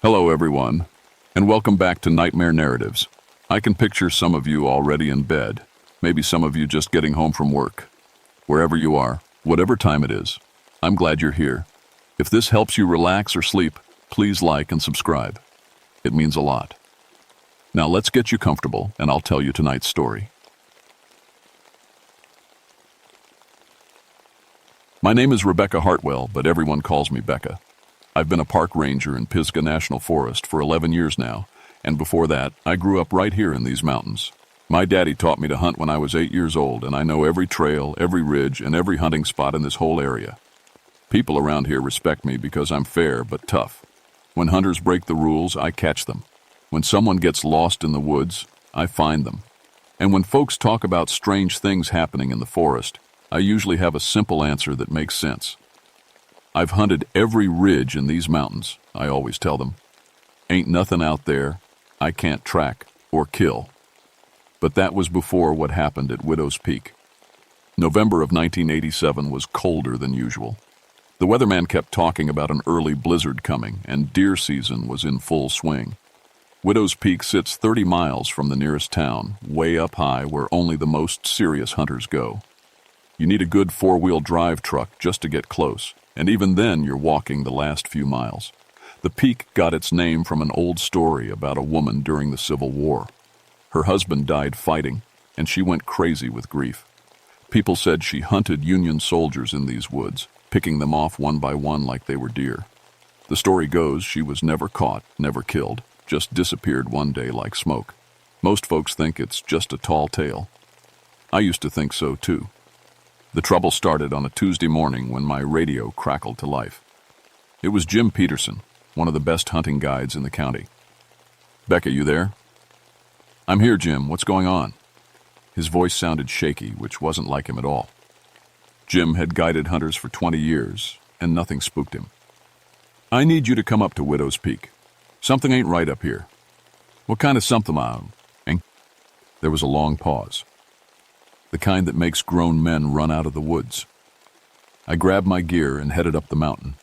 Hello, everyone, and welcome back to Nightmare Narratives. I can picture some of you already in bed, maybe some of you just getting home from work. Wherever you are, whatever time it is, I'm glad you're here. If this helps you relax or sleep, please like and subscribe. It means a lot. Now let's get you comfortable, and I'll tell you tonight's story. My name is Rebecca Hartwell, but everyone calls me Becca. I've been a park ranger in Pisgah National Forest for 11 years now, and before that, I grew up right here in these mountains. My daddy taught me to hunt when I was 8 years old, and I know every trail, every ridge, and every hunting spot in this whole area. People around here respect me because I'm fair but tough. When hunters break the rules, I catch them. When someone gets lost in the woods, I find them. And when folks talk about strange things happening in the forest, I usually have a simple answer that makes sense. I've hunted every ridge in these mountains, I always tell them. Ain't nothing out there I can't track or kill. But that was before what happened at Widow's Peak. November of 1987 was colder than usual. The weatherman kept talking about an early blizzard coming, and deer season was in full swing. Widow's Peak sits 30 miles from the nearest town, way up high where only the most serious hunters go. You need a good four-wheel drive truck just to get close, and even then you're walking the last few miles. The peak got its name from an old story about a woman during the Civil War. Her husband died fighting, and she went crazy with grief. People said she hunted Union soldiers in these woods, picking them off one by one like they were deer. The story goes she was never caught, never killed, just disappeared one day like smoke. Most folks think it's just a tall tale. I used to think so too. The trouble started on a Tuesday morning when my radio crackled to life. It was Jim Peterson, one of the best hunting guides in the county. "Becca, you there?" "I'm here, Jim. What's going on?" His voice sounded shaky, which wasn't like him at all. Jim had guided hunters for 20 years, and nothing spooked him. "I need you to come up to Widow's Peak. Something ain't right up here." "What kind of something, There was a long pause. The kind that makes grown men run out of the woods. I grabbed my gear and headed up the mountain.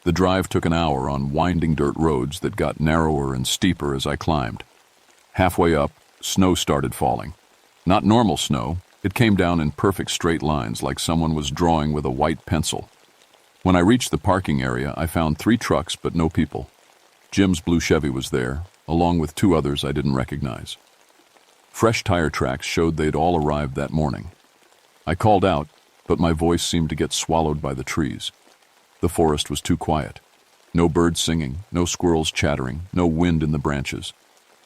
The drive took an hour on winding dirt roads that got narrower and steeper as I climbed. Halfway up, snow started falling. Not normal snow, it came down in perfect straight lines like someone was drawing with a white pencil. When I reached the parking area, I found 3 trucks but no people. Jim's blue Chevy was there, along with 2 others I didn't recognize. Fresh tire tracks showed they'd all arrived that morning. I called out, but my voice seemed to get swallowed by the trees. The forest was too quiet. No birds singing, no squirrels chattering, no wind in the branches.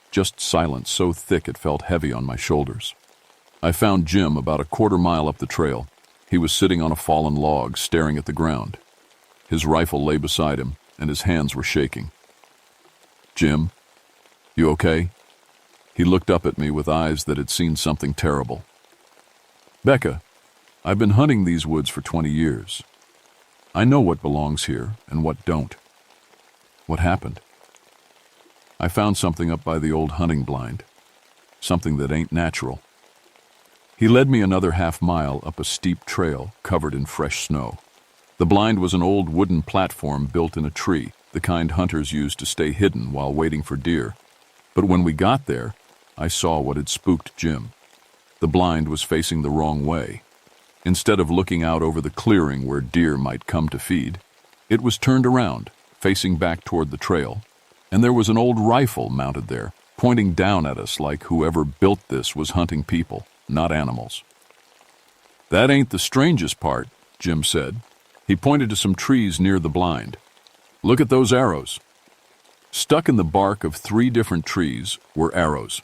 Just silence so thick it felt heavy on my shoulders. I found Jim about a quarter mile up the trail. He was sitting on a fallen log, staring at the ground. His rifle lay beside him, and his hands were shaking. "Jim, you okay?" He looked up at me with eyes that had seen something terrible. "Becca, I've been hunting these woods for 20 years. I know what belongs here and what don't." "What happened?" "I found something up by the old hunting blind. Something that ain't natural." He led me another half mile up a steep trail covered in fresh snow. The blind was an old wooden platform built in a tree, the kind hunters use to stay hidden while waiting for deer. But when we got there, I saw what had spooked Jim. The blind was facing the wrong way. Instead of looking out over the clearing where deer might come to feed, it was turned around, facing back toward the trail, and there was an old rifle mounted there, pointing down at us like whoever built this was hunting people, not animals. "That ain't the strangest part," Jim said. He pointed to some trees near the blind. "Look at those arrows." Stuck in the bark of 3 different trees were arrows.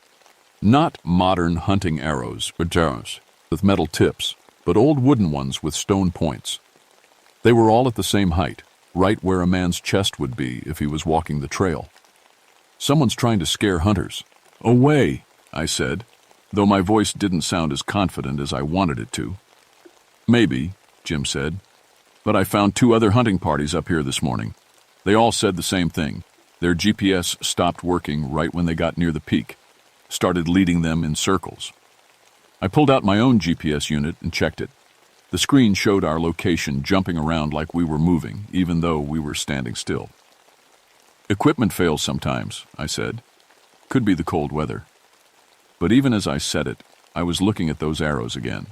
Not modern hunting arrows, but arrows with metal tips, but old wooden ones with stone points. They were all at the same height, right where a man's chest would be if he was walking the trail. "Someone's trying to scare hunters." "Away," I said, though my voice didn't sound as confident as I wanted it to. "Maybe," Jim said, "but I found 2 other hunting parties up here this morning. They all said the same thing. Their GPS stopped working right when they got near the peak, started leading them in circles." I pulled out my own GPS unit and checked it. The screen showed our location jumping around like we were moving, even though we were standing still. Equipment fails sometimes, I said. Could be the cold weather. But even as I said it, I was looking at those arrows again.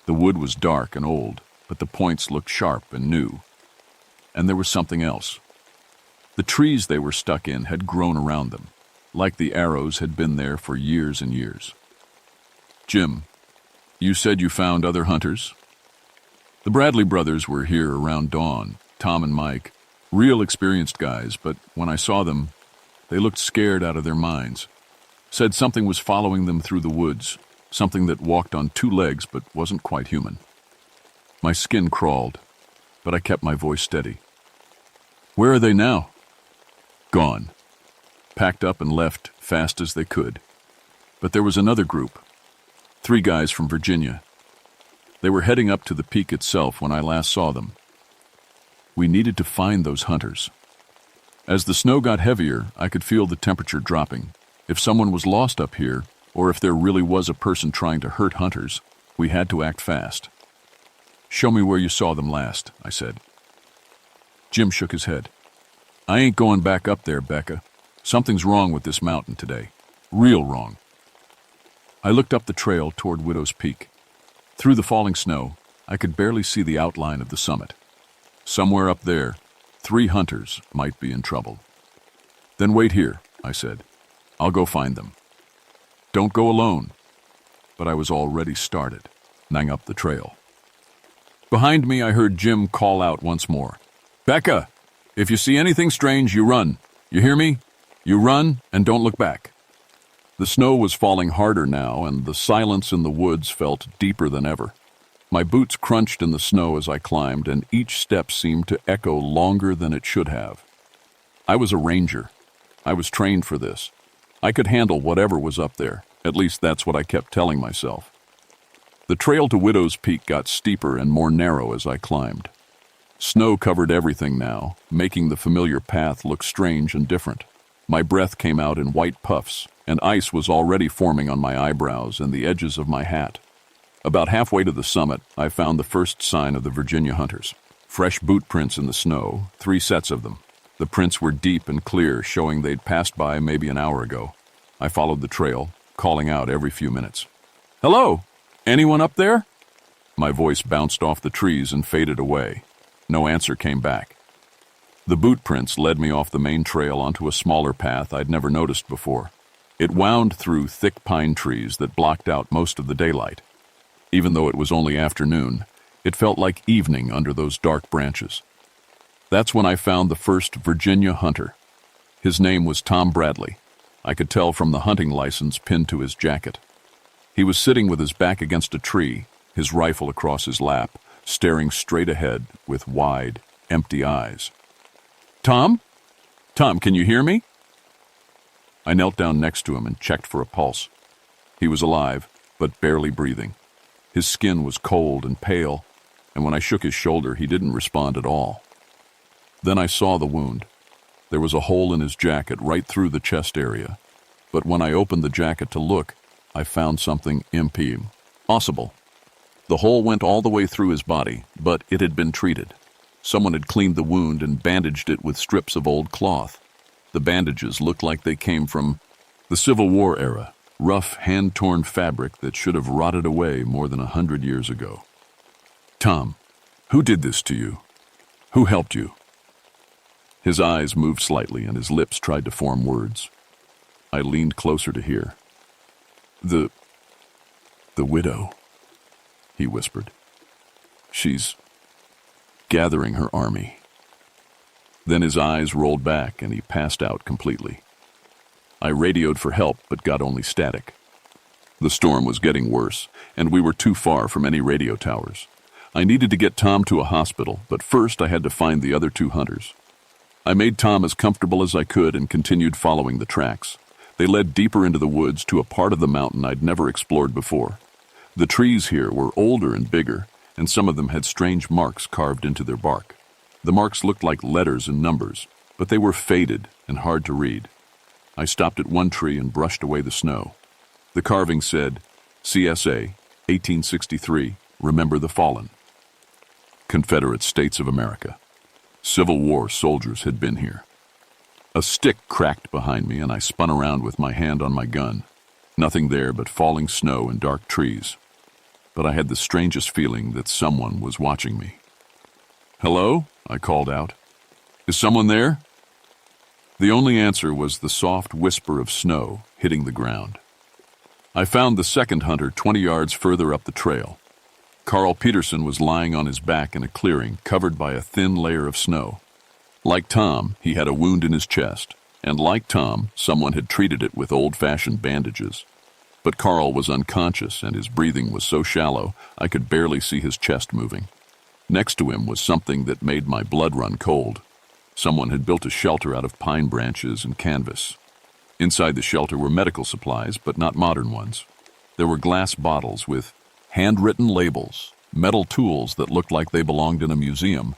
The wood was dark and old, but the points looked sharp and new. And there was something else. The trees they were stuck in had grown around them, like the arrows had been there for years and years. Jim, you said you found other hunters? The Bradley brothers were here around dawn, Tom and Mike, real experienced guys, but when I saw them, they looked scared out of their minds. Said something was following them through the woods, something that walked on two legs but wasn't quite human. My skin crawled, but I kept my voice steady. Where are they now? Gone. Packed up and left fast as they could. But there was another group. 3 guys from Virginia. They were heading up to the peak itself when I last saw them. We needed to find those hunters. As the snow got heavier, I could feel the temperature dropping. If someone was lost up here, or if there really was a person trying to hurt hunters, we had to act fast. Show me where you saw them last, I said. Jim shook his head. I ain't going back up there, Becca. Something's wrong with this mountain today. Real wrong. I looked up the trail toward Widow's Peak. Through the falling snow, I could barely see the outline of the summit. Somewhere up there, 3 hunters might be in trouble. Then wait here, I said. I'll go find them. Don't go alone. But I was already started, nang up the trail. Behind me, I heard Jim call out once more. Becca, if you see anything strange, you run. You hear me? You run and don't look back. The snow was falling harder now, and the silence in the woods felt deeper than ever. My boots crunched in the snow as I climbed, and each step seemed to echo longer than it should have. I was a ranger. I was trained for this. I could handle whatever was up there. At least that's what I kept telling myself. The trail to Widow's Peak got steeper and more narrow as I climbed. Snow covered everything now, making the familiar path look strange and different. My breath came out in white puffs, and ice was already forming on my eyebrows and the edges of my hat. About halfway to the summit, I found the first sign of the Virginia hunters. Fresh boot prints in the snow, 3 sets of them. The prints were deep and clear, showing they'd passed by maybe an hour ago. I followed the trail, calling out every few minutes. Hello? Anyone up there? My voice bounced off the trees and faded away. No answer came back. The boot prints led me off the main trail onto a smaller path I'd never noticed before. It wound through thick pine trees that blocked out most of the daylight. Even though it was only afternoon, it felt like evening under those dark branches. That's when I found the first Virginia hunter. His name was Tom Bradley. I could tell from the hunting license pinned to his jacket. He was sitting with his back against a tree, his rifle across his lap, staring straight ahead with wide, empty eyes. Tom? Tom, can you hear me? I knelt down next to him and checked for a pulse. He was alive, but barely breathing. His skin was cold and pale, and when I shook his shoulder, he didn't respond at all. Then I saw the wound. There was a hole in his jacket right through the chest area, but when I opened the jacket to look, I found something impossible. The hole went all the way through his body, but it had been treated. Someone had cleaned the wound and bandaged it with strips of old cloth. The bandages looked like they came from the Civil War era, rough, hand-torn fabric that should have rotted away more than 100 years ago. Tom, who did this to you? Who helped you? His eyes moved slightly and his lips tried to form words. I leaned closer to hear. The widow, he whispered. She's gathering her army. Then his eyes rolled back and he passed out completely. I radioed for help but got only static. The storm was getting worse, and we were too far from any radio towers. I needed to get Tom to a hospital, but first I had to find the other 2 hunters. I made Tom as comfortable as I could and continued following the tracks. They led deeper into the woods to a part of the mountain I'd never explored before. The trees here were older and bigger, and some of them had strange marks carved into their bark. The marks looked like letters and numbers, but they were faded and hard to read. I stopped at one tree and brushed away the snow. The carving said, CSA, 1863, Remember the Fallen. Confederate States of America. Civil War soldiers had been here. A stick cracked behind me, and I spun around with my hand on my gun. Nothing there but falling snow and dark trees. But I had the strangest feeling that someone was watching me. "Hello?" I called out. "Is someone there?" The only answer was the soft whisper of snow hitting the ground. I found the second hunter 20 yards further up the trail. Carl Peterson was lying on his back in a clearing covered by a thin layer of snow. Like Tom, he had a wound in his chest, and like Tom, someone had treated it with old-fashioned bandages. But Carl was unconscious, and his breathing was so shallow I could barely see his chest moving. Next to him was something that made my blood run cold. Someone had built a shelter out of pine branches and canvas. Inside the shelter were medical supplies, but not modern ones. There were glass bottles with handwritten labels, metal tools that looked like they belonged in a museum,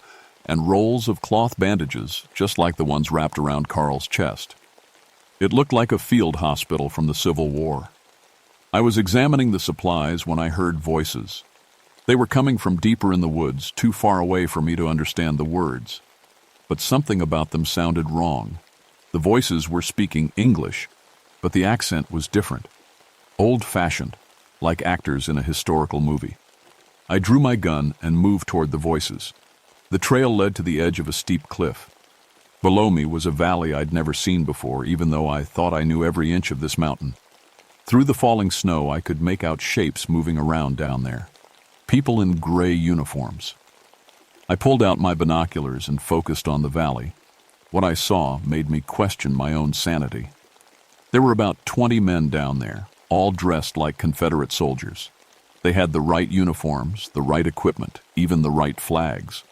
and rolls of cloth bandages just like the ones wrapped around Carl's chest. It looked like a field hospital from the Civil War. I was examining the supplies when I heard voices. They were coming from deeper in the woods, too far away for me to understand the words. But something about them sounded wrong. The voices were speaking English, but the accent was different, old-fashioned, like actors in a historical movie. I drew my gun and moved toward the voices. The trail led to the edge of a steep cliff. Below me was a valley I'd never seen before, even though I thought I knew every inch of this mountain. Through the falling snow, I could make out shapes moving around down there. People in gray uniforms. I pulled out my binoculars and focused on the valley. What I saw made me question my own sanity. There were about 20 men down there, all dressed like Confederate soldiers. They had the right uniforms, the right equipment, even the right flags.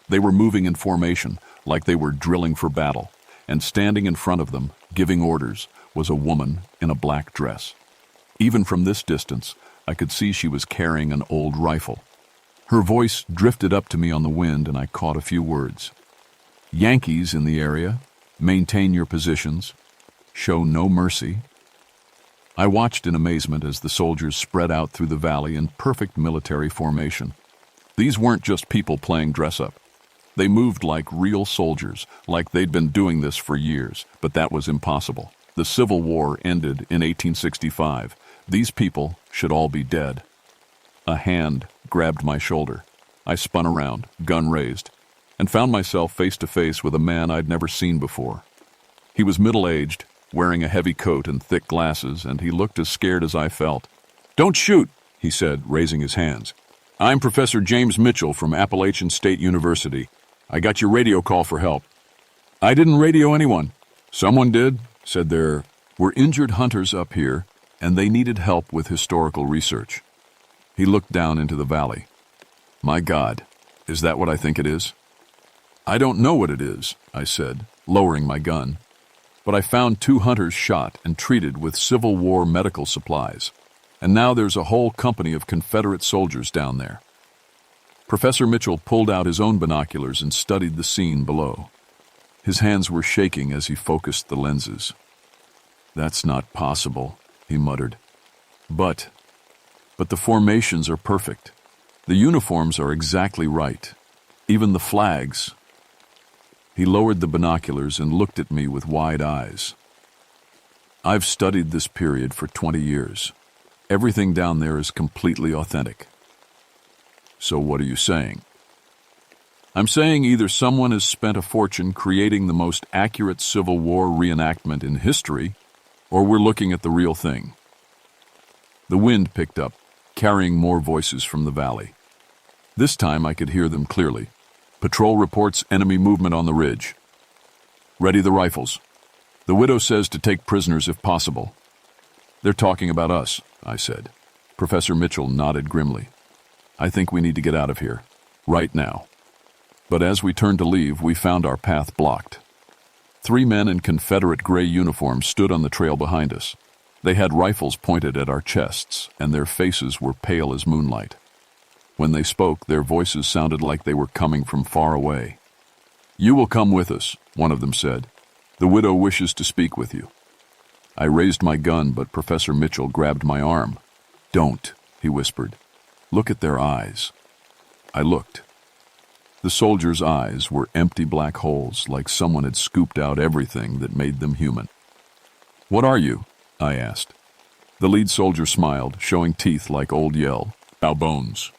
They were moving in formation, like they were drilling for battle, and standing in front of them, giving orders, was a woman in a black dress. Even from this distance, I could see she was carrying an old rifle. Her voice drifted up to me on the wind, and I caught a few words. "Yankees in the area, maintain your positions, show no mercy." I watched in amazement as the soldiers spread out through the valley in perfect military formation. These weren't just people playing dress-up. They moved like real soldiers, like they'd been doing this for years, but that was impossible. The Civil War ended in 1865. These people should all be dead. A hand grabbed my shoulder. I spun around, gun raised, and found myself face to face with a man I'd never seen before. He was middle-aged, wearing a heavy coat and thick glasses, and he looked as scared as I felt. "Don't shoot," he said, raising his hands. "I'm Professor James Mitchell from Appalachian State University. I got your radio call for help." "I didn't radio anyone." "Someone did," said there were injured hunters up here, and they needed help with historical research. He looked down into the valley. "My God, is that what I think it is?" "I don't know what it is," I said, lowering my gun. "But I found 2 hunters shot and treated with Civil War medical supplies. And now there's a whole company of Confederate soldiers down there." Professor Mitchell pulled out his own binoculars and studied the scene below. His hands were shaking as he focused the lenses. "That's not possible," he muttered. But the formations are perfect. The uniforms are exactly right. Even the flags." He lowered the binoculars and looked at me with wide eyes. "I've studied this period for 20 years. Everything down there is completely authentic." "So what are you saying?" "I'm saying either someone has spent a fortune creating the most accurate Civil War reenactment in history, or we're looking at the real thing." The wind picked up, carrying more voices from the valley. This time I could hear them clearly. "Patrol reports enemy movement on the ridge. Ready the rifles. The widow says to take prisoners if possible." "They're talking about us," I said. Professor Mitchell nodded grimly. "I think we need to get out of here. Right now." But as we turned to leave, we found our path blocked. 3 men in Confederate gray uniforms stood on the trail behind us. They had rifles pointed at our chests, and their faces were pale as moonlight. When they spoke, their voices sounded like they were coming from far away. "You will come with us," one of them said. "The widow wishes to speak with you." I raised my gun, but Professor Mitchell grabbed my arm. "Don't," he whispered. "Look at their eyes." I looked. The soldiers' eyes were empty black holes, like someone had scooped out everything that made them human. "What are you?" I asked. The lead soldier smiled, showing teeth like old Yell. "Our bones."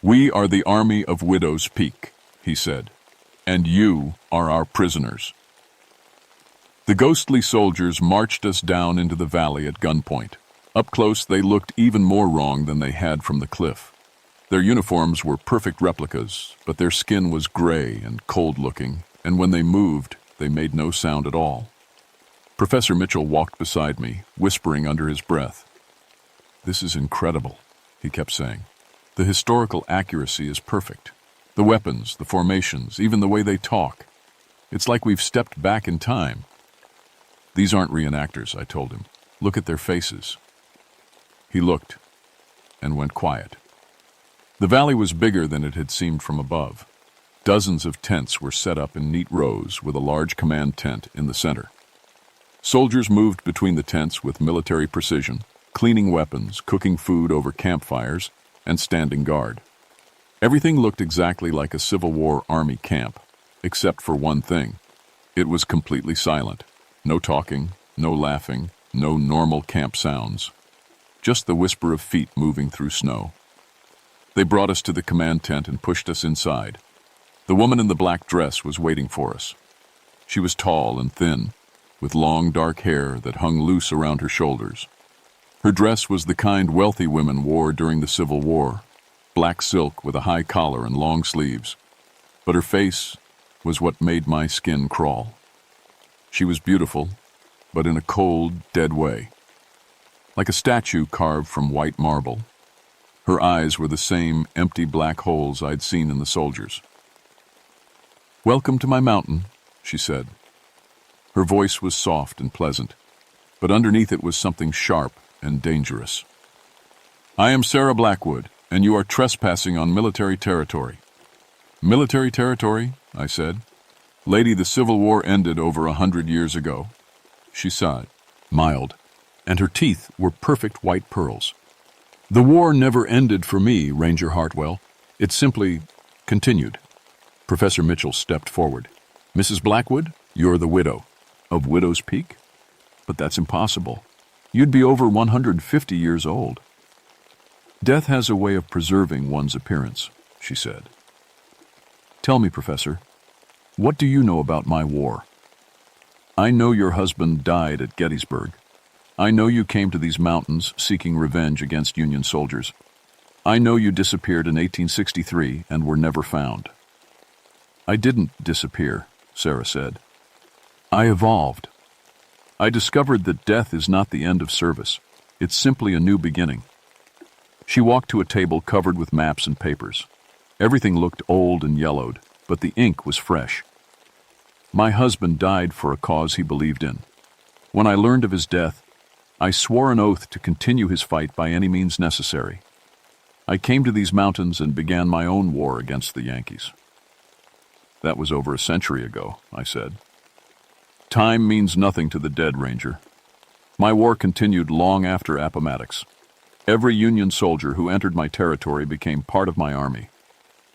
"We are the army of Widow's Peak," he said, "and you are our prisoners." The ghostly soldiers marched us down into the valley at gunpoint. Up close, they looked even more wrong than they had from the cliff. Their uniforms were perfect replicas, but their skin was gray and cold-looking, and when they moved, they made no sound at all. Professor Mitchell walked beside me, whispering under his breath. "This is incredible," he kept saying. "The historical accuracy is perfect. The weapons, the formations, even the way they talk. It's like we've stepped back in time." "These aren't reenactors," I told him. "Look at their faces." He looked and went quiet. The valley was bigger than it had seemed from above. Dozens of tents were set up in neat rows with a large command tent in the center. Soldiers moved between the tents with military precision, cleaning weapons, cooking food over campfires, and standing guard. Everything looked exactly like a Civil War army camp, except for one thing. It was completely silent. No talking, no laughing, no normal camp sounds. Just the whisper of feet moving through snow. They brought us to the command tent and pushed us inside. The woman in the black dress was waiting for us. She was tall and thin, with long dark hair that hung loose around her shoulders. Her dress was the kind wealthy women wore during the Civil War, black silk with a high collar and long sleeves. But her face was what made my skin crawl. She was beautiful, but in a cold, dead way. Like a statue carved from white marble. Her eyes were the same empty black holes I'd seen in the soldiers. "Welcome to my mountain," she said. Her voice was soft and pleasant, but underneath it was something sharp and dangerous. "I am Sarah Blackwood, and you are trespassing on military territory." "Military territory?" I said. "Lady, the Civil War ended over 100 years ago." She sighed, mild, and her teeth were perfect white pearls. "The war never ended for me, Ranger Hartwell. It simply continued." Professor Mitchell stepped forward. "Mrs. Blackwood, you're the widow." "Of Widow's Peak? But that's impossible. You'd be over 150 years old." "Death has a way of preserving one's appearance," she said. "Tell me, Professor, what do you know about my war?" "I know your husband died at Gettysburg. I know you came to these mountains seeking revenge against Union soldiers. I know you disappeared in 1863 and were never found." "I didn't disappear," Sarah said. "I evolved. I discovered that death is not the end of service. It's simply a new beginning." She walked to a table covered with maps and papers. Everything looked old and yellowed, but the ink was fresh. "My husband died for a cause he believed in. When I learned of his death, I swore an oath to continue his fight by any means necessary. I came to these mountains and began my own war against the Yankees." "That was over a century ago," I said. "Time means nothing to the dead, Ranger. My war continued long after Appomattox. Every Union soldier who entered my territory became part of my army.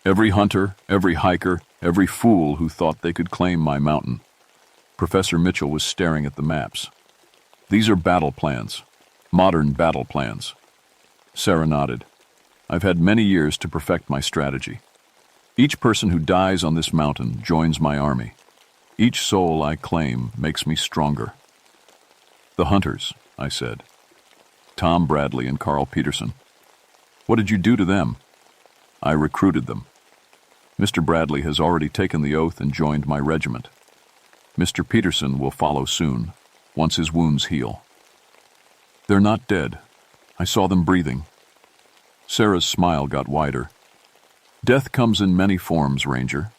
Every hunter, every hiker, every fool who thought they could claim my mountain." Professor Mitchell was staring at the maps. "These are battle plans, modern battle plans." Sarah nodded. "I've had many years to perfect my strategy. Each person who dies on this mountain joins my army. Each soul I claim makes me stronger." "The hunters," I said. "Tom Bradley and Carl Peterson. What did you do to them?" "I recruited them. Mr. Bradley has already taken the oath and joined my regiment. Mr. Peterson will follow soon, once his wounds heal." "They're not dead. I saw them breathing." Sarah's smile got wider. "Death comes in many forms, Ranger.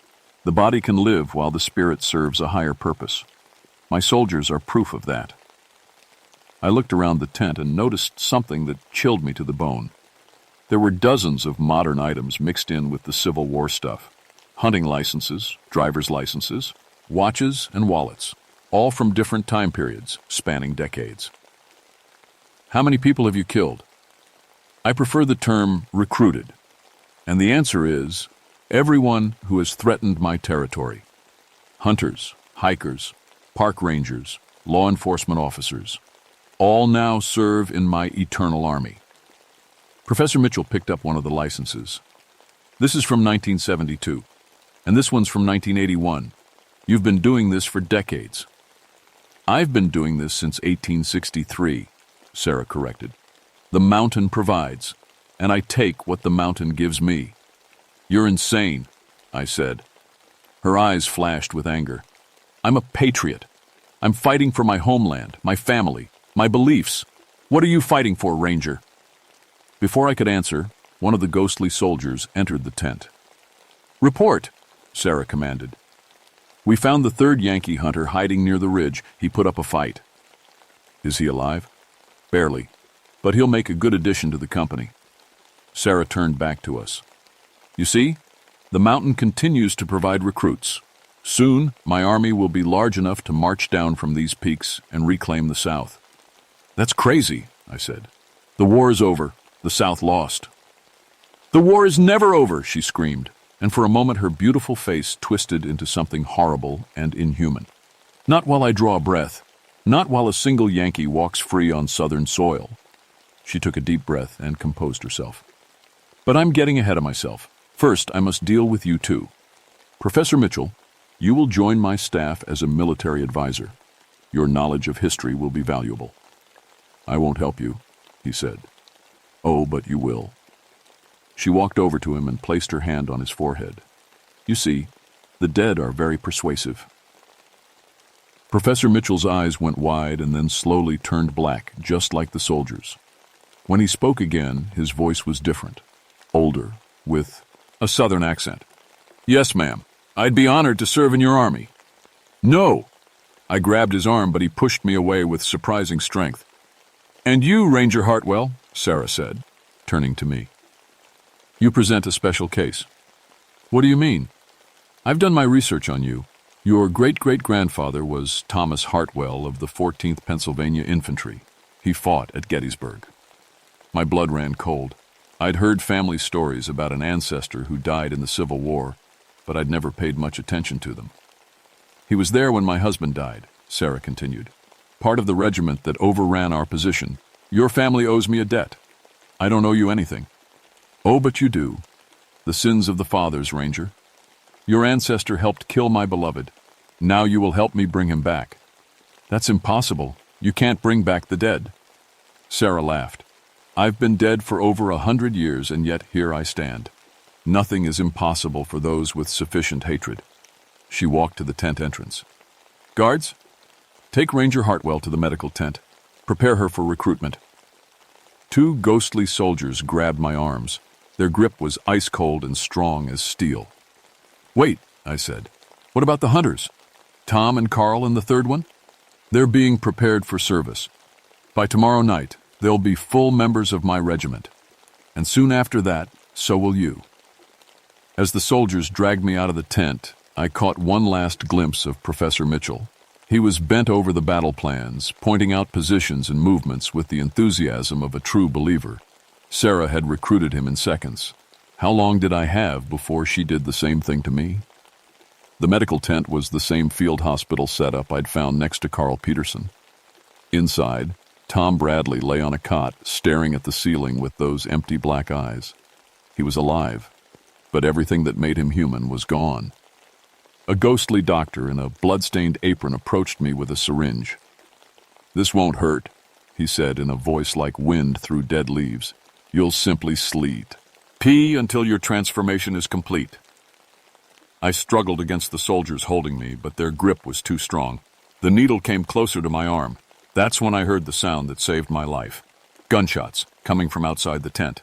The body can live while the spirit serves a higher purpose. My soldiers are proof of that." I looked around the tent and noticed something that chilled me to the bone. There were dozens of modern items mixed in with the Civil War stuff. Hunting licenses, driver's licenses, watches, and wallets, all from different time periods, spanning decades. "How many people have you killed?" "I prefer the term recruited. And the answer is Everyone who has threatened my territory. Hunters, hikers, park rangers, law enforcement officers. All now serve in my eternal army. Professor Mitchell picked up one of the licenses. This is from 1972, and this one's from 1981. You've been doing this for decades. I've been doing this since 1863, Sarah corrected. The mountain provides, and I take what the mountain gives me. You're insane, I said. Her eyes flashed with anger. I'm a patriot. I'm fighting for my homeland, my family, my beliefs. What are you fighting for, Ranger? Before I could answer, one of the ghostly soldiers entered the tent. Report, Sarah commanded. We found the third Yankee hunter hiding near the ridge. He put up a fight. Is he alive? Barely, but he'll make a good addition to the company. Sarah turned back to us. You see, the mountain continues to provide recruits. Soon, my army will be large enough to march down from these peaks and reclaim the South. That's crazy, I said. The war is over. The South lost. The war is never over, she screamed, and for a moment her beautiful face twisted into something horrible and inhuman. Not while I draw a breath. Not while a single Yankee walks free on Southern soil. She took a deep breath and composed herself. But I'm getting ahead of myself. First, I must deal with you two. Professor Mitchell, you will join my staff as a military advisor. Your knowledge of history will be valuable. I won't help you, he said. Oh, but you will. She walked over to him and placed her hand on his forehead. You see, the dead are very persuasive. Professor Mitchell's eyes went wide and then slowly turned black, just like the soldiers. When he spoke again, his voice was different, older, with a Southern accent. Yes, ma'am. I'd be honored to serve in your army. No! I grabbed his arm, but he pushed me away with surprising strength. And you, Ranger Hartwell, Sarah said, turning to me. You present a special case. What do you mean? I've done my research on you. Your great-great-grandfather was Thomas Hartwell of the 14th Pennsylvania Infantry. He fought at Gettysburg. My blood ran cold. I'd heard family stories about an ancestor who died in the Civil War, but I'd never paid much attention to them. He was there when my husband died, Sarah continued. Part of the regiment that overran our position. Your family owes me a debt. I don't owe you anything. Oh, but you do. The sins of the fathers, Ranger. Your ancestor helped kill my beloved. Now you will help me bring him back. That's impossible. You can't bring back the dead. Sarah laughed. I've been dead for over 100 years, and yet here I stand. Nothing is impossible for those with sufficient hatred. She walked to the tent entrance. Guards, take Ranger Hartwell to the medical tent. Prepare her for recruitment. Two ghostly soldiers grabbed my arms. Their grip was ice cold and strong as steel. Wait, I said. What about the hunters? Tom and Carl and the third one? They're being prepared for service. By tomorrow night, they'll be full members of my regiment. And soon after that, so will you. As the soldiers dragged me out of the tent, I caught one last glimpse of Professor Mitchell. He was bent over the battle plans, pointing out positions and movements with the enthusiasm of a true believer. Sarah had recruited him in seconds. How long did I have before she did the same thing to me? The medical tent was the same field hospital setup I'd found next to Carl Peterson. Inside, Tom Bradley lay on a cot, staring at the ceiling with those empty black eyes. He was alive, but everything that made him human was gone. A ghostly doctor in a blood-stained apron approached me with a syringe. This won't hurt, he said in a voice like wind through dead leaves. You'll simply sleep. Pee until your transformation is complete. I struggled against the soldiers holding me, but their grip was too strong. The needle came closer to my arm. That's when I heard the sound that saved my life. Gunshots, coming from outside the tent.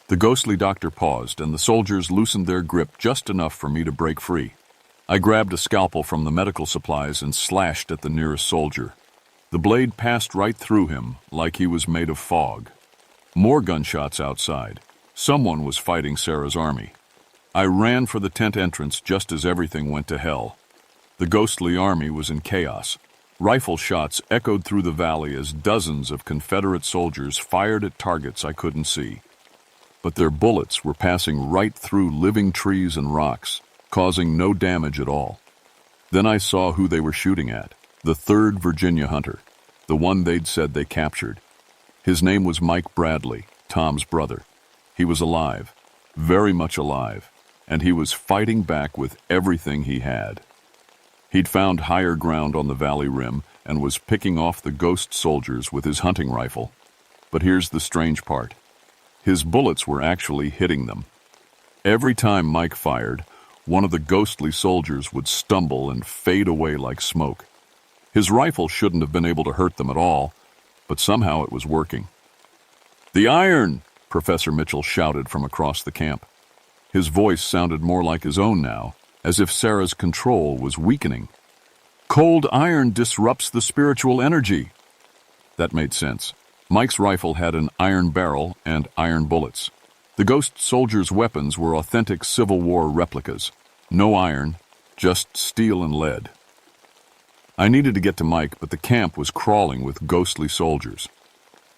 The ghostly doctor paused, and the soldiers loosened their grip just enough for me to break free. I grabbed a scalpel from the medical supplies and slashed at the nearest soldier. The blade passed right through him, like he was made of fog. More gunshots outside. Someone was fighting Sarah's army. I ran for the tent entrance just as everything went to hell. The ghostly army was in chaos. Rifle shots echoed through the valley as dozens of Confederate soldiers fired at targets I couldn't see. but their bullets were passing right through living trees and rocks, causing no damage at all. Then I saw who they were shooting at, the 3rd Virginia hunter, the one they'd said they captured. His name was Mike Bradley, Tom's brother. He was alive, very much alive, and he was fighting back with everything he had. He'd found higher ground on the valley rim and was picking off the ghost soldiers with his hunting rifle. But here's the strange part. His bullets were actually hitting them. Every time Mike fired, one of the ghostly soldiers would stumble and fade away like smoke. His rifle shouldn't have been able to hurt them at all, but somehow it was working. "The iron!" Professor Mitchell shouted from across the camp. His voice sounded more like his own now, as if Sarah's control was weakening. "Cold iron disrupts the spiritual energy." That made sense. Mike's rifle had an iron barrel and iron bullets. The ghost soldiers' weapons were authentic Civil War replicas. No iron, just steel and lead. I needed to get to Mike, but the camp was crawling with ghostly soldiers.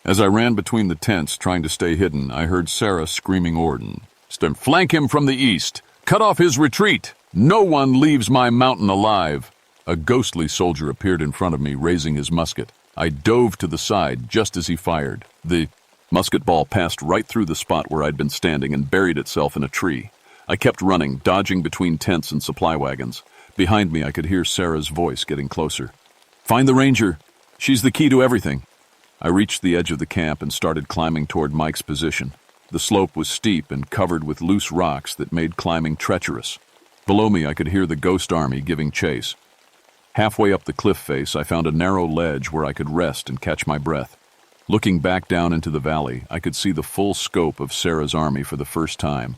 As I ran between the tents trying to stay hidden, I heard Sarah screaming orders. "Flank him from the east! Cut off his retreat! No one leaves my mountain alive!" A ghostly soldier appeared in front of me, raising his musket. I dove to the side just as he fired. The musket ball passed right through the spot where I'd been standing and buried itself in a tree. I kept running, dodging between tents and supply wagons. Behind me, I could hear Sarah's voice getting closer. "Find the ranger. She's the key to everything." I reached the edge of the camp and started climbing toward Mike's position. The slope was steep and covered with loose rocks that made climbing treacherous. Below me, I could hear the ghost army giving chase. Halfway up the cliff face, I found a narrow ledge where I could rest and catch my breath. Looking back down into the valley, I could see the full scope of Sarah's army for the first time.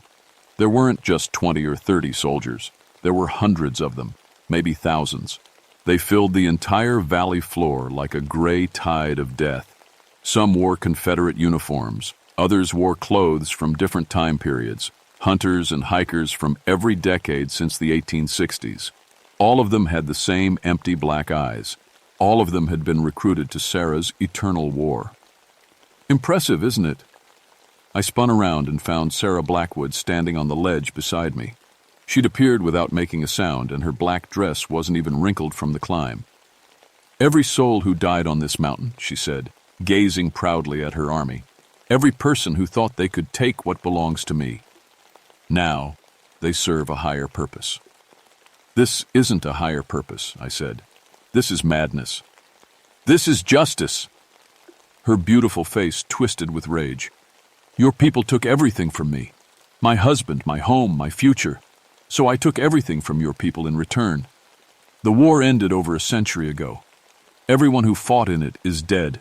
There weren't just 20 or 30 soldiers. There were hundreds of them, maybe thousands. They filled the entire valley floor like a gray tide of death. Some wore Confederate uniforms. Others wore clothes from different time periods, hunters and hikers from every decade since the 1860s. All of them had the same empty black eyes. All of them had been recruited to Sarah's eternal war. Impressive, isn't it? I spun around and found Sarah Blackwood standing on the ledge beside me. She'd appeared without making a sound, and her black dress wasn't even wrinkled from the climb. "Every soul who died on this mountain," she said, gazing proudly at her army. "Every person who thought they could take what belongs to me. Now, they serve a higher purpose." "This isn't a higher purpose," I said. "This is madness. This is justice." Her beautiful face twisted with rage. "Your people took everything from me. My husband, my home, my future. So I took everything from your people in return. The war ended over a century ago. Everyone who fought in it is dead.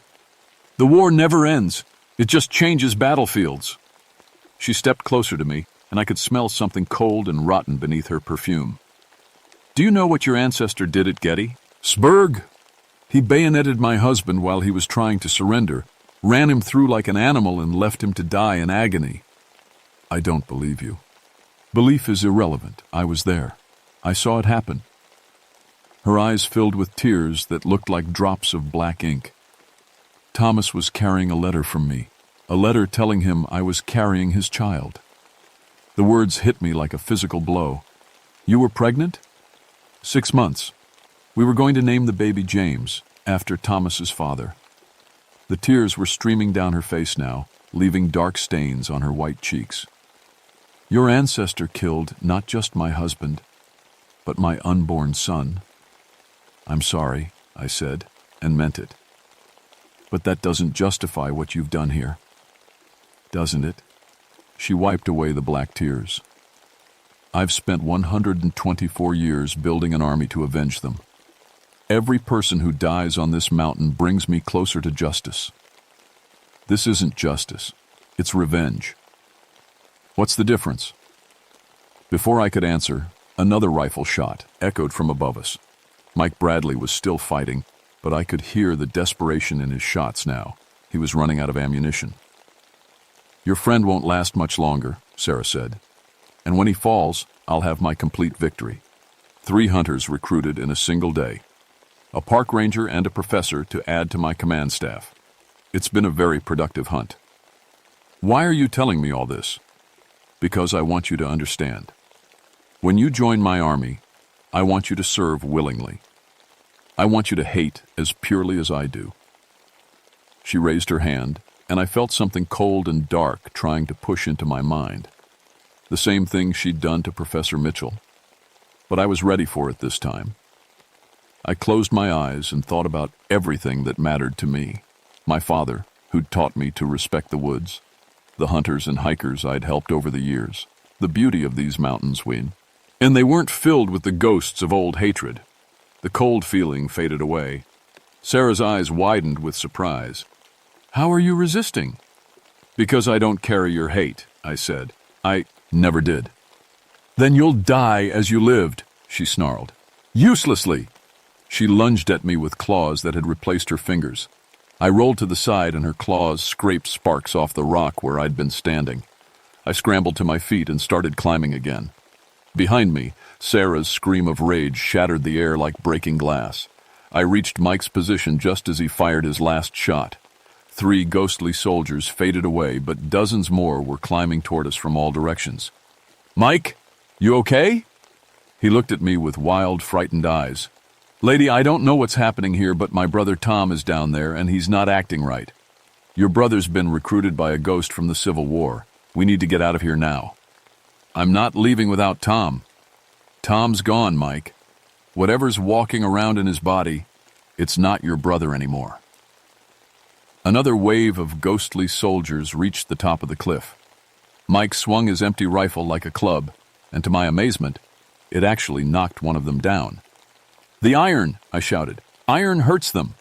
The war never ends. It just changes battlefields." She stepped closer to me, and I could smell something cold and rotten beneath her perfume. "Do you know what your ancestor did at Gettysburg? He bayoneted my husband while he was trying to surrender, ran him through like an animal, and left him to die in agony." "I don't believe you." "Belief is irrelevant. I was there. I saw it happen." Her eyes filled with tears that looked like drops of black ink. "Thomas was carrying a letter from me, a letter telling him I was carrying his child." The words hit me like a physical blow. "You were pregnant?" 6 months. We were going to name the baby James, after Thomas's father." The tears were streaming down her face now, leaving dark stains on her white cheeks. "Your ancestor killed not just my husband, but my unborn son." "I'm sorry," I said, and meant it. "But that doesn't justify what you've done here." "Doesn't it?" She wiped away the black tears. "I've spent 124 years building an army to avenge them. Every person who dies on this mountain brings me closer to justice. This isn't justice. It's revenge." "What's the difference?" Before I could answer, another rifle shot echoed from above us. Mike Bradley was still fighting, but I could hear the desperation in his shots now. He was running out of ammunition. "Your friend won't last much longer," Sarah said. "And when he falls, I'll have my complete victory. 3 hunters recruited in a single day. A park ranger and a professor to add to my command staff. It's been a very productive hunt." Why are you telling me all this? Because I want you to understand. When you join my army, I want you to serve willingly. I want you to hate as purely as I do. She raised her hand, and I felt something cold and dark trying to push into my mind. The same thing she'd done to Professor Mitchell. But I was ready for it this time. I closed my eyes and thought about everything that mattered to me. My father, who'd taught me to respect the woods, the hunters and hikers I'd helped over the years, the beauty of these mountains, and they weren't filled with the ghosts of old hatred. The cold feeling faded away. Sarah's eyes widened with surprise. How are you resisting? Because I don't carry your hate, I said. I never did. Then you'll die as you lived, she snarled. Uselessly! She lunged at me with claws that had replaced her fingers. I rolled to the side and her claws scraped sparks off the rock where I'd been standing. I scrambled to my feet and started climbing again. Behind me, Sarah's scream of rage shattered the air like breaking glass. I reached Mike's position just as he fired his last shot. 3 ghostly soldiers faded away, but dozens more were climbing toward us from all directions. Mike, you okay? He looked at me with wild, frightened eyes. Lady, I don't know what's happening here, but my brother Tom is down there, and he's not acting right. Your brother's been recruited by a ghost from the Civil War. We need to get out of here now. I'm not leaving without Tom. Tom's gone, Mike. Whatever's walking around in his body, it's not your brother anymore. Another wave of ghostly soldiers reached the top of the cliff. Mike swung his empty rifle like a club, and to my amazement, it actually knocked one of them down. The iron, I shouted. Iron hurts them.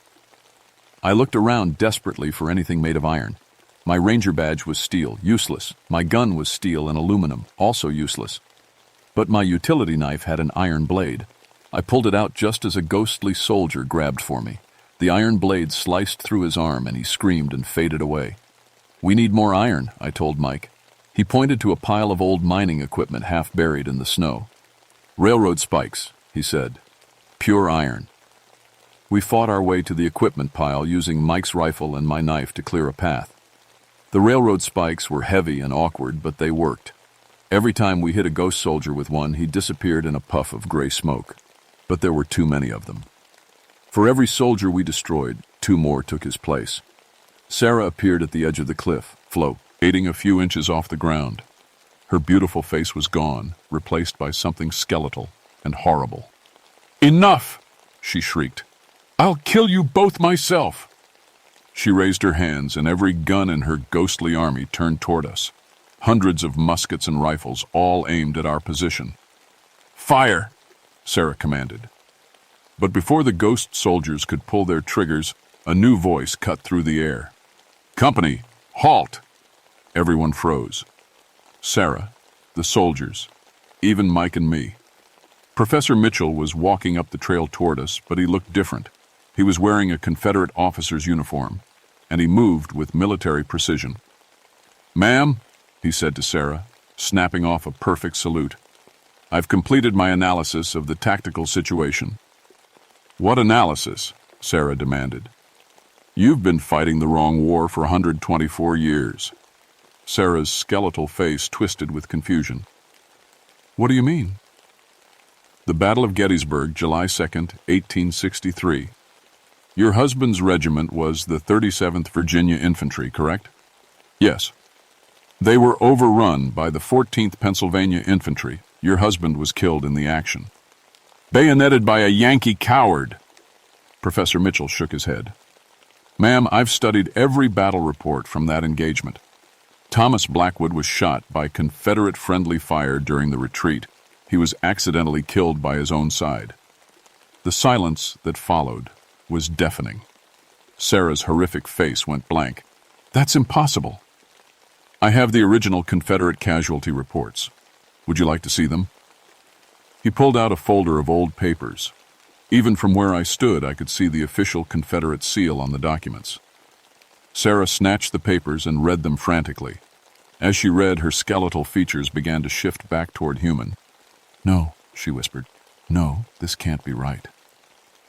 I looked around desperately for anything made of iron. My ranger badge was steel, useless. My gun was steel and aluminum, also useless. But my utility knife had an iron blade. I pulled it out just as a ghostly soldier grabbed for me. The iron blade sliced through his arm and he screamed and faded away. We need more iron, I told Mike. He pointed to a pile of old mining equipment half buried in the snow. Railroad spikes, he said. Pure iron. We fought our way to the equipment pile using Mike's rifle and my knife to clear a path. The railroad spikes were heavy and awkward, but they worked. Every time we hit a ghost soldier with one, he disappeared in a puff of gray smoke. But there were too many of them. For every soldier we destroyed, 2 more took his place. Sarah appeared at the edge of the cliff, floating a few inches off the ground. Her beautiful face was gone, replaced by something skeletal and horrible. Enough! She shrieked. I'll kill you both myself! She raised her hands, and every gun in her ghostly army turned toward us. Hundreds of muskets and rifles, all aimed at our position. Fire! Sarah commanded. But before the ghost soldiers could pull their triggers, a new voice cut through the air. Company, halt! Everyone froze. Sarah, the soldiers, even Mike and me. Professor Mitchell was walking up the trail toward us, but he looked different. He was wearing a Confederate officer's uniform, and he moved with military precision. Ma'am, he said to Sarah, snapping off a perfect salute. I've completed my analysis of the tactical situation. What analysis? Sarah demanded. You've been fighting the wrong war for 124 years. Sarah's skeletal face twisted with confusion. What do you mean? The Battle of Gettysburg, July 2nd, 1863. Your husband's regiment was the 37th Virginia Infantry, correct? Yes. They were overrun by the 14th Pennsylvania Infantry. Your husband was killed in the action. Bayoneted by a Yankee coward. Professor Mitchell shook his head. Ma'am, I've studied every battle report from that engagement. Thomas Blackwood was shot by Confederate friendly fire during the retreat. He was accidentally killed by his own side. The silence that followed was deafening. Sarah's horrific face went blank. That's impossible. I have the original Confederate casualty reports. Would you like to see them? He pulled out a folder of old papers. Even from where I stood, I could see the official Confederate seal on the documents. Sarah snatched the papers and read them frantically. As she read, her skeletal features began to shift back toward human. No, she whispered. No, this can't be right.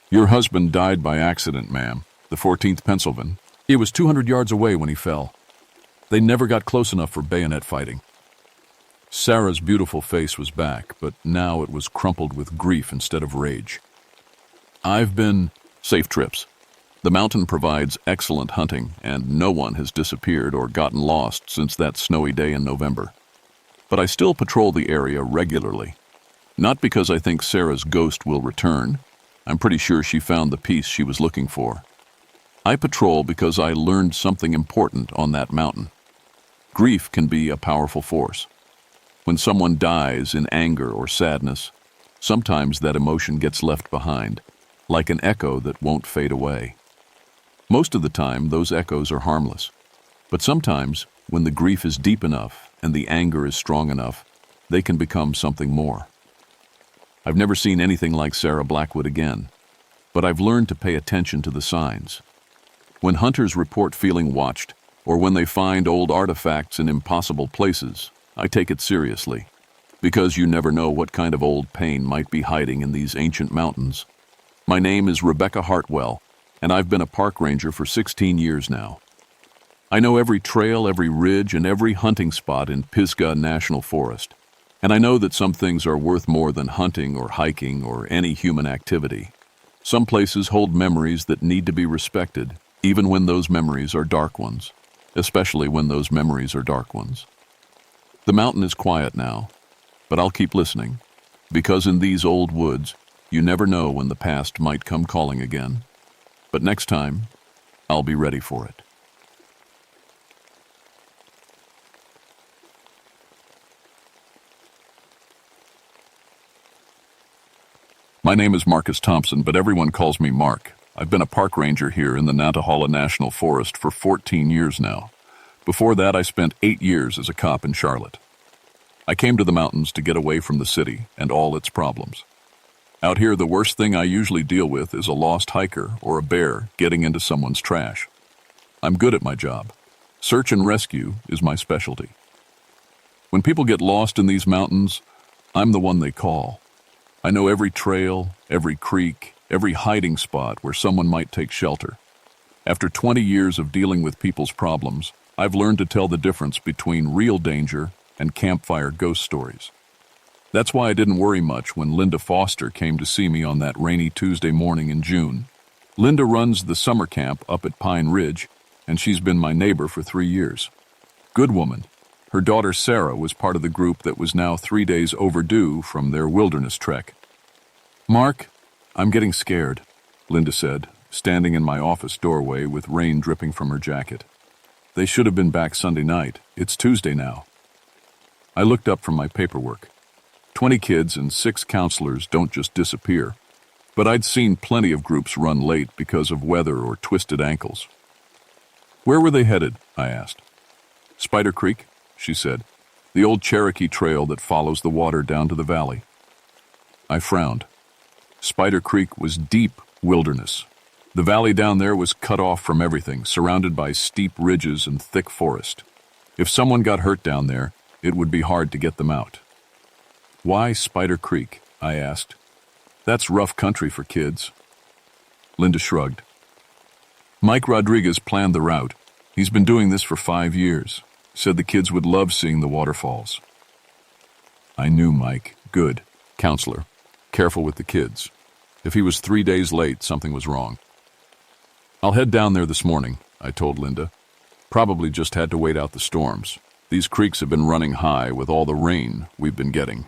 Your husband died by accident, ma'am. The 14th Pennsylvania. It was 200 yards away when he fell. They never got close enough for bayonet fighting. Sarah's beautiful face was back, but now it was crumpled with grief instead of rage. I've been... Safe trips. The mountain provides excellent hunting, and no one has disappeared or gotten lost since that snowy day in November. But I still patrol the area regularly. Not because I think Sarah's ghost will return. I'm pretty sure she found the peace she was looking for. I patrol because I learned something important on that mountain. Grief can be a powerful force. When someone dies in anger or sadness, sometimes that emotion gets left behind, like an echo that won't fade away. Most of the time, those echoes are harmless. But sometimes, when the grief is deep enough and the anger is strong enough, they can become something more. I've never seen anything like Sarah Blackwood again, but I've learned to pay attention to the signs. When hunters report feeling watched, or when they find old artifacts in impossible places, I take it seriously, because you never know what kind of old pain might be hiding in these ancient mountains. My name is Rebecca Hartwell, and I've been a park ranger for 16 years now. I know every trail, every ridge, and every hunting spot in Pisgah National Forest, and I know that some things are worth more than hunting or hiking or any human activity. Some places hold memories that need to be respected, even when those memories are dark ones, especially when those memories are dark ones. The mountain is quiet now, but I'll keep listening, because in these old woods, you never know when the past might come calling again. But next time, I'll be ready for it. My name is Marcus Thompson, but everyone calls me Mark. I've been a park ranger here in the Unnatural National Forest for 14 years now. Before that, I spent 8 years as a cop in Charlotte. I came to the mountains to get away from the city and all its problems. Out here, the worst thing I usually deal with is a lost hiker or a bear getting into someone's trash. I'm good at my job. Search and rescue is my specialty. When people get lost in these mountains, I'm the one they call. I know every trail, every creek, every hiding spot where someone might take shelter. After 20 years of dealing with people's problems, I've learned to tell the difference between real danger and campfire ghost stories. That's why I didn't worry much when Linda Foster came to see me on that rainy Tuesday morning in June. Linda runs the summer camp up at Pine Ridge, and she's been my neighbor for 3 years. Good woman. Her daughter Sarah was part of the group that was now 3 days overdue from their wilderness trek. "Mark, I'm getting scared," Linda said, standing in my office doorway with rain dripping from her jacket. "They should have been back Sunday night. It's Tuesday now." I looked up from my paperwork. 20 kids and 6 counselors don't just disappear, but I'd seen plenty of groups run late because of weather or twisted ankles. "Where were they headed?" I asked. "Spider Creek," she said, "the old Cherokee trail that follows the water down to the valley." I frowned. Spider Creek was deep wilderness. The valley down there was cut off from everything, surrounded by steep ridges and thick forest. If someone got hurt down there, it would be hard to get them out. "Why Spider Creek?" I asked. "That's rough country for kids." Linda shrugged. "Mike Rodriguez planned the route. He's been doing this for 5 years. Said the kids would love seeing the waterfalls." I knew Mike. Good. Counselor. Careful with the kids. If he was 3 days late, something was wrong. "I'll head down there this morning," I told Linda. "Probably just had to wait out the storms. These creeks have been running high with all the rain we've been getting."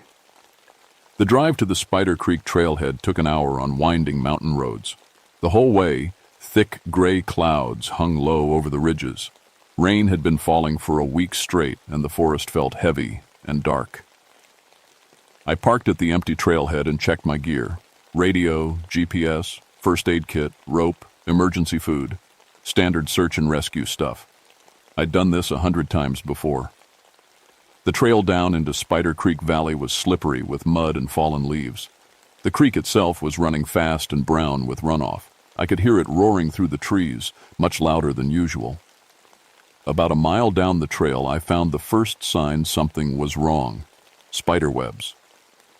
The drive to the Spider Creek trailhead took an hour on winding mountain roads. The whole way, thick gray clouds hung low over the ridges. Rain had been falling for a week straight, and the forest felt heavy and dark. I parked at the empty trailhead and checked my gear. Radio, GPS, first aid kit, rope, emergency food, standard search and rescue stuff. I'd done this 100 times before. The trail down into Spider Creek Valley was slippery with mud and fallen leaves. The creek itself was running fast and brown with runoff. I could hear it roaring through the trees, much louder than usual. About a mile down the trail, I found the first sign something was wrong. Spider webs.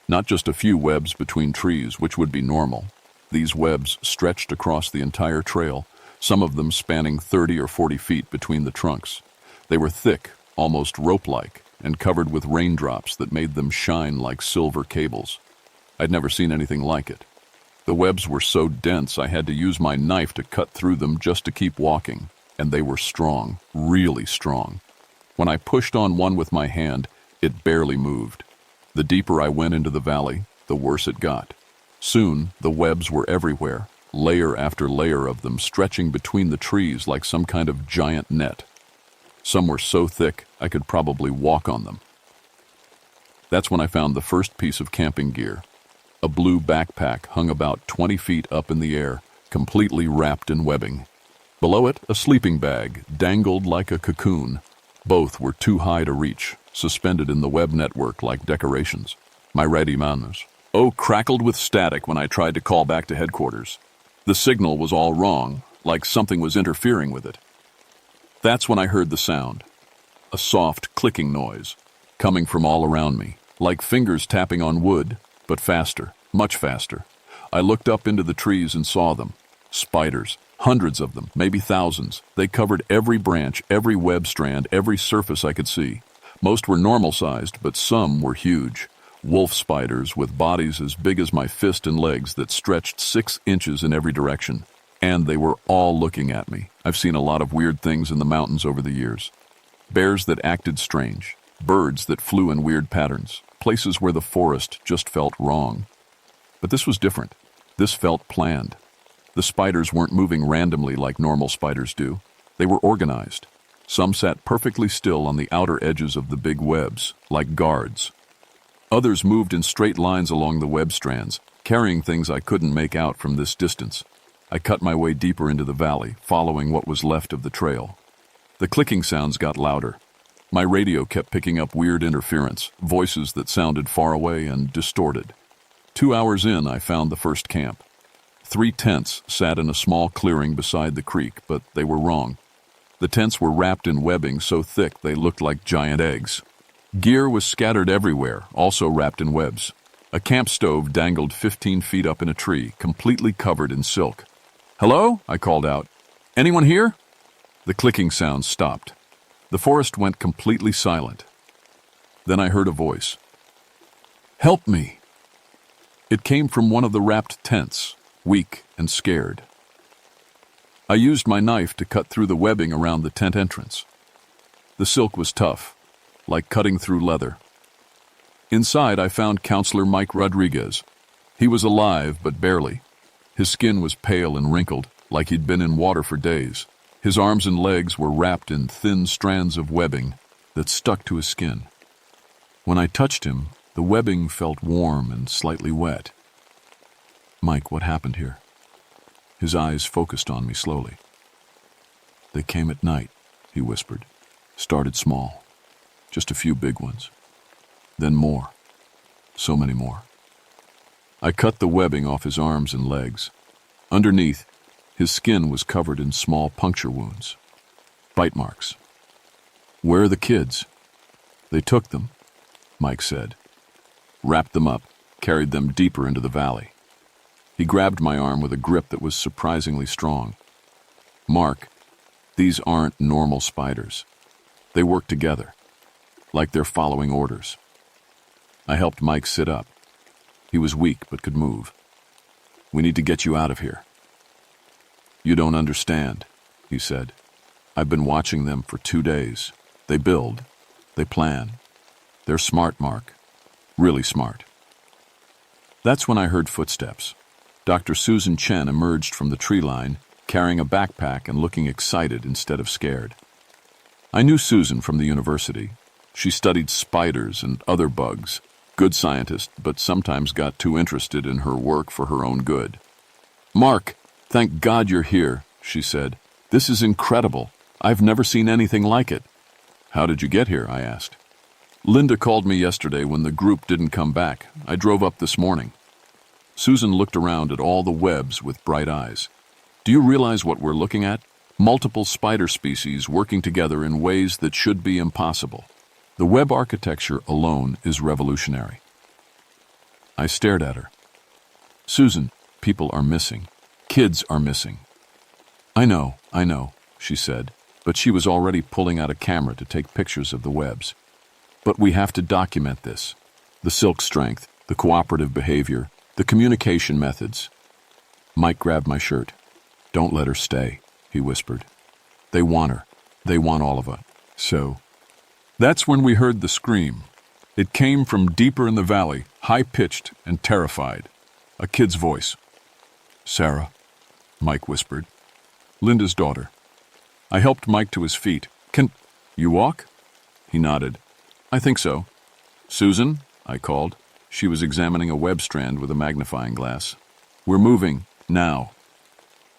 Not just a few webs between trees, which would be normal. These webs stretched across the entire trail, some of them spanning 30 or 40 feet between the trunks. They were thick, almost rope-like, and covered with raindrops that made them shine like silver cables. I'd never seen anything like it. The webs were so dense I had to use my knife to cut through them just to keep walking, and they were strong, really strong. When I pushed on one with my hand, it barely moved. The deeper I went into the valley, the worse it got. Soon, the webs were everywhere, layer after layer of them stretching between the trees like some kind of giant net. Some were so thick I could probably walk on them. That's when I found the first piece of camping gear. A blue backpack hung about 20 feet up in the air, completely wrapped in webbing. Below it, a sleeping bag dangled like a cocoon. Both were too high to reach, suspended in the web network like decorations. My ready manners crackled with static when I tried to call back to headquarters. The signal was all wrong, like something was interfering with it. That's when I heard the sound. A soft, clicking noise, coming from all around me, like fingers tapping on wood, but faster, much faster. I looked up into the trees and saw them. Spiders, hundreds of them, maybe thousands. They covered every branch, every web strand, every surface I could see. Most were normal-sized, but some were huge. Wolf spiders with bodies as big as my fist and legs that stretched 6 inches in every direction. And they were all looking at me. I've seen a lot of weird things in the mountains over the years. Bears that acted strange, birds that flew in weird patterns, places where the forest just felt wrong. But this was different. This felt planned. The spiders weren't moving randomly like normal spiders do. They were organized. Some sat perfectly still on the outer edges of the big webs, like guards. Others moved in straight lines along the web strands, carrying things I couldn't make out from this distance. I cut my way deeper into the valley, following what was left of the trail. The clicking sounds got louder. My radio kept picking up weird interference, voices that sounded far away and distorted. 2 hours in, I found the first camp. 3 tents sat in a small clearing beside the creek, but they were wrong. The tents were wrapped in webbing so thick they looked like giant eggs. Gear was scattered everywhere, also wrapped in webs. A camp stove dangled 15 feet up in a tree, completely covered in silk. "Hello?" I called out. "Anyone here?" The clicking sound stopped. The forest went completely silent. Then I heard a voice. "Help me!" It came from one of the wrapped tents, weak and scared. I used my knife to cut through the webbing around the tent entrance. The silk was tough, like cutting through leather. Inside, I found Counselor Mike Rodriguez. He was alive, but barely. His skin was pale and wrinkled, like he'd been in water for days. His arms and legs were wrapped in thin strands of webbing that stuck to his skin. When I touched him, the webbing felt warm and slightly wet. "Mike, what happened here?" His eyes focused on me slowly. "They came at night," he whispered. "Started small. Just a few big ones. Then more. So many more." I cut the webbing off his arms and legs. Underneath, his skin was covered in small puncture wounds. Bite marks. "Where are the kids?" "They took them," Mike said. "Wrapped them up, carried them deeper into the valley." He grabbed my arm with a grip that was surprisingly strong. "Mark, these aren't normal spiders. They work together, like they're following orders." I helped Mike sit up. He was weak but could move. "We need to get you out of here." "You don't understand," he said. "I've been watching them for 2 days. They build. They plan. They're smart, Mark. Really smart." That's when I heard footsteps. Dr. Susan Chen emerged from the tree line, carrying a backpack and looking excited instead of scared. I knew Susan from the university. She studied spiders and other bugs. Good scientist, but sometimes got too interested in her work for her own good. "Mark, thank God you're here," she said. "This is incredible. I've never seen anything like it." "How did you get here?" I asked. "Linda called me yesterday when the group didn't come back. I drove up this morning." Susan looked around at all the webs with bright eyes. "Do you realize what we're looking at? Multiple spider species working together in ways that should be impossible. The web architecture alone is revolutionary." I stared at her. "Susan, people are missing. Kids are missing." I know," she said. but she was already pulling out a camera to take pictures of the webs. But we have to document this. The silk strength, the cooperative behavior, the communication methods. Mike grabbed my shirt. "Don't let her stay," he whispered. "They want her. They want all of us." So, that's when we heard the scream. It came from deeper in the valley, high-pitched and terrified. A kid's voice. "Sarah," Mike whispered. "Linda's daughter." I helped Mike to his feet. "Can you walk?" He nodded. "I think so." "Susan," I called. She was examining a web strand with a magnifying glass. "We're moving, now."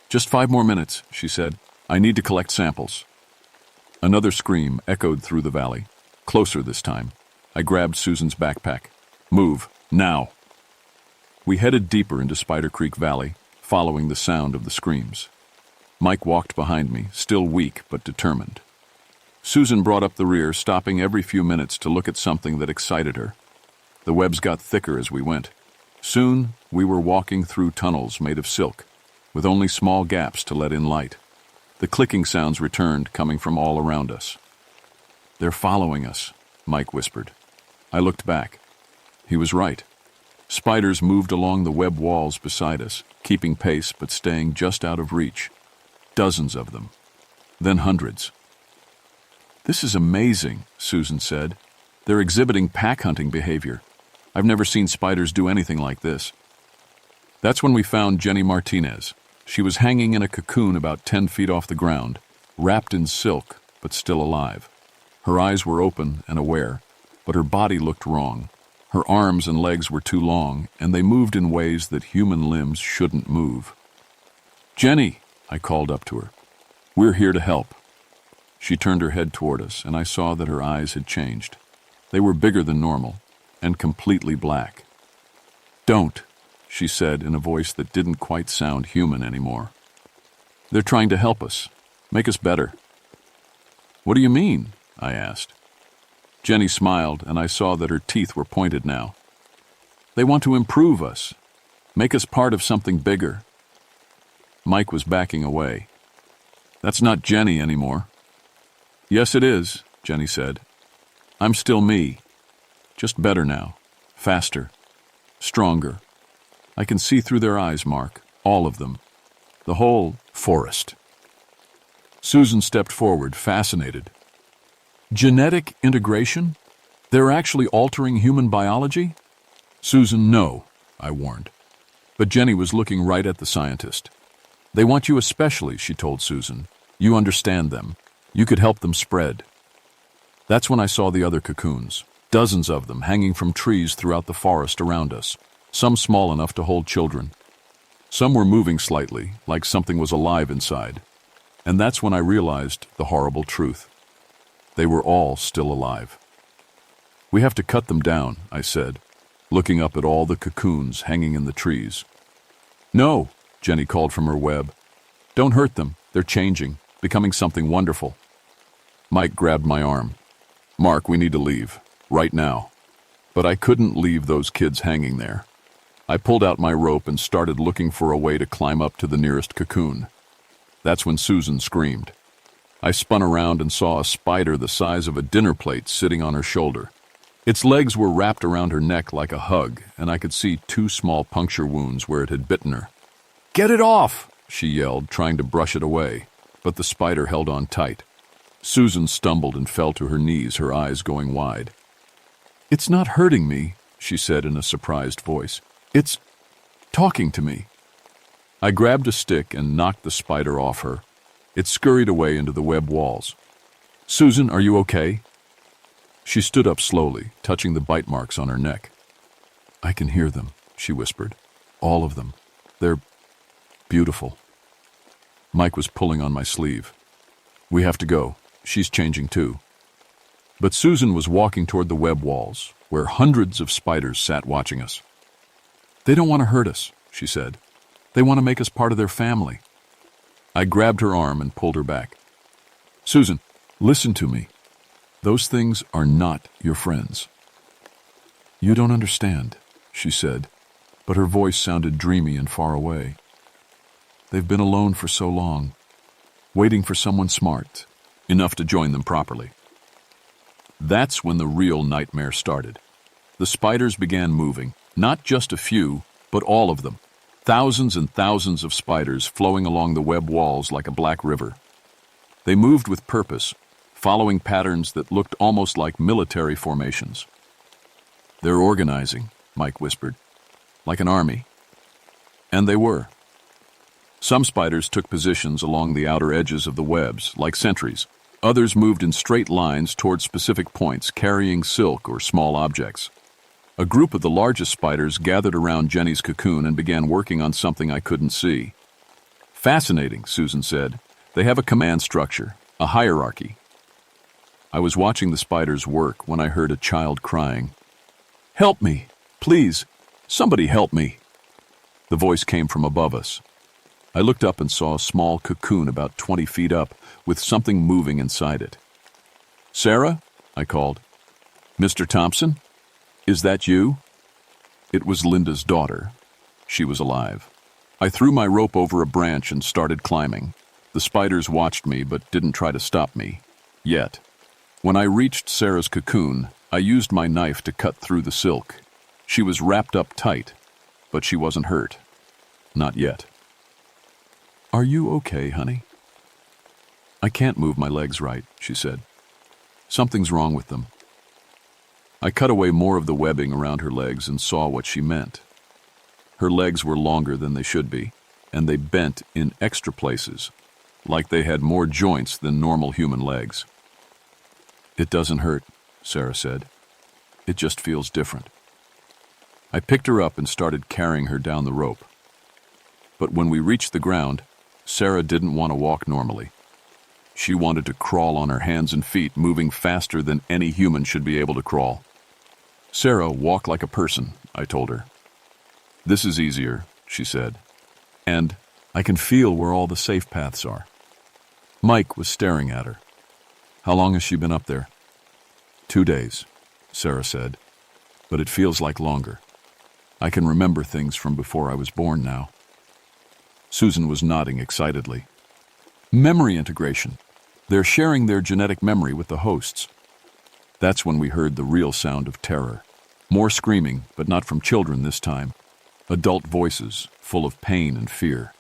"Just 5 more minutes," she said. "I need to collect samples." Another scream echoed through the valley, closer this time. I grabbed Susan's backpack. "Move, now." We headed deeper into Spider Creek Valley, following the sound of the screams. Mike walked behind me, still weak but determined. Susan brought up the rear, stopping every few minutes to look at something that excited her. The webs got thicker as we went. Soon, we were walking through tunnels made of silk, with only small gaps to let in light. The clicking sounds returned, coming from all around us. "They're following us," Mike whispered. I looked back. He was right. Spiders moved along the web walls beside us, keeping pace but staying just out of reach. Dozens of them. Then hundreds. "This is amazing," Susan said. "They're exhibiting pack-hunting behavior. I've never seen spiders do anything like this." That's when we found Jenny Martinez. She was hanging in a cocoon about 10 feet off the ground, wrapped in silk, but still alive. Her eyes were open and aware, but her body looked wrong. Her arms and legs were too long, and they moved in ways that human limbs shouldn't move. "Jenny," I called up to her. "We're here to help." She turned her head toward us, and I saw that her eyes had changed. They were bigger than normal, and completely black. "Don't," she said in a voice that didn't quite sound human anymore. "They're trying to help us, make us better." "What do you mean?" I asked. Jenny smiled, and I saw that her teeth were pointed now. "They want to improve us, make us part of something bigger." Mike was backing away. "That's not Jenny anymore." "Yes, it is," Jenny said. "I'm still me. Just better now. Faster. Stronger. I can see through their eyes, Mark. All of them. The whole forest." Susan stepped forward, fascinated. "Genetic integration? They're actually altering human biology?" "Susan, no," I warned. But Jenny was looking right at the scientist. "They want you especially," she told Susan. "You understand them. You could help them spread." That's when I saw the other cocoons. Dozens of them hanging from trees throughout the forest around us, some small enough to hold children. Some were moving slightly, like something was alive inside. And that's when I realized the horrible truth. They were all still alive. "We have to cut them down," I said, looking up at all the cocoons hanging in the trees. "No," Jenny called from her web. "Don't hurt them. They're changing, becoming something wonderful." Mike grabbed my arm. "Mark, we need to leave. Right now." But I couldn't leave those kids hanging there. I pulled out my rope and started looking for a way to climb up to the nearest cocoon. That's when Susan screamed. I spun around and saw a spider the size of a dinner plate sitting on her shoulder. Its legs were wrapped around her neck like a hug, and I could see 2 small puncture wounds where it had bitten her. "Get it off!" she yelled, trying to brush it away, but the spider held on tight. Susan stumbled and fell to her knees, her eyes going wide. "It's not hurting me," she said in a surprised voice. "It's talking to me." I grabbed a stick and knocked the spider off her. It scurried away into the web walls. "Susan, are you okay?" She stood up slowly, touching the bite marks on her neck. "I can hear them," she whispered. "All of them. They're beautiful." Mike was pulling on my sleeve. "We have to go. She's changing too." But Susan was walking toward the web walls, where hundreds of spiders sat watching us. "They don't want to hurt us," she said. "They want to make us part of their family." I grabbed her arm and pulled her back. "Susan, listen to me. Those things are not your friends." "You don't understand," she said, but her voice sounded dreamy and far away. "They've been alone for so long, waiting for someone smart, enough to join them properly. That's when the real nightmare started. The spiders began moving, not just a few, but all of them. Thousands and thousands of spiders flowing along the web walls like a black river. They moved with purpose, following patterns that looked almost like military formations. "They're organizing," Mike whispered, "like an army." And they were. Some spiders took positions along the outer edges of the webs, like sentries. Others moved in straight lines toward specific points, carrying silk or small objects. A group of the largest spiders gathered around Jenny's cocoon and began working on something I couldn't see. "Fascinating," Susan said. "They have a command structure, a hierarchy." I was watching the spiders work when I heard a child crying. "Help me! Please! Somebody help me!" The voice came from above us. I looked up and saw a small cocoon about 20 feet up, with something moving inside it. "Sarah?" I called. "Mr. Thompson? Is that you?" It was Linda's daughter. She was alive. I threw my rope over a branch and started climbing. The spiders watched me but didn't try to stop me. Yet. When I reached Sarah's cocoon, I used my knife to cut through the silk. She was wrapped up tight, but she wasn't hurt. Not yet. "Are you okay, honey?" "I can't move my legs right," she said. "Something's wrong with them." I cut away more of the webbing around her legs and saw what she meant. Her legs were longer than they should be, and they bent in extra places, like they had more joints than normal human legs. "It doesn't hurt," Sarah said. "It just feels different." I picked her up and started carrying her down the rope. But when we reached the ground, Sarah didn't want to walk normally. She wanted to crawl on her hands and feet, moving faster than any human should be able to crawl. "Sarah, walk like a person," I told her. "This is easier," she said. "And I can feel where all the safe paths are." Mike was staring at her. "How long has she been up there?" 2 days, Sarah said, "but it feels like longer. I can remember things from before I was born now." Susan was nodding excitedly. "Memory integration. They're sharing their genetic memory with the hosts." That's when we heard the real sound of terror. More screaming, but not from children this time. Adult voices, full of pain and fear.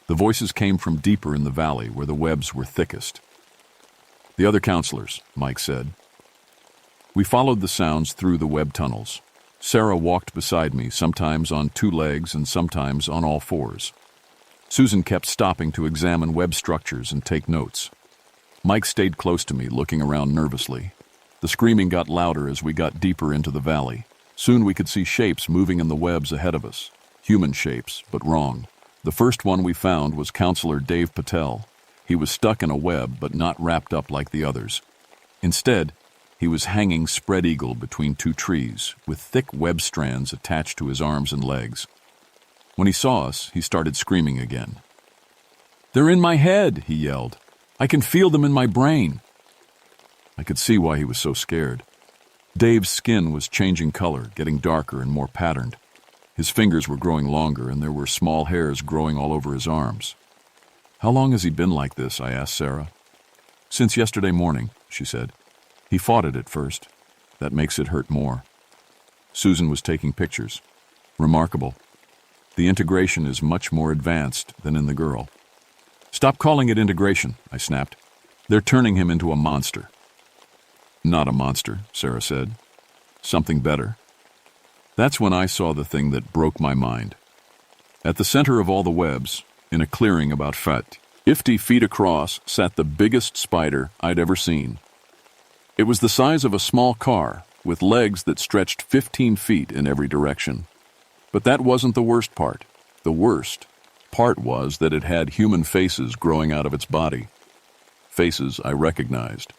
The voices came from deeper in the valley where the webs were thickest. "The other counselors," Mike said. We followed the sounds through the web tunnels. Sarah walked beside me, sometimes on 2 legs and sometimes on all 4s. Susan kept stopping to examine web structures and take notes. Mike stayed close to me, looking around nervously. The screaming got louder as we got deeper into the valley. Soon we could see shapes moving in the webs ahead of us. Human shapes, but wrong. The first one we found was Counselor Dave Patel. He was stuck in a web, but not wrapped up like the others. Instead, he was hanging spread-eagle between 2 trees, with thick web strands attached to his arms and legs. When he saw us, he started screaming again. "They're in my head," he yelled. "I can feel them in my brain." I could see why he was so scared. Dave's skin was changing color, getting darker and more patterned. His fingers were growing longer, and there were small hairs growing all over his arms. "How long has he been like this?" I asked Sarah. "Since yesterday morning," she said. "He fought it at first. That makes it hurt more." Susan was taking pictures. "Remarkable. The integration is much more advanced than in the girl." "Stop calling it integration," I snapped. "They're turning him into a monster." "Not a monster," Sarah said. "Something better." That's when I saw the thing that broke my mind. At the center of all the webs, in a clearing about 50 feet across, sat the biggest spider I'd ever seen. It was the size of a small car, with legs that stretched 15 feet in every direction. But that wasn't the worst part. The worst part was that it had human faces growing out of its body. Faces I recognized.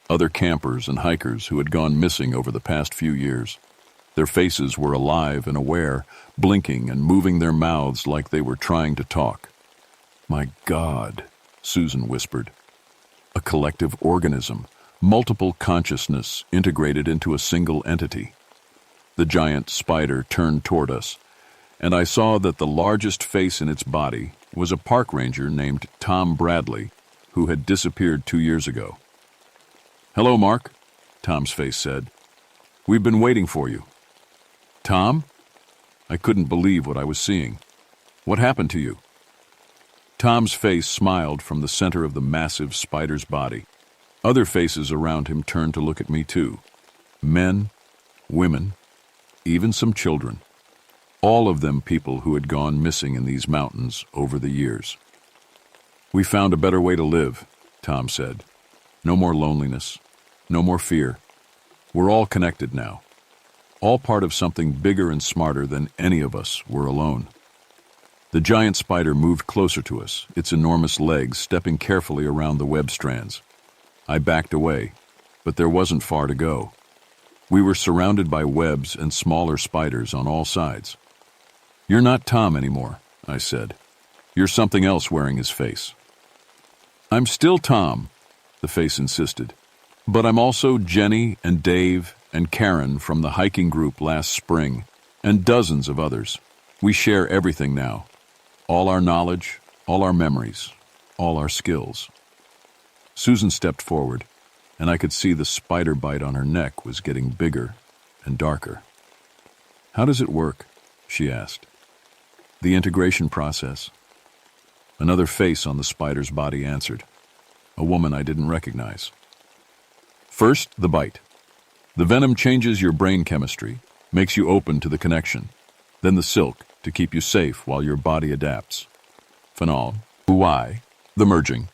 Other campers and hikers who had gone missing over the past few years. Their faces were alive and aware, blinking and moving their mouths like they were trying to talk. "My God," Susan whispered. "A collective organism, multiple consciousness integrated into a single entity." The giant spider turned toward us, and I saw that the largest face in its body was a park ranger named Tom Bradley, who had disappeared 2 years ago. "Hello, Mark," Tom's face said. "We've been waiting for you." "Tom?" I couldn't believe what I was seeing. "What happened to you?" Tom's face smiled from the center of the massive spider's body. Other faces around him turned to look at me too. Men, women, even some children. All of them people who had gone missing in these mountains over the years. "We found a better way to live," Tom said. "No more loneliness, no more fear. We're all connected now. All part of something bigger and smarter than any of us were alone." The giant spider moved closer to us, its enormous legs stepping carefully around the web strands. I backed away, but there wasn't far to go. We were surrounded by webs and smaller spiders on all sides. "You're not Tom anymore," I said. "You're something else wearing his face." "I'm still Tom," the face insisted. "But I'm also Jenny and Dave and Karen from the hiking group last spring, and dozens of others. We share everything now. All our knowledge, all our memories, all our skills." Susan stepped forward, and I could see the spider bite on her neck was getting bigger and darker. "How does it work?" she asked. "The integration process." Another face on the spider's body answered, a woman I didn't recognize. "First, the bite. The venom changes your brain chemistry, makes you open to the connection. Then the silk, to keep you safe while your body adapts. Phenol, Uai, the merging.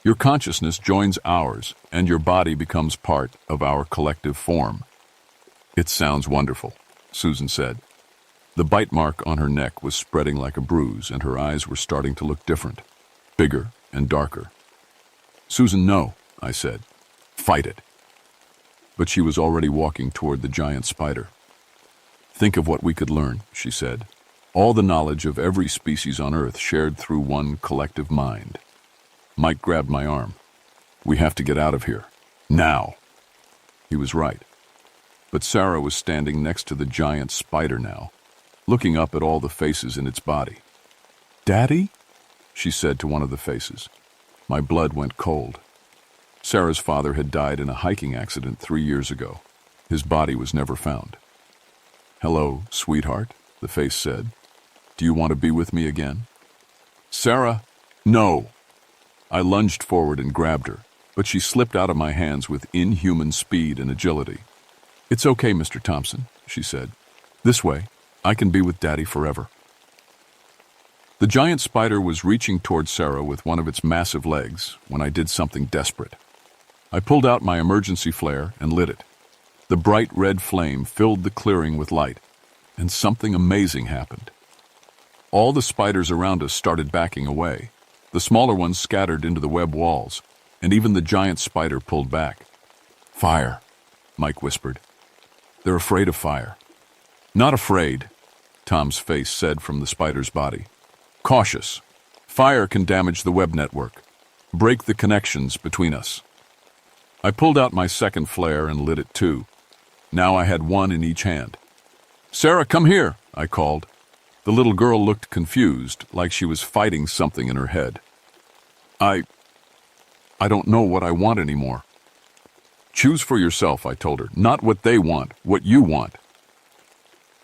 Your consciousness joins ours, and your body becomes part of our collective form." "It sounds wonderful," Susan said. The bite mark on her neck was spreading like a bruise, and her eyes were starting to look different, bigger and darker. "Susan, no," I said. "Fight it." But she was already walking toward the giant spider. "Think of what we could learn," she said. "All the knowledge of every species on Earth shared through one collective mind." Mike grabbed my arm. "We have to get out of here. Now." He was right. But Sarah was standing next to the giant spider now, looking up at all the faces in its body. "Daddy?" she said to one of the faces. My blood went cold. Sarah's father had died in a hiking accident 3 years ago. His body was never found. "Hello, sweetheart," the face said. "Do you want to be with me again?" "Sarah, no!" I lunged forward and grabbed her, but she slipped out of my hands with inhuman speed and agility. "It's okay, Mr. Thompson," she said. "This way, I can be with Daddy forever." The giant spider was reaching toward Sarah with one of its massive legs when I did something desperate. I pulled out my emergency flare and lit it. The bright red flame filled the clearing with light, and something amazing happened. All the spiders around us started backing away. The smaller ones scattered into the web walls, and even the giant spider pulled back. "Fire," Mike whispered. "They're afraid of fire." "Not afraid," Tom's face said from the spider's body. "Cautious. Fire can damage the web network, break the connections between us." I pulled out my second flare and lit it too. Now I had one in each hand. "Sarah, come here," I called. The little girl looked confused, like she was fighting something in her head. I don't know what I want anymore." "Choose for yourself," I told her. "Not what they want, what you want."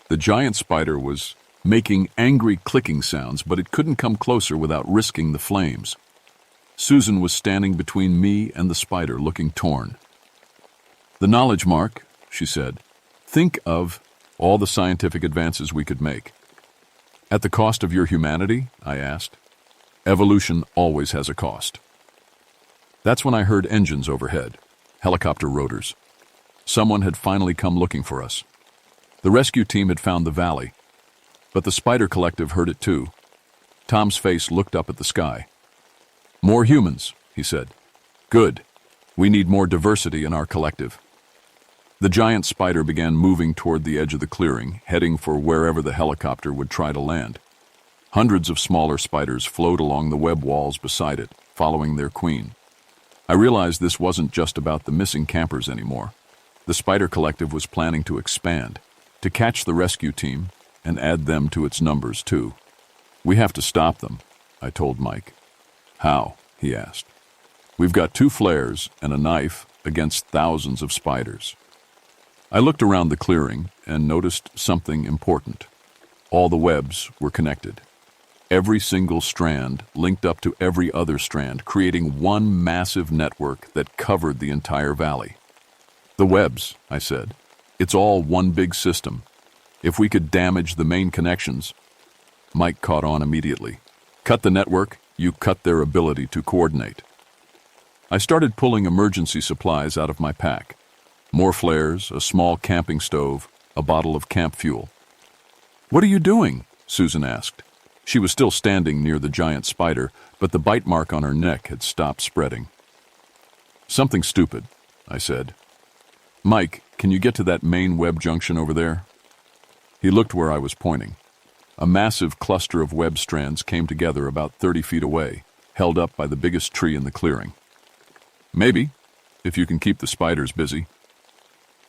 The giant spider was making angry clicking sounds, but it couldn't come closer without risking the flames. Susan was standing between me and the spider, looking torn. "The knowledge, Mark," she said. "Think of all the scientific advances we could make." "At the cost of your humanity?" I asked. "Evolution always has a cost." That's when I heard engines overhead, helicopter rotors. Someone had finally come looking for us. The rescue team had found the valley, but the Spider Collective heard it too. Tom's face looked up at the sky. "More humans," he said. "Good. We need more diversity in our collective." The giant spider began moving toward the edge of the clearing, heading for wherever the helicopter would try to land. Hundreds of smaller spiders flowed along the web walls beside it, following their queen. I realized this wasn't just about the missing campers anymore. The Spider Collective was planning to expand, to catch the rescue team and add them to its numbers too. "We have to stop them," I told Mike. "How?" he asked. We've got 2 flares and a knife against thousands of spiders. I looked around the clearing and noticed something important. All the webs were connected. Every single strand linked up to every other strand, creating one massive network that covered the entire valley. The webs, I said. It's all one big system. If we could damage the main connections. Mike caught on immediately. Cut the network, you cut their ability to coordinate. I started pulling emergency supplies out of my pack. More flares, a small camping stove, a bottle of camp fuel. "What are you doing?" Susan asked. She was still standing near the giant spider, but the bite mark on her neck had stopped spreading. "Something stupid," I said. "Mike, can you get to that main web junction over there?" He looked where I was pointing. A massive cluster of web strands came together about 30 feet away, held up by the biggest tree in the clearing. "Maybe, if you can keep the spiders busy."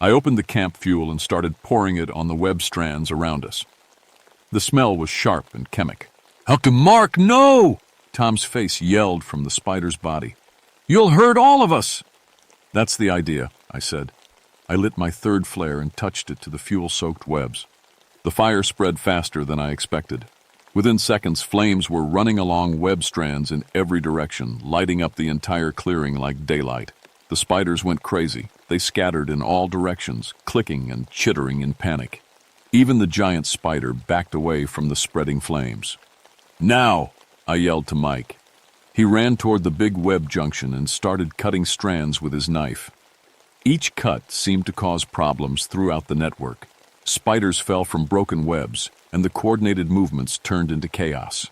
I opened the camp fuel and started pouring it on the web strands around us. The smell was sharp and chemic. "Dr. Mark, no!" Tom's face yelled from the spider's body. "You'll hurt all of us!" "That's the idea," I said. I lit my 3rd flare and touched it to the fuel-soaked webs. The fire spread faster than I expected. Within seconds, flames were running along web strands in every direction, lighting up the entire clearing like daylight. The spiders went crazy. They scattered in all directions, clicking and chittering in panic. Even the giant spider backed away from the spreading flames. "Now!" I yelled to Mike. He ran toward the big web junction and started cutting strands with his knife. Each cut seemed to cause problems throughout the network. Spiders fell from broken webs, and the coordinated movements turned into chaos.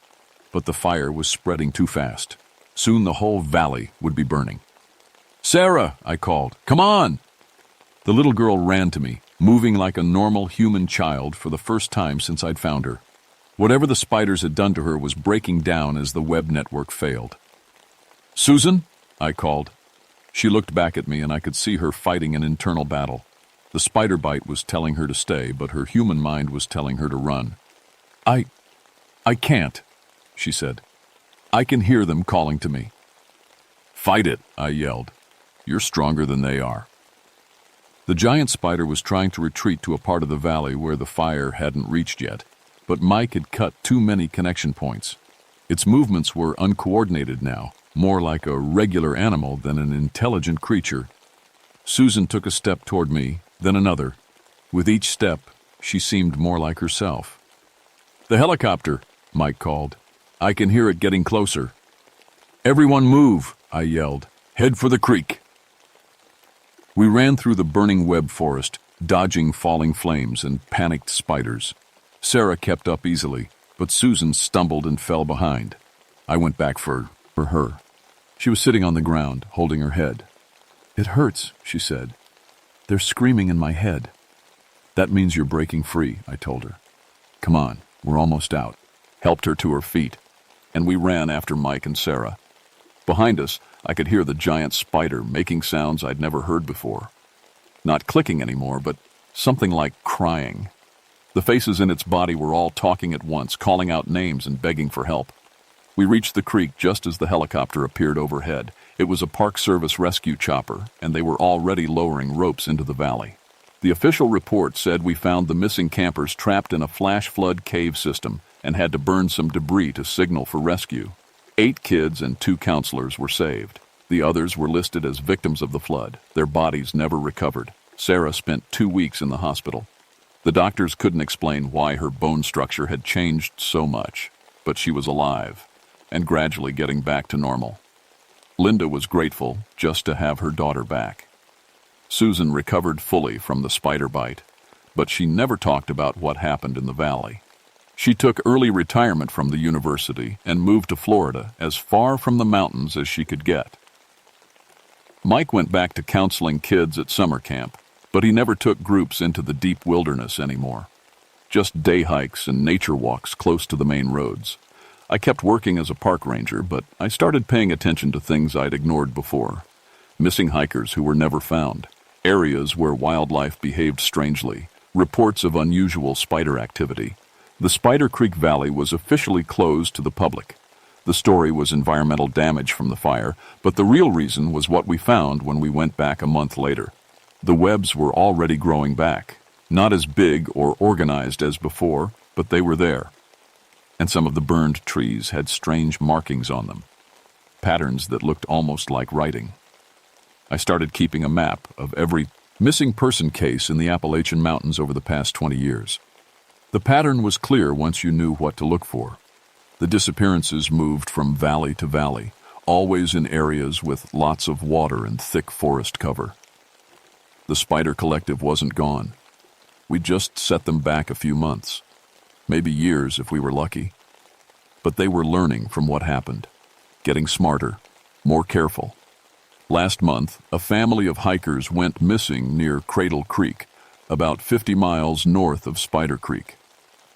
But the fire was spreading too fast. Soon the whole valley would be burning. "Sarah," I called, "come on!" The little girl ran to me, moving like a normal human child for the first time since I'd found her. Whatever the spiders had done to her was breaking down as the web network failed. "Susan," I called. She looked back at me and I could see her fighting an internal battle. The spider bite was telling her to stay, but her human mind was telling her to run. I can't," she said. "I can hear them calling to me." "Fight it," I yelled. "You're stronger than they are." The giant spider was trying to retreat to a part of the valley where the fire hadn't reached yet, but Mike had cut too many connection points. Its movements were uncoordinated now, more like a regular animal than an intelligent creature. Susan took a step toward me, then another. With each step, she seemed more like herself. "The helicopter," Mike called. "I can hear it getting closer." "Everyone move," I yelled. "Head for the creek." We ran through the burning web forest, dodging falling flames and panicked spiders. Sarah kept up easily, but Susan stumbled and fell behind. I went back for her. She was sitting on the ground, holding her head. "It hurts," she said. "They're screaming in my head." "That means you're breaking free," I told her. "Come on, we're almost out." Helped her to her feet, and we ran after Mike and Sarah. Behind us, I could hear the giant spider making sounds I'd never heard before. Not clicking anymore, but something like crying. The faces in its body were all talking at once, calling out names and begging for help. We reached the creek just as the helicopter appeared overhead. It was a Park Service rescue chopper, and they were already lowering ropes into the valley. The official report said we found the missing campers trapped in a flash flood cave system and had to burn some debris to signal for rescue. 8 kids and 2 counselors were saved. The others were listed as victims of the flood. Their bodies never recovered. Sarah spent 2 weeks in the hospital. The doctors couldn't explain why her bone structure had changed so much, but she was alive and gradually getting back to normal. Linda was grateful just to have her daughter back. Susan recovered fully from the spider bite, but she never talked about what happened in the valley. She took early retirement from the university and moved to Florida, as far from the mountains as she could get. Mike went back to counseling kids at summer camp, but he never took groups into the deep wilderness anymore. Just day hikes and nature walks close to the main roads. I kept working as a park ranger, but I started paying attention to things I'd ignored before. Missing hikers who were never found, areas where wildlife behaved strangely, reports of unusual spider activity. The Spider Creek Valley was officially closed to the public. The story was environmental damage from the fire, but the real reason was what we found when we went back a month later. The webs were already growing back, not as big or organized as before, but they were there. And some of the burned trees had strange markings on them, patterns that looked almost like writing. I started keeping a map of every missing person case in the Appalachian Mountains over the past 20 years. The pattern was clear once you knew what to look for. The disappearances moved from valley to valley, always in areas with lots of water and thick forest cover. The Spider Collective wasn't gone. We just set them back a few months, maybe years if we were lucky. But they were learning from what happened, getting smarter, more careful. Last month, a family of hikers went missing near Cradle Creek, about 50 miles north of Spider Creek.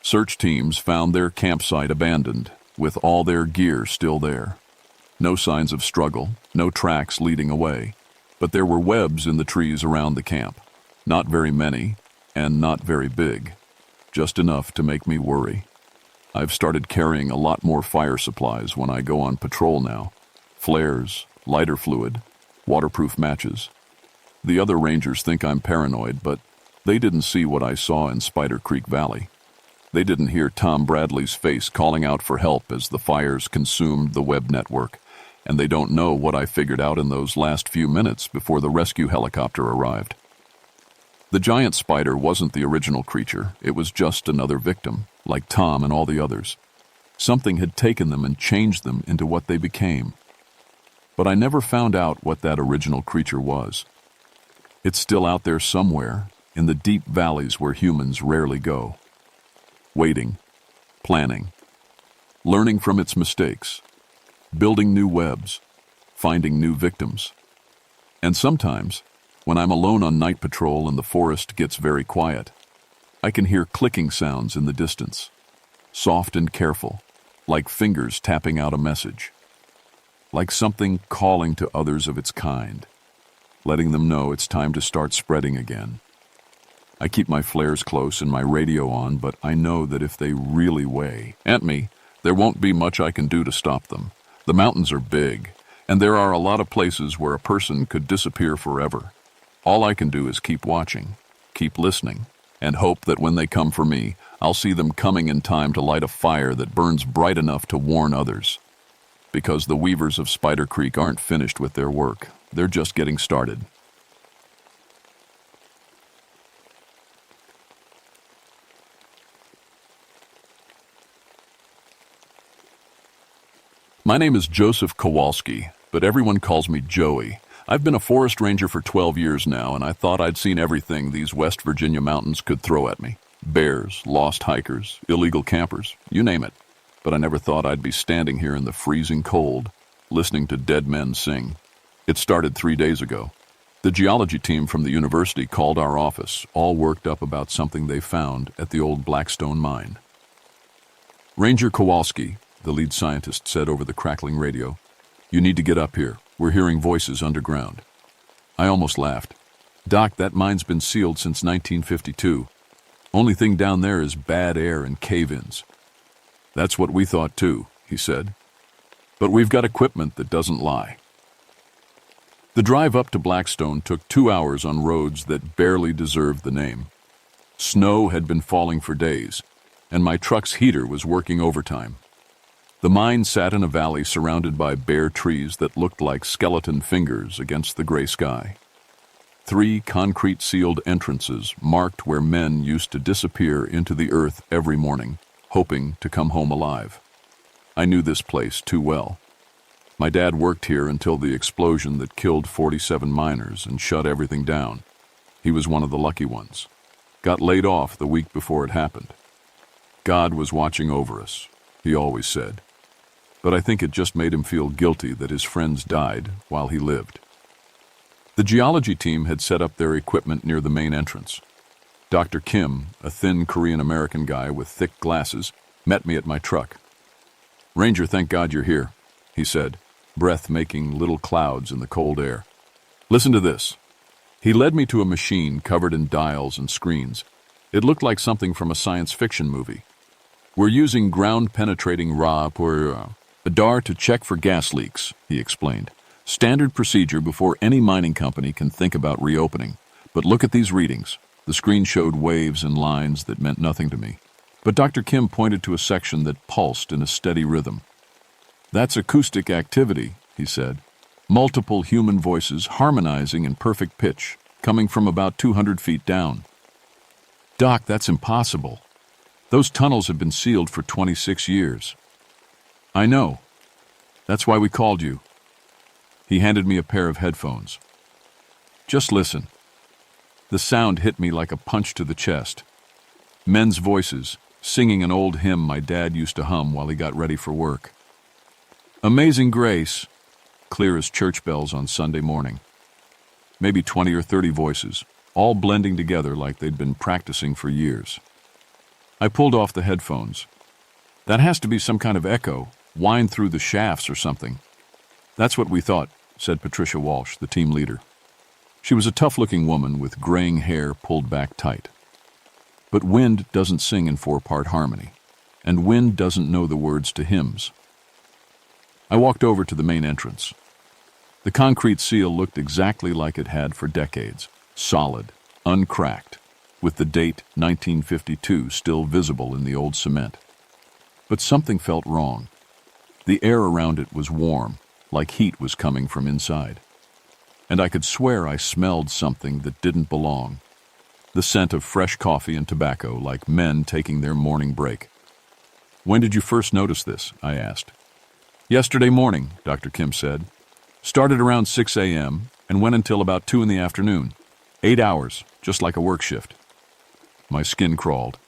Search teams found their campsite abandoned, with all their gear still there. No signs of struggle, no tracks leading away, but there were webs in the trees around the camp. Not very many, and not very big. Just enough to make me worry. I've started carrying a lot more fire supplies when I go on patrol now. Flares, lighter fluid, waterproof matches. The other rangers think I'm paranoid, but they didn't see what I saw in Spider Creek Valley. They didn't hear Tom Bradley's face calling out for help as the fires consumed the web network, and they don't know what I figured out in those last few minutes before the rescue helicopter arrived. The giant spider wasn't the original creature, it was just another victim, like Tom and all the others. Something had taken them and changed them into what they became. But I never found out what that original creature was. It's still out there somewhere, in the deep valleys where humans rarely go. Waiting, planning, learning from its mistakes, building new webs, finding new victims. And sometimes, when I'm alone on night patrol and the forest gets very quiet, I can hear clicking sounds in the distance, soft and careful, like fingers tapping out a message, like something calling to others of its kind, letting them know it's time to start spreading again. I keep my flares close and my radio on, but I know that if they really weigh at me, there won't be much I can do to stop them. The mountains are big, and there are a lot of places where a person could disappear forever. All I can do is keep watching, keep listening, and hope that when they come for me, I'll see them coming in time to light a fire that burns bright enough to warn others. Because the weavers of Spider Creek aren't finished with their work. They're just getting started. My name is Joseph Kowalsski, but everyone calls me Joey. I've been a forest ranger for 12 years now, and I thought I'd seen everything these West Virginia mountains could throw at me. Bears, lost hikers, illegal campers, you name it. But I never thought I'd be standing here in the freezing cold, listening to dead men sing. It started 3 days ago. The geology team from the university called our office, all worked up about something they found at the old Blackstone mine. Ranger Kowalski, the lead scientist, said over the crackling radio, "You need to get up here. We're hearing voices underground." I almost laughed. "Doc, that mine's been sealed since 1952. Only thing down there is bad air and cave-ins." "That's what we thought too," he said. "But we've got equipment that doesn't lie." The drive up to Blackstone took 2 hours on roads that barely deserved the name. Snow had been falling for days, and my truck's heater was working overtime. The mine sat in a valley surrounded by bare trees that looked like skeleton fingers against the gray sky. 3 concrete-sealed entrances marked where men used to disappear into the earth every morning, hoping to come home alive. I knew this place too well. My dad worked here until the explosion that killed 47 miners and shut everything down. He was one of the lucky ones. Got laid off the week before it happened. God was watching over us, he always said. But I think it just made him feel guilty that his friends died while he lived. The geology team had set up their equipment near the main entrance. Dr. Kim, a thin Korean-American guy with thick glasses, met me at my truck. "Ranger, thank God you're here," he said, breath making little clouds in the cold air. "Listen to this." He led me to a machine covered in dials and screens. It looked like something from a science fiction movie. "We're using ground-penetrating "A DAR to check for gas leaks," he explained. "Standard procedure before any mining company can think about reopening. But look at these readings." The screen showed waves and lines that meant nothing to me. But Dr. Kim pointed to a section that pulsed in a steady rhythm. "That's acoustic activity," he said. "Multiple human voices harmonizing in perfect pitch, coming from about 200 feet down." "Doc, that's impossible. Those tunnels have been sealed for 26 years. "I know. That's why we called you." He handed me a pair of headphones. "Just listen." The sound hit me like a punch to the chest. Men's voices, singing an old hymn my dad used to hum while he got ready for work. "Amazing Grace," clear as church bells on Sunday morning. Maybe 20 or 30 voices, all blending together like they'd been practicing for years. I pulled off the headphones. "That has to be some kind of echo, wind through the shafts or something." "That's what we thought," said Patricia Walsh, the team leader. She was a tough-looking woman with graying hair pulled back tight. But wind doesn't sing in 4-part harmony, and wind doesn't know the words to hymns. I walked over to the main entrance. The concrete seal looked exactly like it had for decades, solid, uncracked, with the date 1952 still visible in the old cement. But something felt wrong. The air around it was warm, like heat was coming from inside. And I could swear I smelled something that didn't belong. The scent of fresh coffee and tobacco, like men taking their morning break. "When did you first notice this?" I asked. "Yesterday morning," Dr. Kim said. "Started around 6 a.m. and went until about 2 in the afternoon. 8 hours, just like a work shift." My skin crawled.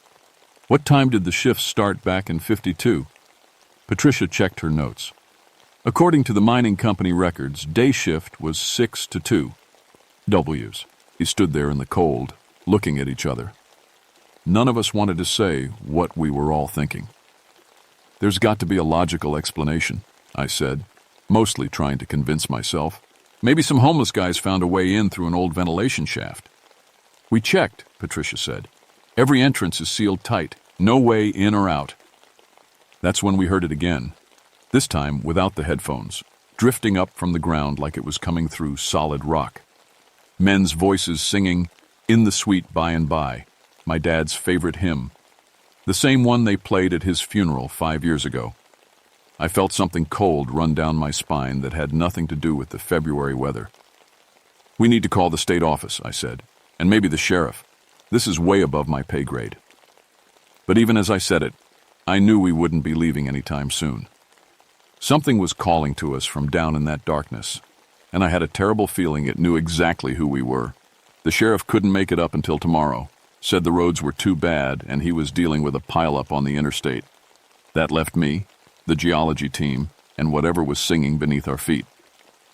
"What time did the shift start back in 52? Patricia checked her notes. "According to the mining company records, day shift was 6 to 2. W's. He stood there in the cold, looking at each other. None of us wanted to say what we were all thinking. "There's got to be a logical explanation," I said, mostly trying to convince myself. "Maybe some homeless guys found a way in through an old ventilation shaft." "We checked," Patricia said. "Every entrance is sealed tight, no way in or out." That's when we heard it again, this time without the headphones, drifting up from the ground like it was coming through solid rock. Men's voices singing, "In the Sweet By and By," my dad's favorite hymn, the same one they played at his funeral 5 years ago. I felt something cold run down my spine that had nothing to do with the February weather. "We need to call the state office," I said, "and maybe the sheriff. This is way above my pay grade." But even as I said it, I knew we wouldn't be leaving anytime soon. Something was calling to us from down in that darkness, and I had a terrible feeling it knew exactly who we were. The sheriff couldn't make it up until tomorrow, said the roads were too bad and he was dealing with a pileup on the interstate. That left me, the geology team, and whatever was singing beneath our feet.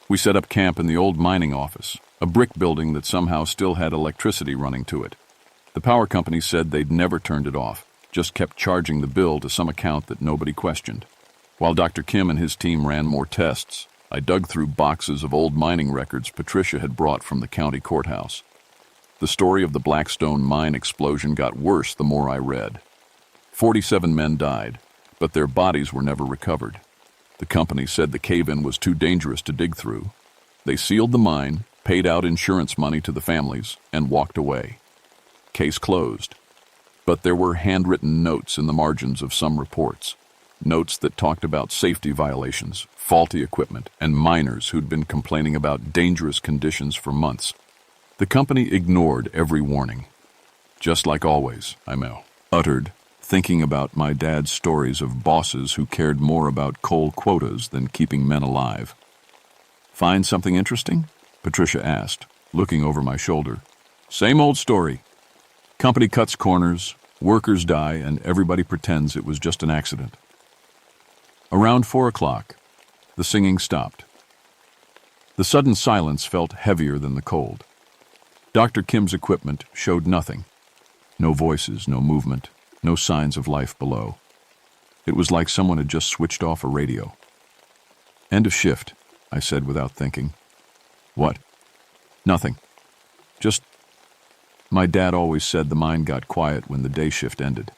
We set up camp in the old mining office, a brick building that somehow still had electricity running to it. The power company said they'd never turned it off, just kept charging the bill to some account that nobody questioned. While Dr. Kim and his team ran more tests, I dug through boxes of old mining records Patricia had brought from the county courthouse. The story of the Blackstone mine explosion got worse the more I read. 47 men died, but their bodies were never recovered. The company said the cave-in was too dangerous to dig through. They sealed the mine, paid out insurance money to the families, and walked away. Case closed. But there were handwritten notes in the margins of some reports. Notes that talked about safety violations, faulty equipment, and miners who'd been complaining about dangerous conditions for months. The company ignored every warning. "Just like always," I uttered, thinking about my dad's stories of bosses who cared more about coal quotas than keeping men alive. "Find something interesting?" Patricia asked, looking over my shoulder. "Same old story. Company cuts corners, workers die, and everybody pretends it was just an accident." Around 4 o'clock, the singing stopped. The sudden silence felt heavier than the cold. Dr. Kim's equipment showed nothing. No voices, no movement, no signs of life below. It was like someone had just switched off a radio. "End of shift," I said without thinking. "What?" "Nothing. Just..." My dad always said the mine got quiet when the day shift ended.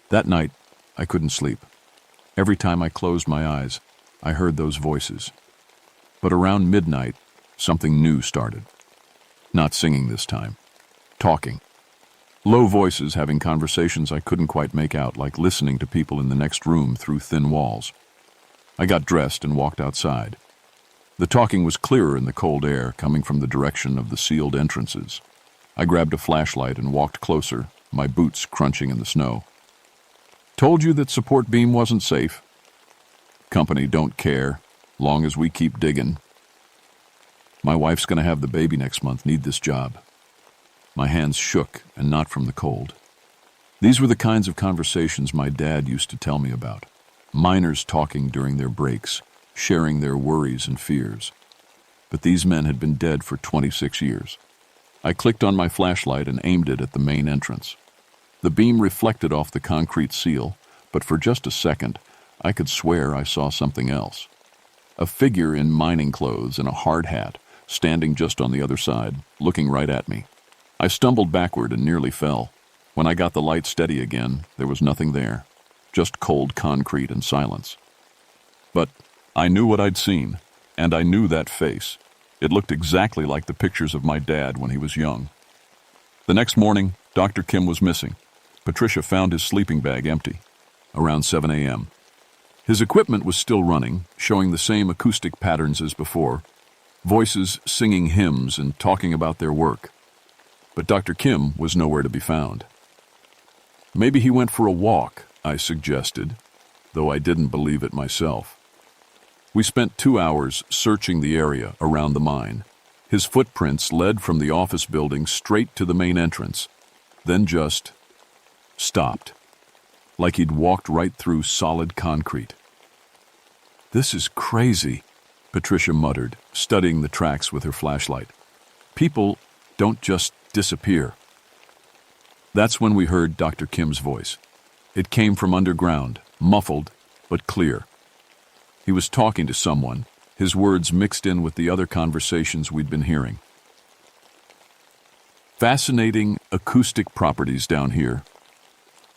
That night, I couldn't sleep. Every time I closed my eyes, I heard those voices. But around midnight, something new started. Not singing this time. Talking. Low voices having conversations I couldn't quite make out, like listening to people in the next room through thin walls. I got dressed and walked outside. The talking was clearer in the cold air, coming from the direction of the sealed entrances. I grabbed a flashlight and walked closer, my boots crunching in the snow. Told you that support beam wasn't safe. Company don't care, long as we keep digging. My wife's gonna have the baby next month, need this job. My hands shook, and not from the cold. These were the kinds of conversations my dad used to tell me about. Miners talking during their breaks, sharing their worries and fears. But these men had been dead for 26 years. I clicked on my flashlight and aimed it at the main entrance. The beam reflected off the concrete seal, but for just a second, I could swear I saw something else. A figure in mining clothes and a hard hat, standing just on the other side, looking right at me. I stumbled backward and nearly fell. When I got the light steady again, there was nothing there, just cold concrete and silence. But I knew what I'd seen, and I knew that face. It looked exactly like the pictures of my dad when he was young. The next morning, Dr. Kim was missing. Patricia found his sleeping bag empty, around 7 a.m. His equipment was still running, showing the same acoustic patterns as before, voices singing hymns and talking about their work. But Dr. Kim was nowhere to be found. Maybe he went for a walk, I suggested, though I didn't believe it myself. We spent 2 hours searching the area around the mine. His footprints led from the office building straight to the main entrance, then just stopped, like he'd walked right through solid concrete. "This is crazy," Patricia muttered, studying the tracks with her flashlight. "People don't just disappear." That's when we heard Dr. Kim's voice. It came from underground, muffled but clear. He was talking to someone, his words mixed in with the other conversations we'd been hearing. "Fascinating acoustic properties down here.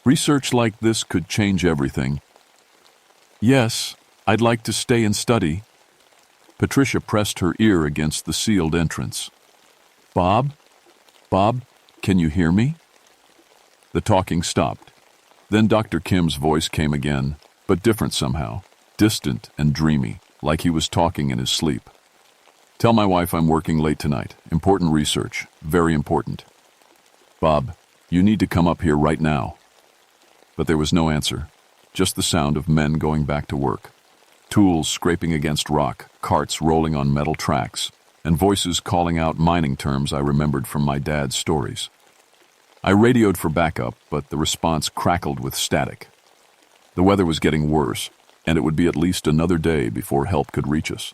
Research like this could change everything. Yes, I'd like to stay and study." Patricia pressed her ear against the sealed entrance. "Bob? Bob, can you hear me?" The talking stopped. Then Dr. Kim's voice came again, but different somehow, distant and dreamy, like he was talking in his sleep. "Tell my wife I'm working late tonight. Important research. Very important. Bob, you need to come up here right now." But there was no answer, just the sound of men going back to work. Tools scraping against rock, carts rolling on metal tracks, and voices calling out mining terms I remembered from my dad's stories. I radioed for backup, but the response crackled with static. The weather was getting worse, and it would be at least another day before help could reach us.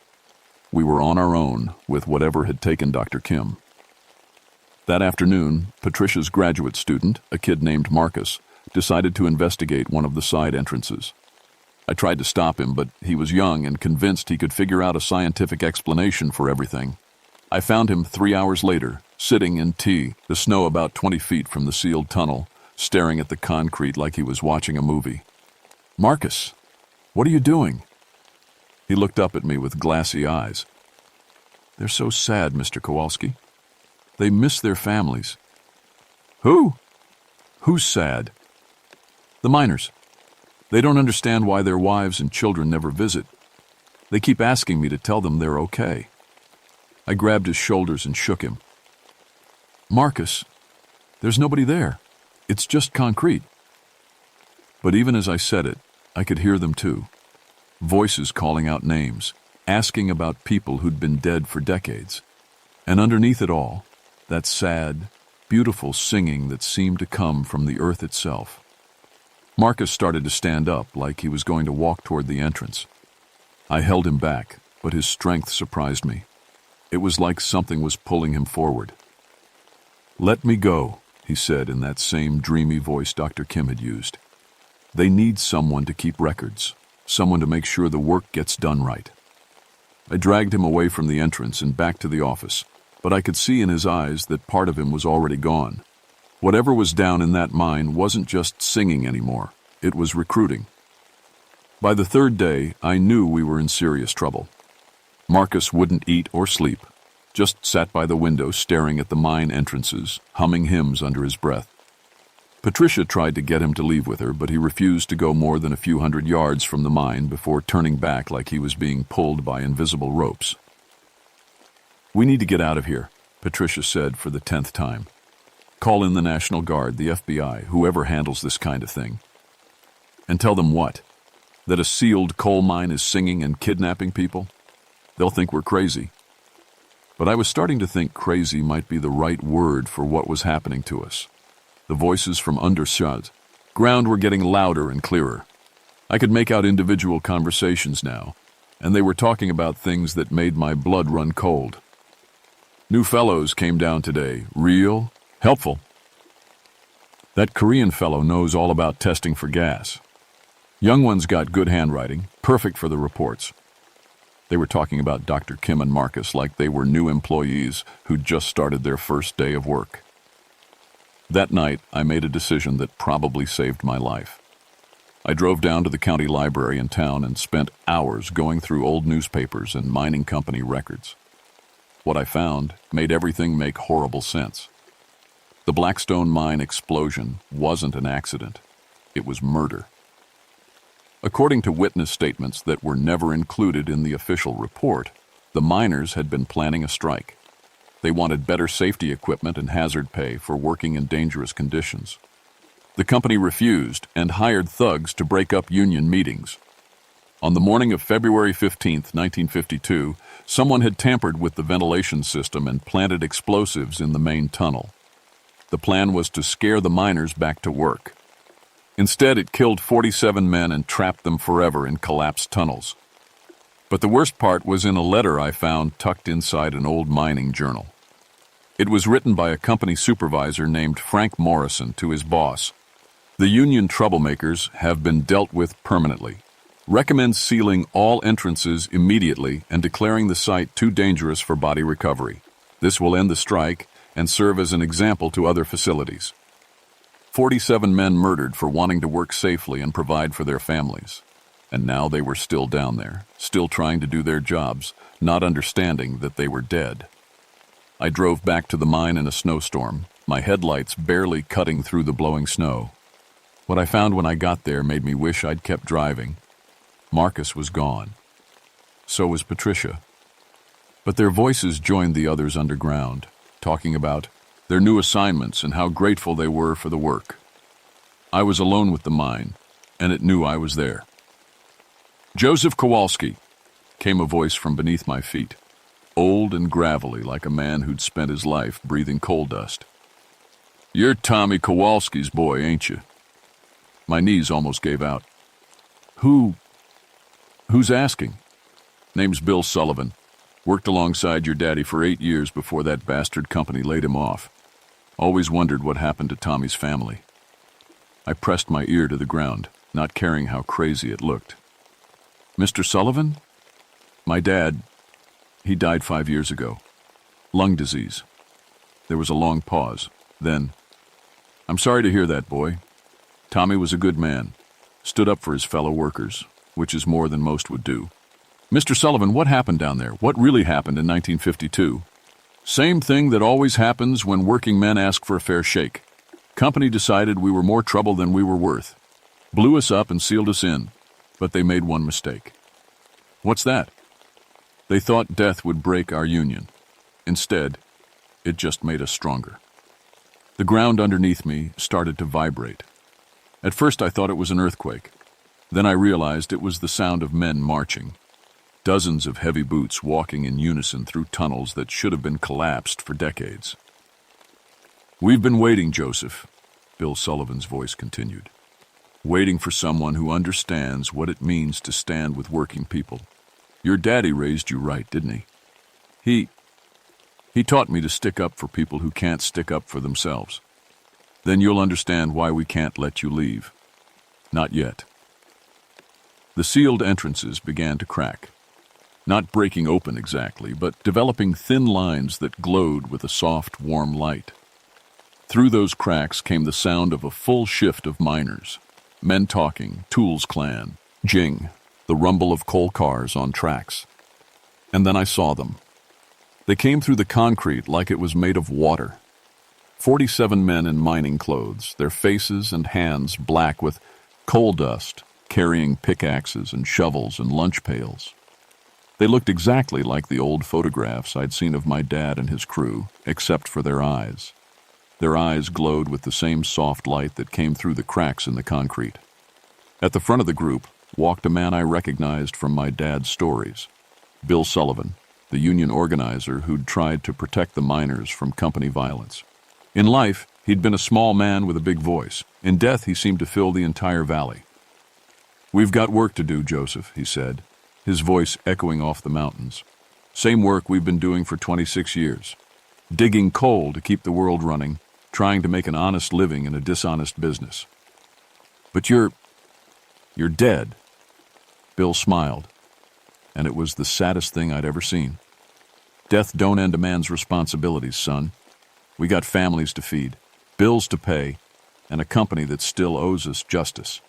We were on our own with whatever had taken Dr. Kim. That afternoon, Patricia's graduate student, a kid named Marcus, decided to investigate one of the side entrances. I tried to stop him, but he was young and convinced he could figure out a scientific explanation for everything. I found him 3 hours later, sitting in tea, the snow about 20 feet from the sealed tunnel, staring at the concrete like he was watching a movie. "Marcus, what are you doing?" He looked up at me with glassy eyes. "They're so sad, Mr. Kowalsski. They miss their families." "Who? Who's sad?" "The miners. They don't understand why their wives and children never visit. They keep asking me to tell them they're okay." I grabbed his shoulders and shook him. "Marcus, there's nobody there. It's just concrete." But even as I said it, I could hear them too. Voices calling out names, asking about people who'd been dead for decades. And underneath it all, that sad, beautiful singing that seemed to come from the earth itself. Marcus started to stand up like he was going to walk toward the entrance. I held him back, but his strength surprised me. It was like something was pulling him forward. "Let me go," he said in that same dreamy voice Dr. Kim had used. "They need someone to keep records, someone to make sure the work gets done right." I dragged him away from the entrance and back to the office, but I could see in his eyes that part of him was already gone. Whatever was down in that mine wasn't just singing anymore, it was recruiting. By the third day, I knew we were in serious trouble. Marcus wouldn't eat or sleep, just sat by the window staring at the mine entrances, humming hymns under his breath. Patricia tried to get him to leave with her, but he refused to go more than a few hundred yards from the mine before turning back like he was being pulled by invisible ropes. "We need to get out of here," Patricia said for the 10th time. "Call in the National Guard, the FBI, whoever handles this kind of thing." "And tell them what? That a sealed coal mine is singing and kidnapping people? They'll think we're crazy." But I was starting to think crazy might be the right word for what was happening to us. The voices from underground were getting louder and clearer. I could make out individual conversations now, and they were talking about things that made my blood run cold. "New fellows came down today. Real, helpful. That Korean fellow knows all about testing for gas. Young ones got good handwriting, perfect for the reports." They were talking about Dr. Kim and Marcus like they were new employees who'd just started their first day of work. That night, I made a decision that probably saved my life. I drove down to the county library in town and spent hours going through old newspapers and mining company records. What I found made everything make horrible sense. The Blackstone mine explosion wasn't an accident. It was murder. According to witness statements that were never included in the official report, the miners had been planning a strike. They wanted better safety equipment and hazard pay for working in dangerous conditions. The company refused and hired thugs to break up union meetings. On the morning of February 15, 1952, someone had tampered with the ventilation system and planted explosives in the main tunnel. The plan was to scare the miners back to work. Instead, it killed 47 men and trapped them forever in collapsed tunnels. But the worst part was in a letter I found tucked inside an old mining journal. It was written by a company supervisor named Frank Morrison to his boss. "The union troublemakers have been dealt with permanently. Recommends sealing all entrances immediately and declaring the site too dangerous for body recovery. This will end the strike and serve as an example to other facilities." 47 men murdered for wanting to work safely and provide for their families. And now they were still down there, still trying to do their jobs, not understanding that they were dead. I drove back to the mine in a snowstorm, my headlights barely cutting through the blowing snow. What I found when I got there made me wish I'd kept driving. Marcus was gone. So was Patricia. But their voices joined the others underground, talking about their new assignments and how grateful they were for the work. I was alone with the mine, and it knew I was there. "Joseph Kowalsski," came a voice from beneath my feet, old and gravelly like a man who'd spent his life breathing coal dust. "You're Tommy Kowalski's boy, ain't you?" My knees almost gave out. Who's asking?" "Name's Bill Sullivan. Worked alongside your daddy for 8 years before that bastard company laid him off. Always wondered what happened to Tommy's family." I pressed my ear to the ground, not caring how crazy it looked. "Mr. Sullivan? My dad, he died 5 years ago. Lung disease." There was a long pause. Then, "I'm sorry to hear that, boy. Tommy was a good man. Stood up for his fellow workers, which is more than most would do." "Mr. Sullivan, what happened down there? What really happened in 1952? "Same thing that always happens when working men ask for a fair shake. Company decided we were more trouble than we were worth. Blew us up and sealed us in. But they made one mistake." "What's that?" "They thought death would break our union. Instead, it just made us stronger." The ground underneath me started to vibrate. At first I thought it was an earthquake. Then I realized it was the sound of men marching. Dozens of heavy boots walking in unison through tunnels that should have been collapsed for decades. "We've been waiting, Joseph," Bill Sullivan's voice continued. "Waiting for someone who understands what it means to stand with working people. Your daddy raised you right, didn't he? He taught me to stick up for people who can't stick up for themselves. Then you'll understand why we can't let you leave. Not yet." The sealed entrances began to crack. Not breaking open exactly, but developing thin lines that glowed with a soft, warm light. Through those cracks came the sound of a full shift of miners. Men talking, tools clan, Jing, the rumble of coal cars on tracks. And then I saw them. They came through the concrete like it was made of water. 47 men in mining clothes, their faces and hands black with coal dust, carrying pickaxes and shovels and lunch pails. They looked exactly like the old photographs I'd seen of my dad and his crew, except for their eyes. Their eyes glowed with the same soft light that came through the cracks in the concrete. At the front of the group walked a man I recognized from my dad's stories, Bill Sullivan, the union organizer who'd tried to protect the miners from company violence. In life, he'd been a small man with a big voice. In death, he seemed to fill the entire valley. "We've got work to do, Joseph," he said, his voice echoing off the mountains. "Same work we've been doing for 26 years. Digging coal to keep the world running, trying to make an honest living in a dishonest business. But you're dead." Bill smiled, and it was the saddest thing I'd ever seen. "Death don't end a man's responsibilities, son. We got families to feed, bills to pay, and a company that still owes us justice."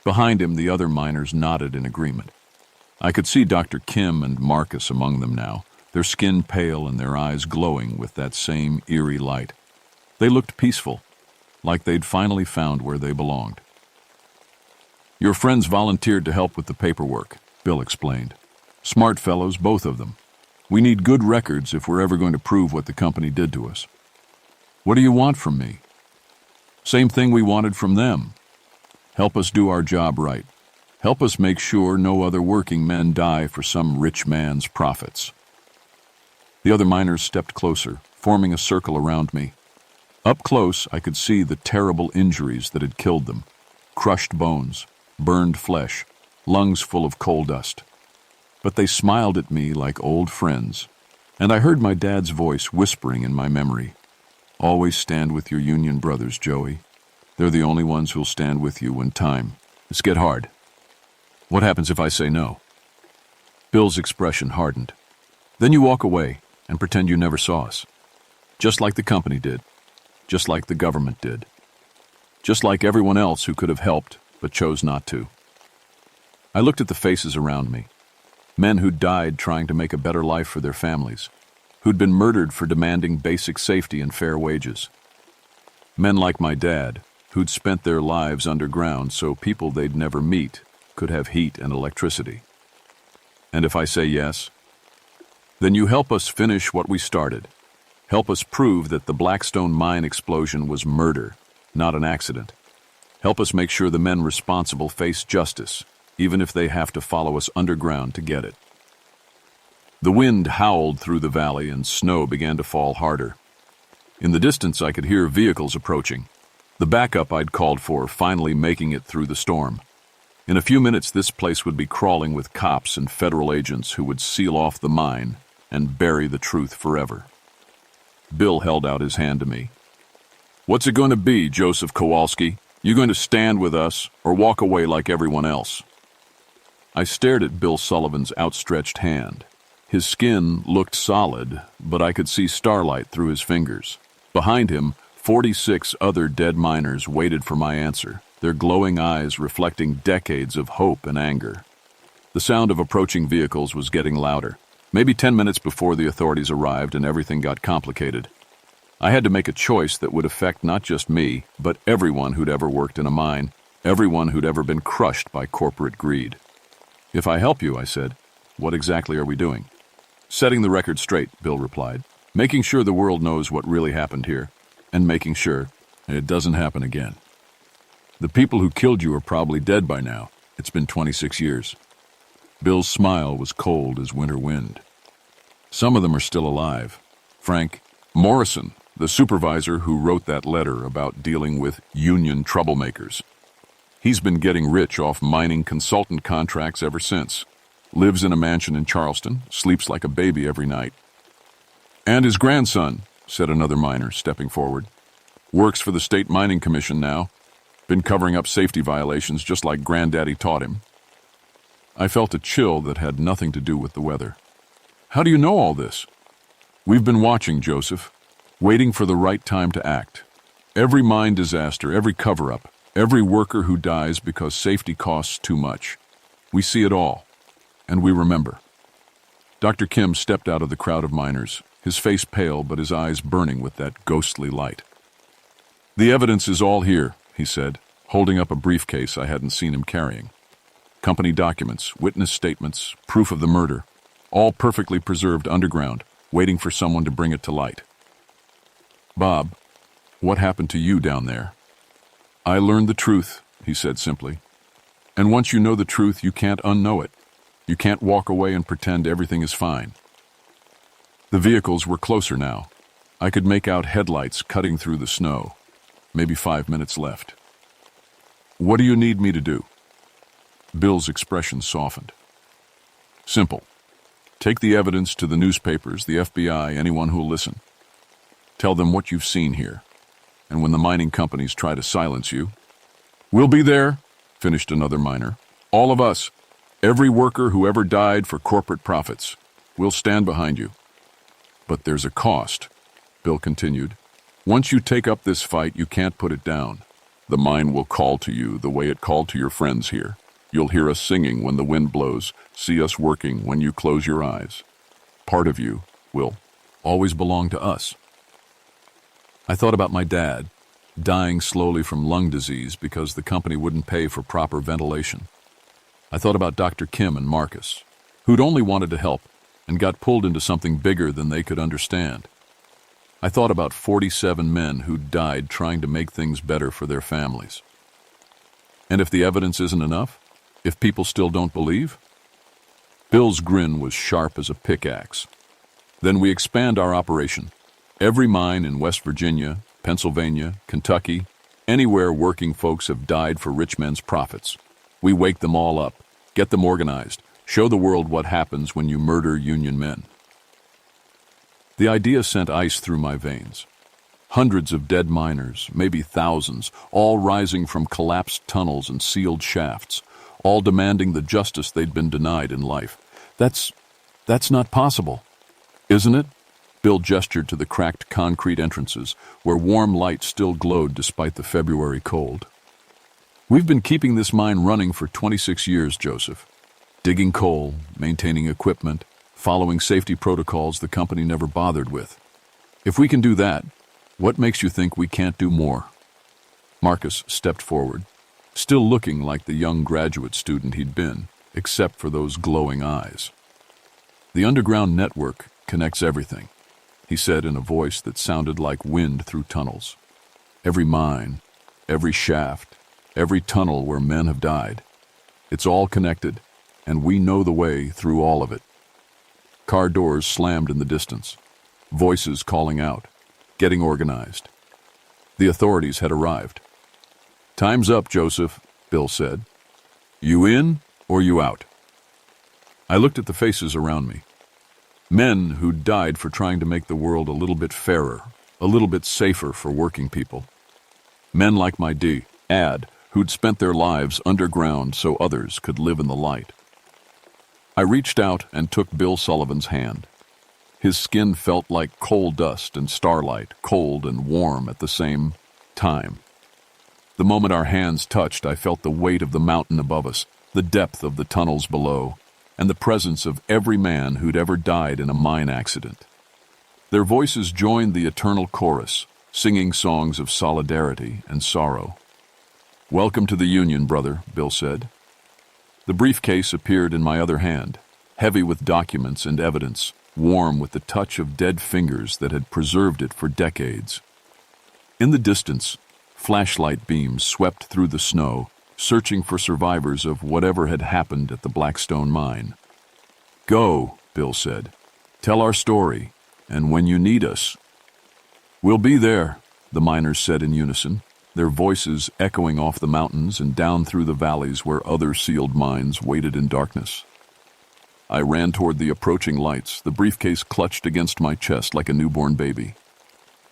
Behind him, the other miners nodded in agreement. I could see Dr. Kim and Marcus among them now, their skin pale and their eyes glowing with that same eerie light. They looked peaceful, like they'd finally found where they belonged. "Your friends volunteered to help with the paperwork," Bill explained. "Smart fellows, both of them. We need good records if we're ever going to prove what the company did to us." "What do you want from me?" "Same thing we wanted from them. Help us do our job right. Help us make sure no other working men die for some rich man's profits." The other miners stepped closer, forming a circle around me. Up close, I could see the terrible injuries that had killed them. Crushed bones, burned flesh, lungs full of coal dust. But they smiled at me like old friends, and I heard my dad's voice whispering in my memory. "Always stand with your union brothers, Joey. They're the only ones who'll stand with you when it's get hard." "What happens if I say no?" Bill's expression hardened. "Then you walk away and pretend you never saw us. Just like the company did. Just like the government did. Just like everyone else who could have helped but chose not to." I looked at the faces around me. Men who'd died trying to make a better life for their families, who'd been murdered for demanding basic safety and fair wages. Men like my dad, who'd spent their lives underground so people they'd never meet could have heat and electricity. "And if I say yes?" "Then you help us finish what we started. Help us prove that the Blackstone mine explosion was murder, not an accident. Help us make sure the men responsible face justice, even if they have to follow us underground to get it." The wind howled through the valley and snow began to fall harder. In the distance, I could hear vehicles approaching. The backup I'd called for finally making it through the storm. In a few minutes, this place would be crawling with cops and federal agents who would seal off the mine and bury the truth forever. Bill held out his hand to me. "What's it going to be, Joseph Kowalsski? You going to stand with us or walk away like everyone else?" I stared at Bill Sullivan's outstretched hand. His skin looked solid, but I could see starlight through his fingers. Behind him, 46 other dead miners waited for my answer, their glowing eyes reflecting decades of hope and anger. The sound of approaching vehicles was getting louder. Maybe 10 minutes before the authorities arrived and everything got complicated. I had to make a choice that would affect not just me, but everyone who'd ever worked in a mine, everyone who'd ever been crushed by corporate greed. "If I help you," I said, "what exactly are we doing?" "Setting the record straight," Bill replied. "Making sure the world knows what really happened here, and making sure it doesn't happen again. The people who killed you are probably dead by now. It's been 26 years. Bill's smile was cold as winter wind. "Some of them are still alive. Frank Morrison, the supervisor who wrote that letter about dealing with union troublemakers. He's been getting rich off mining consultant contracts ever since. Lives in a mansion in Charleston, sleeps like a baby every night." "And his grandson," said another miner, stepping forward. "Works for the State Mining Commission now. Been covering up safety violations just like Granddaddy taught him." I felt a chill that had nothing to do with the weather. "How do you know all this?" "We've been watching, Joseph, waiting for the right time to act. Every mine disaster, every cover-up, Every worker who dies because safety costs too much. We see it all, and we remember. Dr. Kim stepped out of the crowd of miners, his face pale but his eyes burning with that ghostly light. "The evidence is all here," he said, holding up a briefcase I hadn't seen him carrying. Company documents, witness statements, proof of the murder, all perfectly preserved underground, waiting for someone to bring it to light. "Bob, what happened to you down there?" "I learned the truth," he said simply. "And once you know the truth, you can't unknow it. You can't walk away and pretend everything is fine." The vehicles were closer now. I could make out headlights cutting through the snow. Maybe 5 minutes left. "What do you need me to do?" Bill's expression softened. "Simple. Take the evidence to the newspapers, the FBI, anyone who'll listen. Tell them what you've seen here. And when the mining companies try to silence you..." "We'll be there," finished another miner. "All of us. Every worker who ever died for corporate profits. We'll stand behind you." "But there's a cost," Bill continued. "Once you take up this fight, you can't put it down. The mine will call to you the way it called to your friends here. You'll hear us singing when the wind blows, see us working when you close your eyes. Part of you will always belong to us." I thought about my dad, dying slowly from lung disease because the company wouldn't pay for proper ventilation. I thought about Dr. Kim and Marcus, who'd only wanted to help and got pulled into something bigger than they could understand. I thought about 47 men who'd died trying to make things better for their families. And if the evidence isn't enough, if people still don't believe? Bill's grin was sharp as a pickaxe. "Then we expand our operation. Every mine in West Virginia, Pennsylvania, Kentucky, anywhere working folks have died for rich men's profits. We wake them all up, get them organized, show the world what happens when you murder union men." The idea sent ice through my veins. Hundreds of dead miners, maybe thousands, all rising from collapsed tunnels and sealed shafts, all demanding the justice they'd been denied in life. That's not possible, isn't it? Bill gestured to the cracked concrete entrances, where warm light still glowed despite the February cold. "We've been keeping this mine running for 26 years, Joseph. Digging coal, maintaining equipment, following safety protocols the company never bothered with. If we can do that, what makes you think we can't do more?" Marcus stepped forward, still looking like the young graduate student he'd been, except for those glowing eyes. "The underground network connects everything," he said in a voice that sounded like wind through tunnels. "Every mine, every shaft, every tunnel where men have died. It's all connected, and we know the way through all of it." Car doors slammed in the distance, voices calling out, getting organized. The authorities had arrived. "Time's up, Joseph," Bill said. "You in or you out?" I looked at the faces around me. Men who'd died for trying to make the world a little bit fairer, a little bit safer for working people. Men like my dad, who'd spent their lives underground so others could live in the light. I reached out and took Bill Sullivan's hand. His skin felt like coal dust and starlight, cold and warm at the same time. The moment our hands touched, I felt the weight of the mountain above us, the depth of the tunnels below, and the presence of every man who'd ever died in a mine accident. Their voices joined the eternal chorus, singing songs of solidarity and sorrow. "Welcome to the Union, brother," Bill said. The briefcase appeared in my other hand, heavy with documents and evidence, warm with the touch of dead fingers that had preserved it for decades. In the distance, flashlight beams swept through the snow, searching for survivors of whatever had happened at the Blackstone mine. "Go," Bill said. "Tell our story, and when you need us..." "We'll be there," the miners said in unison, their voices echoing off the mountains and down through the valleys where other sealed mines waited in darkness. I ran toward the approaching lights, the briefcase clutched against my chest like a newborn baby.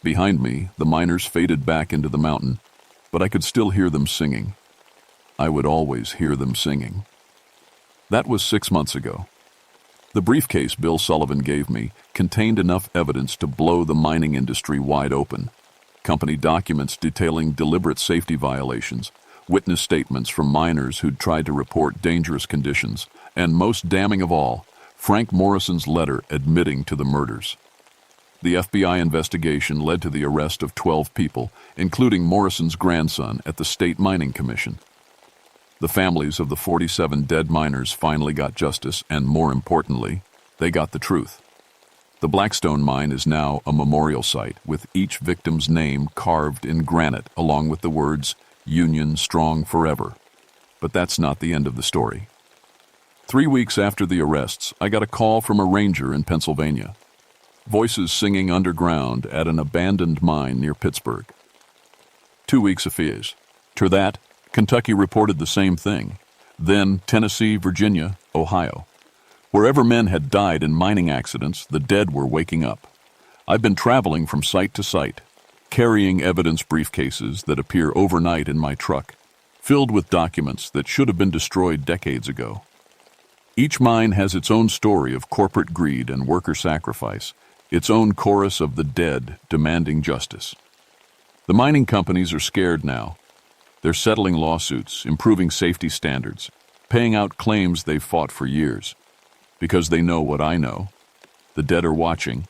Behind me, the miners faded back into the mountain, but I could still hear them singing. I would always hear them singing. That was 6 months ago. The briefcase Bill Sullivan gave me contained enough evidence to blow the mining industry wide open. Company documents detailing deliberate safety violations, witness statements from miners who'd tried to report dangerous conditions, and most damning of all, Frank Morrison's letter admitting to the murders. The FBI investigation led to the arrest of 12 people, including Morrison's grandson, at the State Mining Commission. The families of the 47 dead miners finally got justice, and more importantly, they got the truth. The Blackstone mine is now a memorial site, with each victim's name carved in granite, along with the words, "Union Strong Forever." But that's not the end of the story. 3 weeks after the arrests, I got a call from a ranger in Pennsylvania. Voices singing underground at an abandoned mine near Pittsburgh. 2 weeks after that, Kentucky reported the same thing. Then Tennessee, Virginia, Ohio. Wherever men had died in mining accidents, the dead were waking up. I've been traveling from site to site, carrying evidence briefcases that appear overnight in my truck, filled with documents that should have been destroyed decades ago. Each mine has its own story of corporate greed and worker sacrifice, its own chorus of the dead demanding justice. The mining companies are scared now. They're settling lawsuits, improving safety standards, paying out claims they've fought for years. Because they know what I know. The dead are watching,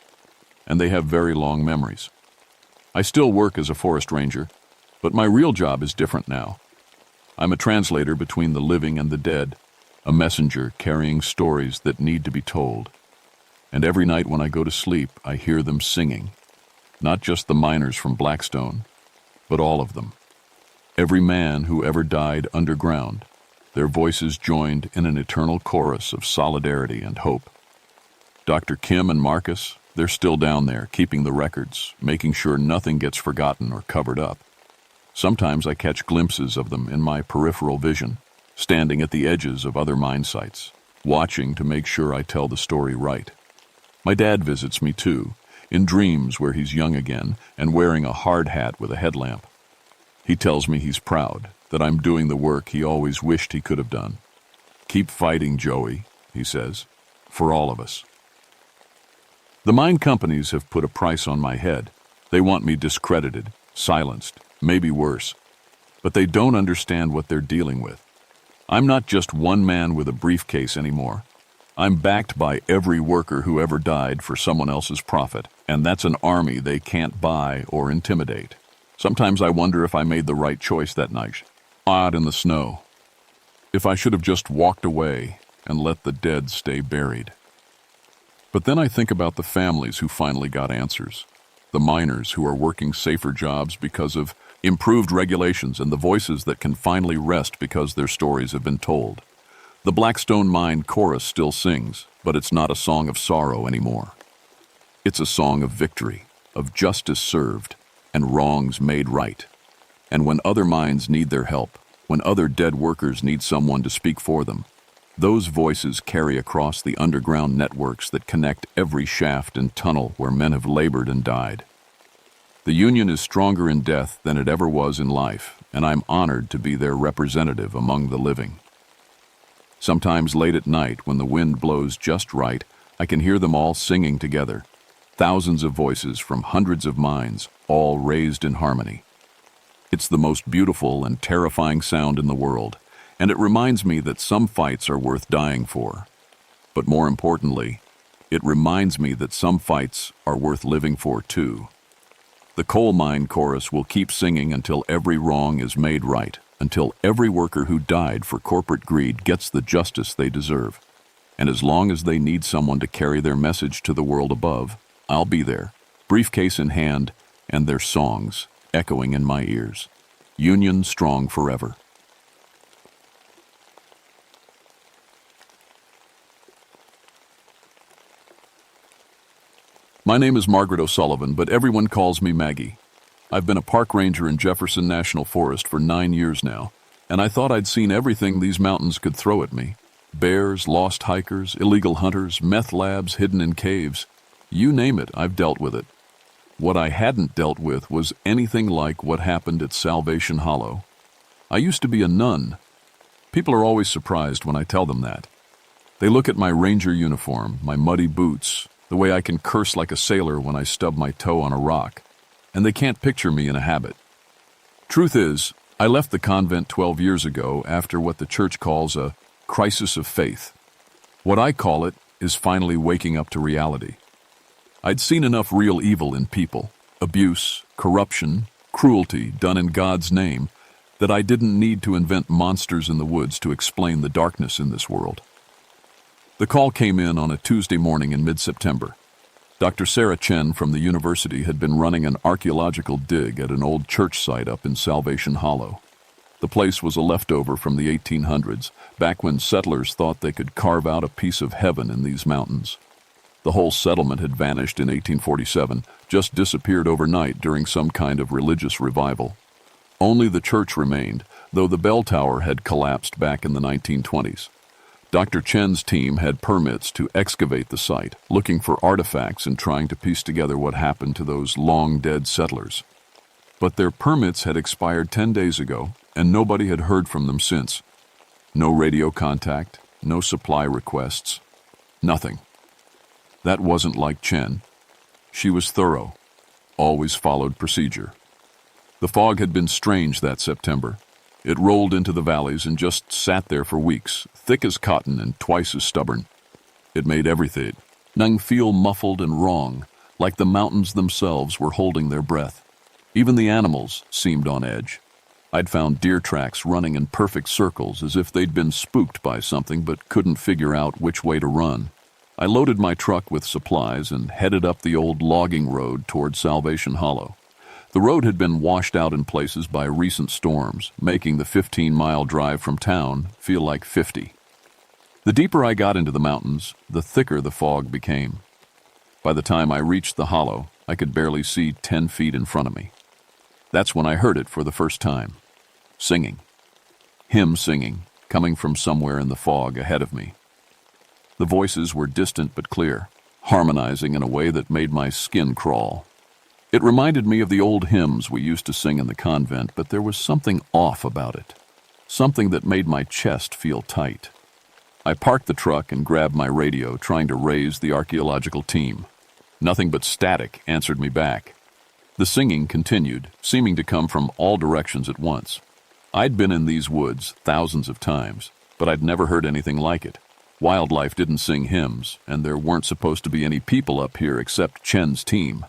and they have very long memories. I still work as a forest ranger, but my real job is different now. I'm a translator between the living and the dead, a messenger carrying stories that need to be told. And every night when I go to sleep, I hear them singing. Not just the miners from Blackstone, but all of them. Every man who ever died underground, their voices joined in an eternal chorus of solidarity and hope. Dr. Kim and Marcus, they're still down there, keeping the records, making sure nothing gets forgotten or covered up. Sometimes I catch glimpses of them in my peripheral vision, standing at the edges of other mine sites, watching to make sure I tell the story right. My dad visits me too, in dreams where he's young again and wearing a hard hat with a headlamp. He tells me he's proud, that I'm doing the work he always wished he could have done. "Keep fighting, Joey," he says, "for all of us." The mine companies have put a price on my head. They want me discredited, silenced, maybe worse. But they don't understand what they're dealing with. I'm not just one man with a briefcase anymore. I'm backed by every worker who ever died for someone else's profit, and that's an army they can't buy or intimidate. Sometimes I wonder if I made the right choice that night, out in the snow. If I should have just walked away and let the dead stay buried. But then I think about the families who finally got answers, the miners who are working safer jobs because of improved regulations, and the voices that can finally rest because their stories have been told. The Blackstone mine chorus still sings, but it's not a song of sorrow anymore. It's a song of victory, of justice served, and wrongs made right. And when other mines need their help, when other dead workers need someone to speak for them, those voices carry across the underground networks that connect every shaft and tunnel where men have labored and died. The Union is stronger in death than it ever was in life, and I'm honored to be their representative among the living. Sometimes late at night, when the wind blows just right, I can hear them all singing together. Thousands of voices from hundreds of mines, all raised in harmony. It's the most beautiful and terrifying sound in the world, and it reminds me that some fights are worth dying for. But more importantly, it reminds me that some fights are worth living for too. The coal mine chorus will keep singing until every wrong is made right, until every worker who died for corporate greed gets the justice they deserve. And as long as they need someone to carry their message to the world above, I'll be there, briefcase in hand, and their songs echoing in my ears. Union strong forever. My name is Margaret O'Sullivan, but everyone calls me Maggie. I've been a park ranger in Jefferson National Forest for 9 years now, and I thought I'd seen everything these mountains could throw at me. Bears, lost hikers, illegal hunters, meth labs hidden in caves. You name it, I've dealt with it. What I hadn't dealt with was anything like what happened at Salvation Hollow. I used to be a nun. People are always surprised when I tell them that. They look at my ranger uniform, my muddy boots, the way I can curse like a sailor when I stub my toe on a rock, and they can't picture me in a habit. Truth is, I left the convent 12 years ago after what the church calls a crisis of faith. What I call it is finally waking up to reality. I'd seen enough real evil in people, abuse, corruption, cruelty done in God's name, that I didn't need to invent monsters in the woods to explain the darkness in this world. The call came in on a Tuesday morning in mid-September. Dr. Sarah Chen from the university had been running an archaeological dig at an old church site up in Salvation Hollow. The place was a leftover from the 1800s, back when settlers thought they could carve out a piece of heaven in these mountains. The whole settlement had vanished in 1847, just disappeared overnight during some kind of religious revival. Only the church remained, though the bell tower had collapsed back in the 1920s. Dr. Chen's team had permits to excavate the site, looking for artifacts and trying to piece together what happened to those long-dead settlers. But their permits had expired 10 days ago, and nobody had heard from them since. No radio contact, no supply requests, nothing. That wasn't like Chen. She was thorough, always followed procedure. The fog had been strange that September. It rolled into the valleys and just sat there for weeks, thick as cotton and twice as stubborn. It made everything feel muffled and wrong, like the mountains themselves were holding their breath. Even the animals seemed on edge. I'd found deer tracks running in perfect circles as if they'd been spooked by something but couldn't figure out which way to run. I loaded my truck with supplies and headed up the old logging road toward Salvation Hollow. The road had been washed out in places by recent storms, making the 15-mile drive from town feel like 50. The deeper I got into the mountains, the thicker the fog became. By the time I reached the hollow, I could barely see 10 feet in front of me. That's when I heard it for the first time. Singing. Hymn singing, coming from somewhere in the fog ahead of me. The voices were distant but clear, harmonizing in a way that made my skin crawl. It reminded me of the old hymns we used to sing in the convent, but there was something off about it. Something that made my chest feel tight. I parked the truck and grabbed my radio, trying to raise the archaeological team. Nothing but static answered me back. The singing continued, seeming to come from all directions at once. I'd been in these woods thousands of times, but I'd never heard anything like it. Wildlife didn't sing hymns, and there weren't supposed to be any people up here except Chen's team.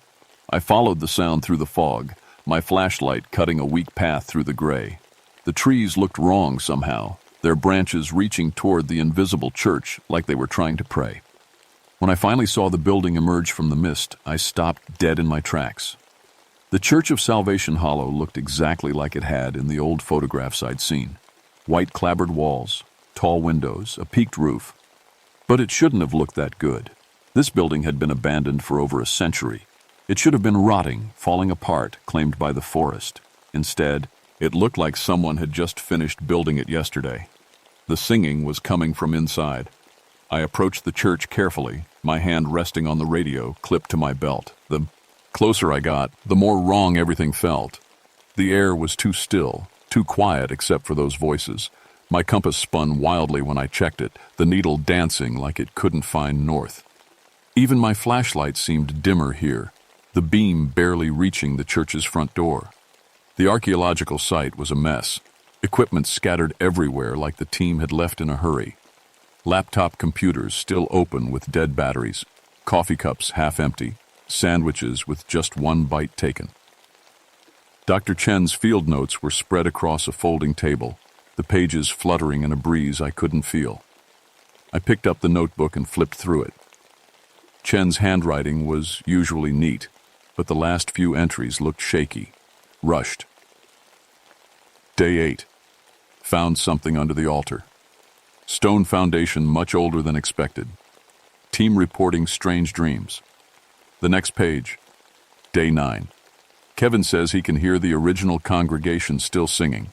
I followed the sound through the fog, my flashlight cutting a weak path through the gray. The trees looked wrong somehow, their branches reaching toward the invisible church like they were trying to pray. When I finally saw the building emerge from the mist, I stopped dead in my tracks. The Church of Salvation Hollow looked exactly like it had in the old photographs I'd seen. White clapboard walls, tall windows, a peaked roof. But it shouldn't have looked that good. This building had been abandoned for over a century. It should have been rotting, falling apart, claimed by the forest. Instead, it looked like someone had just finished building it yesterday. The singing was coming from inside. I approached the church carefully, my hand resting on the radio clipped to my belt. The closer I got, the more wrong everything felt. The air was too still, too quiet except for those voices. My compass spun wildly when I checked it, the needle dancing like it couldn't find north. Even my flashlight seemed dimmer here, the beam barely reaching the church's front door. The archaeological site was a mess, equipment scattered everywhere like the team had left in a hurry. Laptop computers still open with dead batteries, coffee cups half empty, sandwiches with just one bite taken. Dr. Chen's field notes were spread across a folding table, the pages fluttering in a breeze I couldn't feel. I picked up the notebook and flipped through it. Chen's handwriting was usually neat, but the last few entries looked shaky, rushed. Day 8. Found something under the altar. Stone foundation much older than expected. Team reporting strange dreams. The next page. Day 9. Kevin says he can hear the original congregation still singing.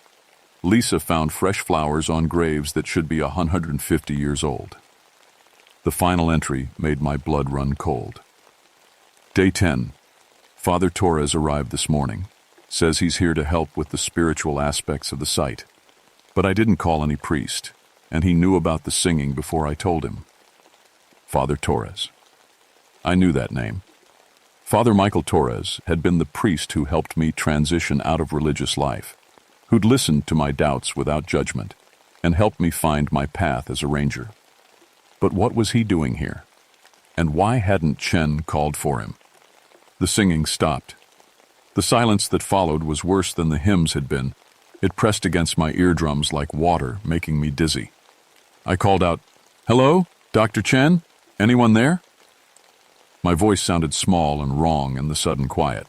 Lisa found fresh flowers on graves that should be 150 years old. The final entry made my blood run cold. Day 10. Father Torres arrived this morning. Says he's here to help with the spiritual aspects of the site. But I didn't call any priest, and he knew about the singing before I told him. Father Torres. I knew that name. Father Michael Torres had been the priest who helped me transition out of religious life. who'd listened to my doubts without judgment and helped me find my path as a ranger. But what was he doing here? And why hadn't Chen called for him? The singing stopped. The silence that followed was worse than the hymns had been. It pressed against my eardrums like water, making me dizzy. I called out, "Hello, Dr. Chen? Anyone there?" My voice sounded small and wrong in the sudden quiet.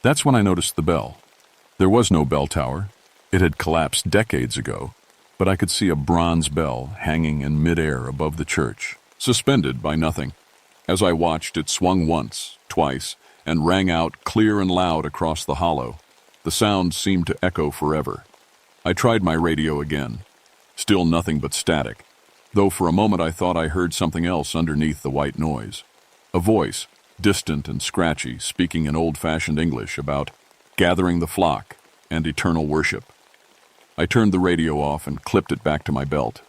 That's when I noticed the bell. There was no bell tower. It had collapsed decades ago, but I could see a bronze bell hanging in midair above the church, suspended by nothing. As I watched, it swung once, twice, and rang out clear and loud across the hollow. The sound seemed to echo forever. I tried my radio again. Still nothing but static, though for a moment I thought I heard something else underneath the white noise. A voice, distant and scratchy, speaking in old-fashioned English about gathering the flock and eternal worship. I turned the radio off and clipped it back to my belt.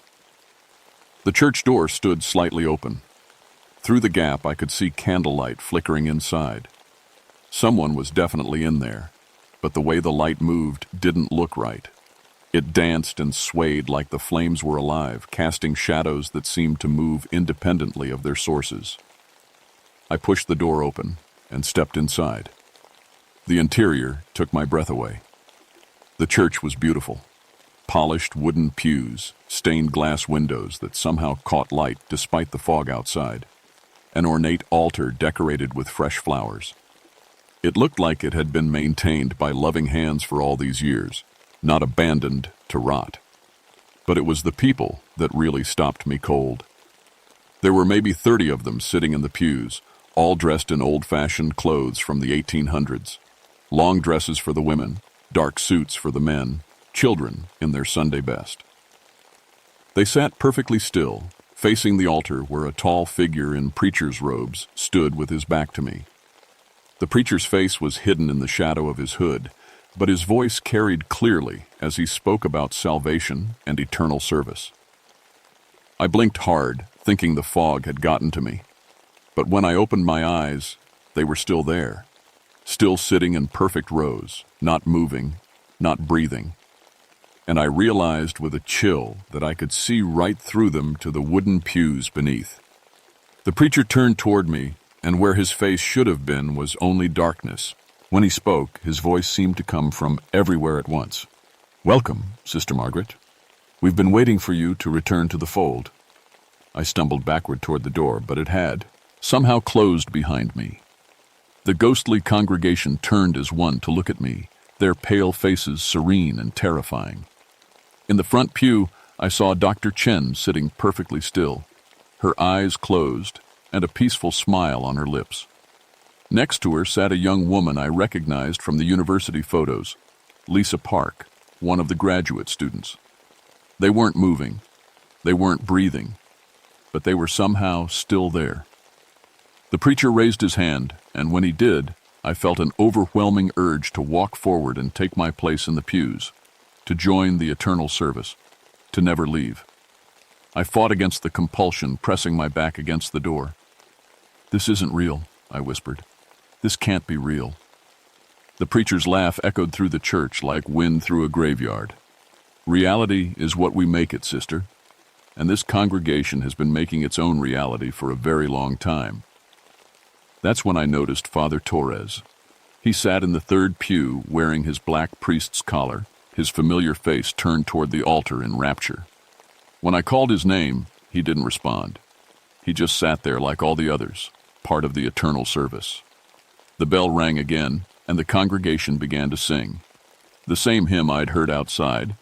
The church door stood slightly open. Through the gap, I could see candlelight flickering inside. Someone was definitely in there, but the way the light moved didn't look right. It danced and swayed like the flames were alive, casting shadows that seemed to move independently of their sources. I pushed the door open and stepped inside. The interior took my breath away. The church was beautiful. Polished wooden pews, stained glass windows that somehow caught light despite the fog outside. An ornate altar decorated with fresh flowers. It looked like it had been maintained by loving hands for all these years, not abandoned to rot. But it was the people that really stopped me cold. There were maybe 30 of them sitting in the pews, all dressed in old-fashioned clothes from the 1800s. Long dresses for the women, dark suits for the men, children in their Sunday best. They sat perfectly still, facing the altar where a tall figure in preacher's robes stood with his back to me. The preacher's face was hidden in the shadow of his hood, but his voice carried clearly as he spoke about salvation and eternal service. I blinked hard, thinking the fog had gotten to me. But when I opened my eyes, they were still there, still sitting in perfect rows, not moving, not breathing. And I realized with a chill that I could see right through them to the wooden pews beneath. The preacher turned toward me, and where his face should have been was only darkness. When he spoke, his voice seemed to come from everywhere at once. "Welcome, Sister Margaret. We've been waiting for you to return to the fold." I stumbled backward toward the door, but it had somehow closed behind me. The ghostly congregation turned as one to look at me, their pale faces serene and terrifying. In the front pew, I saw Dr. Chen sitting perfectly still, her eyes closed and a peaceful smile on her lips. Next to her sat a young woman I recognized from the university photos, Lisa Park, one of the graduate students. They weren't moving, they weren't breathing, but they were somehow still there. The preacher raised his hand, and when he did, I felt an overwhelming urge to walk forward and take my place in the pews, to join the eternal service, to never leave. I fought against the compulsion, pressing my back against the door. "This isn't real," I whispered. "This can't be real." The preacher's laugh echoed through the church like wind through a graveyard. "Reality is what we make it, sister, and this congregation has been making its own reality for a very long time." That's when I noticed Father Torres. He sat in the third pew wearing his black priest's collar, his familiar face turned toward the altar in rapture. When I called his name, he didn't respond. He just sat there like all the others, part of the eternal service. The bell rang again, and the congregation began to sing. The same hymn I'd heard outside,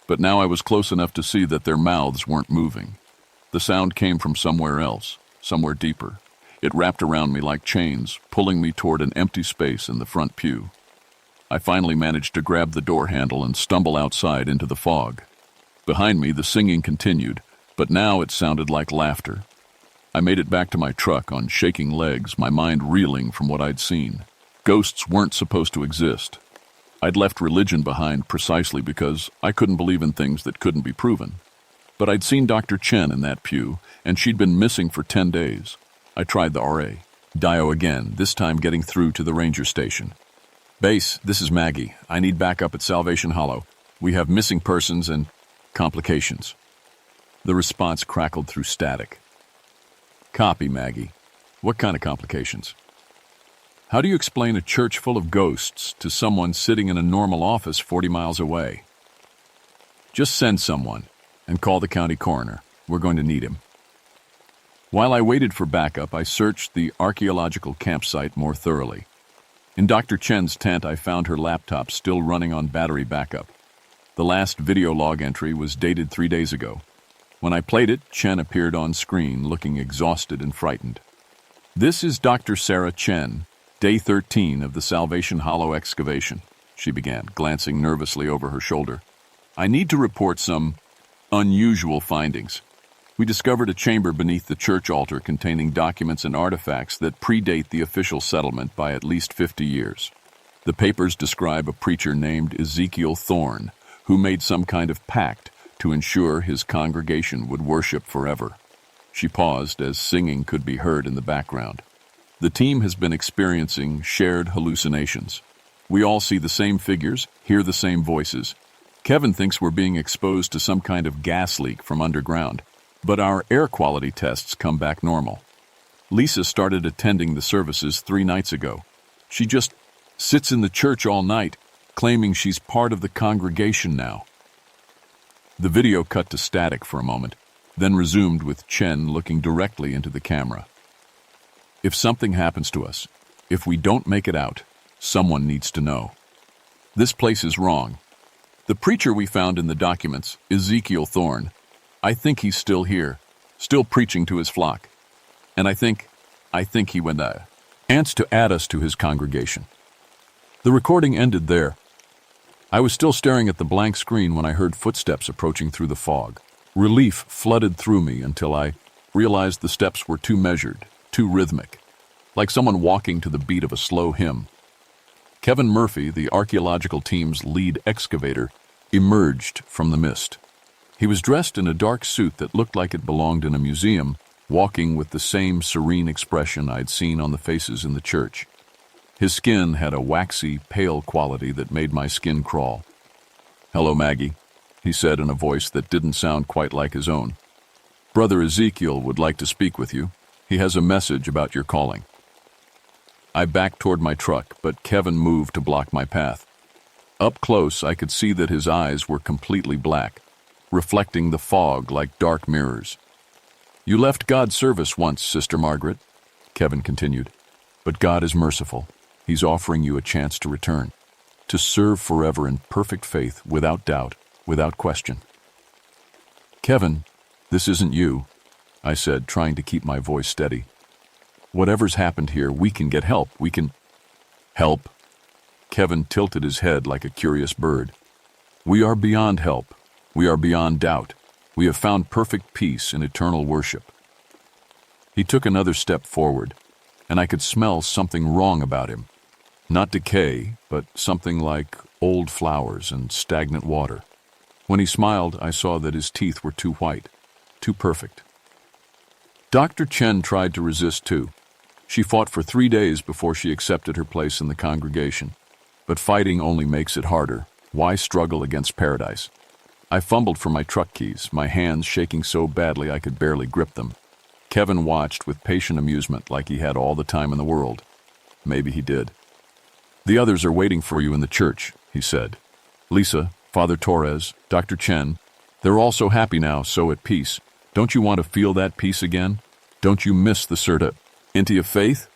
but now I was close enough to see that their mouths weren't moving. The sound came from somewhere else, somewhere deeper. It wrapped around me like chains, pulling me toward an empty space in the front pew. I finally managed to grab the door handle and stumble outside into the fog. Behind me, the singing continued, but now it sounded like laughter. I made it back to my truck on shaking legs, my mind reeling from what I'd seen. Ghosts weren't supposed to exist. I'd left religion behind precisely because I couldn't believe in things that couldn't be proven. But I'd seen Dr. Chen in that pew, and she'd been missing for 10 days. I tried the RA. Dio again, this time getting through to the ranger station. Base, this is Maggie. I need backup at Salvation Hollow. We have missing persons and complications. The response crackled through static. Copy, Maggie. What kind of complications? How do you explain a church full of ghosts to someone sitting in a normal office 40 miles away? Just send someone and call the county coroner. We're going to need him. While I waited for backup, I searched the archaeological campsite more thoroughly. In Dr. Chen's tent, I found her laptop still running on battery backup. The last video log entry was dated 3 days ago. When I played it, Chen appeared on screen, looking exhausted and frightened. This is Dr. Sarah Chen, day 13 of the Salvation Hollow excavation, she began, glancing nervously over her shoulder. I need to report some unusual findings. We discovered a chamber beneath the church altar containing documents and artifacts that predate the official settlement by at least 50 years. The papers describe a preacher named Ezekiel Thorne, who made some kind of pact to ensure his congregation would worship forever. She paused as singing could be heard in the background. The team has been experiencing shared hallucinations. We all see the same figures, hear the same voices. Kevin thinks we're being exposed to some kind of gas leak from underground, but our air quality tests come back normal. Lisa started attending the services 3 nights ago. She just sits in the church all night, claiming she's part of the congregation now. The video cut to static for a moment, then resumed with Chen looking directly into the camera. If something happens to us, if we don't make it out, someone needs to know. This place is wrong. The preacher we found in the documents, Ezekiel Thorne, I think he's still here, still preaching to his flock. And I think he went ants to add us to his congregation. The recording ended there. I was still staring at the blank screen when I heard footsteps approaching through the fog. Relief flooded through me until I realized the steps were too measured, too rhythmic, like someone walking to the beat of a slow hymn. Kevin Murphy, the archaeological team's lead excavator, emerged from the mist. He was dressed in a dark suit that looked like it belonged in a museum, walking with the same serene expression I'd seen on the faces in the church. His skin had a waxy, pale quality that made my skin crawl. "Hello, Maggie," he said in a voice that didn't sound quite like his own. "Brother Ezekiel would like to speak with you. He has a message about your calling." I backed toward my truck, but Kevin moved to block my path. Up close, I could see that his eyes were completely black, reflecting the fog like dark mirrors. "You left God's service once, Sister Margaret," Kevin continued, "but God is merciful. He's offering you a chance to return, to serve forever in perfect faith, without doubt, without question." "Kevin, this isn't you," I said, trying to keep my voice steady. "Whatever's happened here, we can get help. We can—" "Help?" Kevin tilted his head like a curious bird. "We are beyond help. We are beyond doubt. We have found perfect peace in eternal worship." He took another step forward, and I could smell something wrong about him. Not decay, but something like old flowers and stagnant water. When he smiled, I saw that his teeth were too white, too perfect. Dr. Chen tried to resist too. She fought for 3 days before she accepted her place in the congregation. But fighting only makes it harder. Why struggle against paradise? I fumbled for my truck keys, my hands shaking so badly I could barely grip them. Kevin watched with patient amusement like he had all the time in the world. Maybe he did. "The others are waiting for you in the church," he said. "Lisa, Father Torres, Dr. Chen, they're all so happy now, so at peace. Don't you want to feel that peace again? Don't you miss the Serta into your faith?"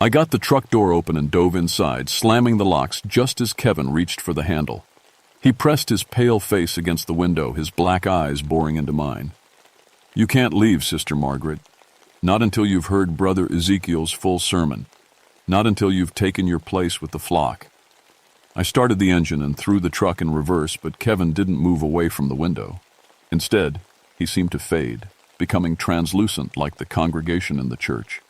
I got the truck door open and dove inside, slamming the locks just as Kevin reached for the handle. He pressed his pale face against the window, his black eyes boring into mine. "You can't leave, Sister Margaret. Not until you've heard Brother Ezekiel's full sermon. Not until you've taken your place with the flock." I started the engine and threw the truck in reverse, but Kevin didn't move away from the window. Instead, he seemed to fade, becoming translucent like the congregation in the church.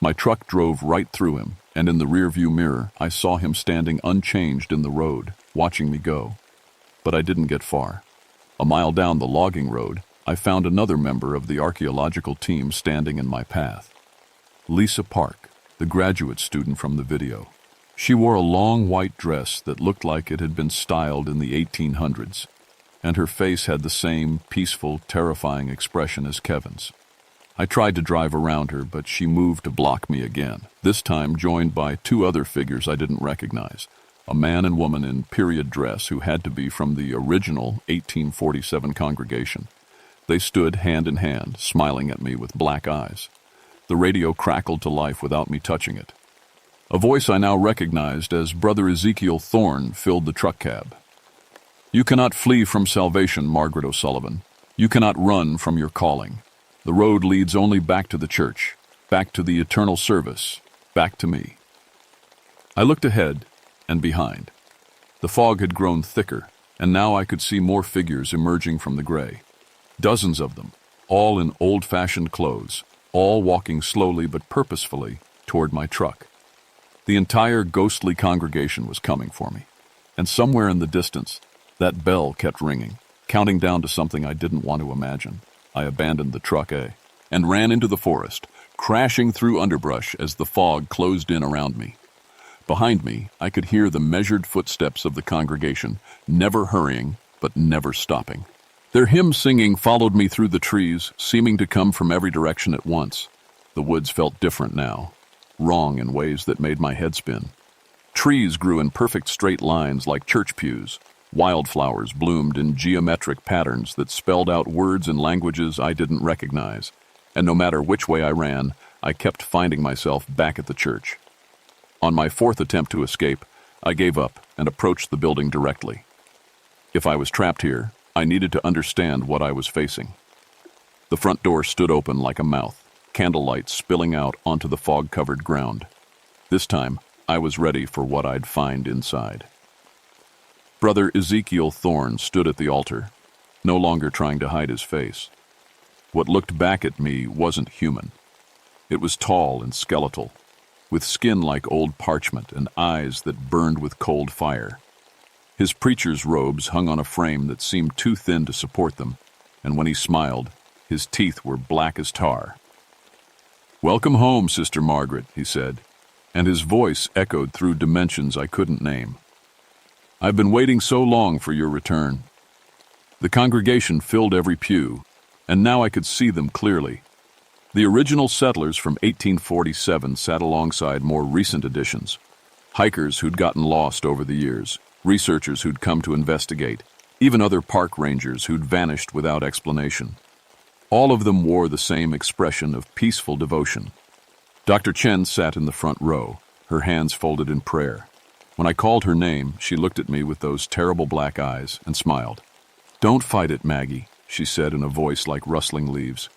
My truck drove right through him, and in the rearview mirror, I saw him standing unchanged in the road, watching me go. But I didn't get far. A mile down the logging road, I found another member of the archaeological team standing in my path. Lisa Park, the graduate student from the video. She wore a long white dress that looked like it had been styled in the 1800s, and her face had the same peaceful, terrifying expression as Kevin's. I tried to drive around her, but she moved to block me again, this time joined by two other figures I didn't recognize, a man and woman in period dress who had to be from the original 1847 congregation. They stood hand in hand, smiling at me with black eyes. The radio crackled to life without me touching it. A voice I now recognized as Brother Ezekiel Thorne filled the truck cab. "You cannot flee from salvation, Margaret O'Sullivan. You cannot run from your calling. The road leads only back to the church, back to the eternal service, back to me." I looked ahead and behind. The fog had grown thicker, and now I could see more figures emerging from the gray. Dozens of them, all in old-fashioned clothes, all walking slowly but purposefully toward my truck. The entire ghostly congregation was coming for me, and somewhere in the distance, that bell kept ringing, counting down to something I didn't want to imagine. I abandoned the truck and ran into the forest, crashing through underbrush as the fog closed in around me. Behind me, I could hear the measured footsteps of the congregation, never hurrying but never stopping. Their hymn singing followed me through the trees, seeming to come from every direction at once. The woods felt different now, wrong in ways that made my head spin. Trees grew in perfect straight lines like church pews. Wildflowers bloomed in geometric patterns that spelled out words in languages I didn't recognize. And no matter which way I ran, I kept finding myself back at the church. On my fourth attempt to escape, I gave up and approached the building directly. If I was trapped here, I needed to understand what I was facing. The front door stood open like a mouth, candlelight spilling out onto the fog-covered ground. This time, I was ready for what I'd find inside. Brother Ezekiel Thorne stood at the altar, no longer trying to hide his face. What looked back at me wasn't human. It was tall and skeletal, with skin like old parchment and eyes that burned with cold fire. His preacher's robes hung on a frame that seemed too thin to support them, and when he smiled, his teeth were black as tar. "Welcome home, Sister Margaret," he said, and his voice echoed through dimensions I couldn't name. "I've been waiting so long for your return." The congregation filled every pew, and now I could see them clearly. The original settlers from 1847 sat alongside more recent additions. Hikers who'd gotten lost over the years, researchers who'd come to investigate, even other park rangers who'd vanished without explanation. All of them wore the same expression of peaceful devotion. Dr. Chen sat in the front row, her hands folded in prayer. When I called her name, she looked at me with those terrible black eyes and smiled. "Don't fight it, Maggie," she said in a voice like rustling leaves.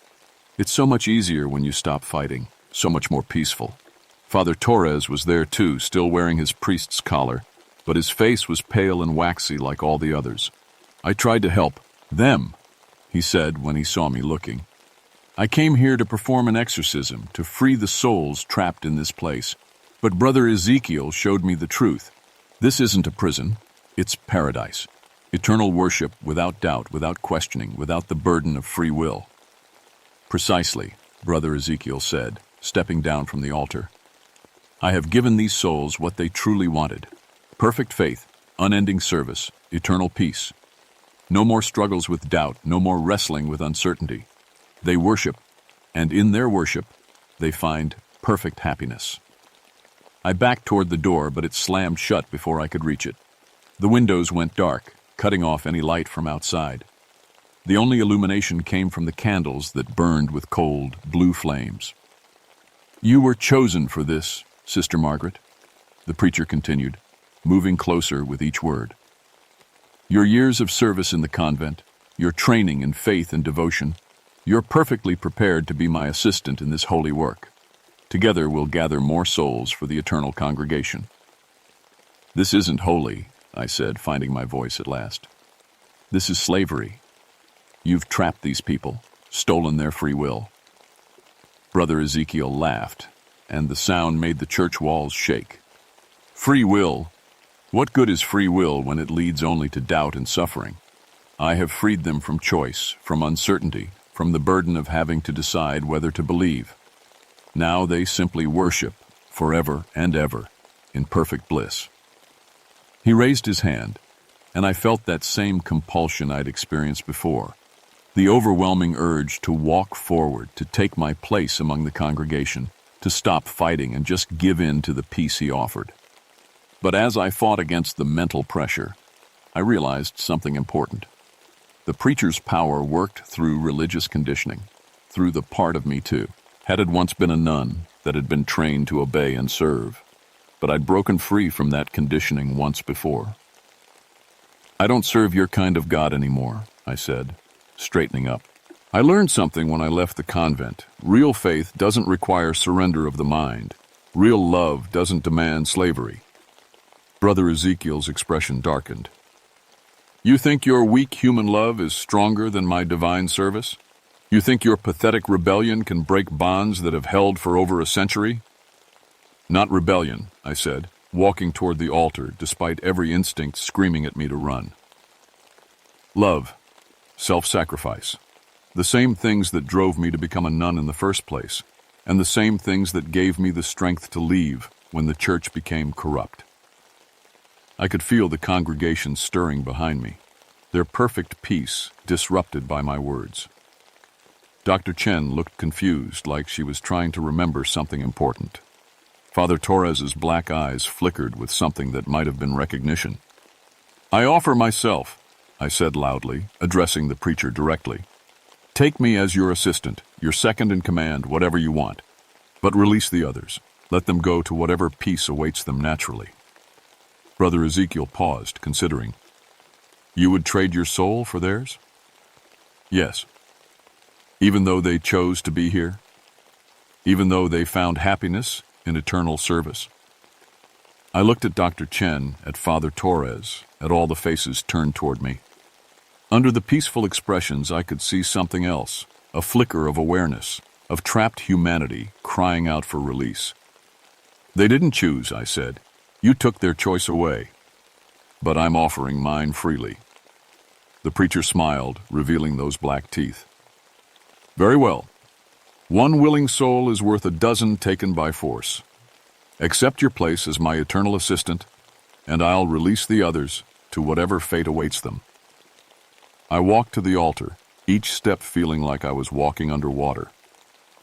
"It's so much easier when you stop fighting, so much more peaceful." Father Torres was there too, still wearing his priest's collar, but his face was pale and waxy like all the others. "I tried to help them," he said when he saw me looking. "I came here to perform an exorcism, to free the souls trapped in this place. But Brother Ezekiel showed me the truth. This isn't a prison, it's paradise. Eternal worship without doubt, without questioning, without the burden of free will." "Precisely," Brother Ezekiel said, stepping down from the altar. "I have given these souls what they truly wanted. Perfect faith, unending service, eternal peace. No more struggles with doubt, no more wrestling with uncertainty. They worship, and in their worship, they find perfect happiness." I backed toward the door, but it slammed shut before I could reach it. The windows went dark, cutting off any light from outside. The only illumination came from the candles that burned with cold, blue flames. "You were chosen for this, Sister Margaret," the preacher continued, moving closer with each word. "Your years of service in the convent, your training in faith and devotion, you're perfectly prepared to be my assistant in this holy work. Together we'll gather more souls for the eternal congregation." "This isn't holy," I said, finding my voice at last. "This is slavery. You've trapped these people, stolen their free will." Brother Ezekiel laughed, and the sound made the church walls shake. "Free will? What good is free will when it leads only to doubt and suffering? I have freed them from choice, from uncertainty, from the burden of having to decide whether to believe. Now they simply worship, forever and ever, in perfect bliss. He raised his hand, and I felt that same compulsion I'd experienced before, the overwhelming urge to walk forward, to take my place among the congregation, to stop fighting and just give in to the peace he offered. But as I fought against the mental pressure, I realized something important. The preacher's power worked through religious conditioning, through the part of me too. Had once been a nun that had been trained to obey and serve, but I'd broken free from that conditioning once before. "I don't serve your kind of God anymore," I said, straightening up. "I learned something when I left the convent. Real faith doesn't require surrender of the mind. Real love doesn't demand slavery." Brother Ezekiel's expression darkened. "You think your weak human love is stronger than my divine service? You think your pathetic rebellion can break bonds that have held for over a century?" "Not rebellion," I said, walking toward the altar despite every instinct screaming at me to run. "Love, self-sacrifice, the same things that drove me to become a nun in the first place, and the same things that gave me the strength to leave when the church became corrupt." I could feel the congregation stirring behind me, their perfect peace disrupted by my words. Dr. Chen looked confused, like she was trying to remember something important. Father Torres's black eyes flickered with something that might have been recognition. "I offer myself," I said loudly, addressing the preacher directly. "Take me as your assistant, your second in command, whatever you want. But release the others. Let them go to whatever peace awaits them naturally." Brother Ezekiel paused, considering. "You would trade your soul for theirs?" "Yes. Even though they chose to be here? Even though they found happiness in eternal service?" I looked at Dr. Chen, at Father Torres, at all the faces turned toward me. Under the peaceful expressions, I could see something else, a flicker of awareness, of trapped humanity crying out for release. "They didn't choose," I said. "You took their choice away. But I'm offering mine freely." The preacher smiled, revealing those black teeth. "Very well. One willing soul is worth a dozen taken by force. Accept your place as my eternal assistant, and I'll release the others to whatever fate awaits them." I walked to the altar, each step feeling like I was walking underwater.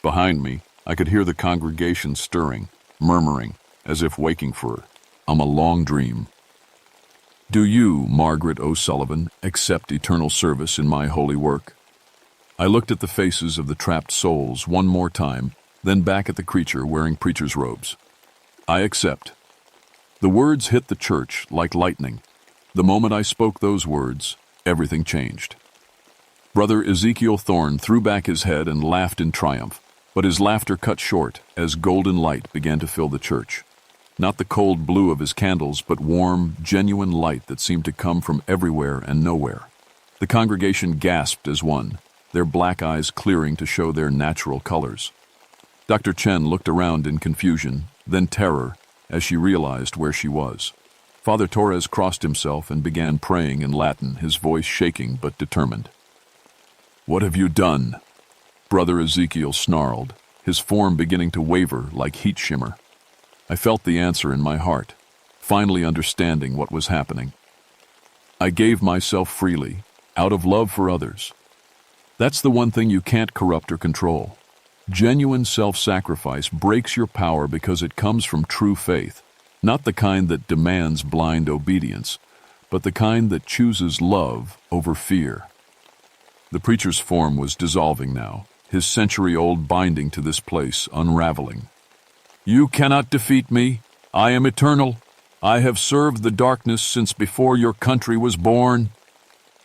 Behind me, I could hear the congregation stirring, murmuring, as if waking for a long dream. "Do you, Margaret O. Sullivan, accept eternal service in my holy work?" I looked at the faces of the trapped souls one more time, then back at the creature wearing preacher's robes. "I accept." The words hit the church like lightning. The moment I spoke those words, everything changed. Brother Ezekiel Thorne threw back his head and laughed in triumph, but his laughter cut short as golden light began to fill the church. Not the cold blue of his candles, but warm, genuine light that seemed to come from everywhere and nowhere. The congregation gasped as one, their black eyes clearing to show their natural colors. Dr. Chen looked around in confusion, then terror, as she realized where she was. Father Torres crossed himself and began praying in Latin, his voice shaking but determined. "What have you done?" Brother Ezekiel snarled, his form beginning to waver like heat shimmer. I felt the answer in my heart, finally understanding what was happening. "I gave myself freely, out of love for others." That's the one thing you can't corrupt or control. Genuine self-sacrifice breaks your power because it comes from true faith, not the kind that demands blind obedience, but the kind that chooses love over fear. The preacher's form was dissolving now, his century-old binding to this place unraveling. "You cannot defeat me. I am eternal. I have served the darkness since before your country was born."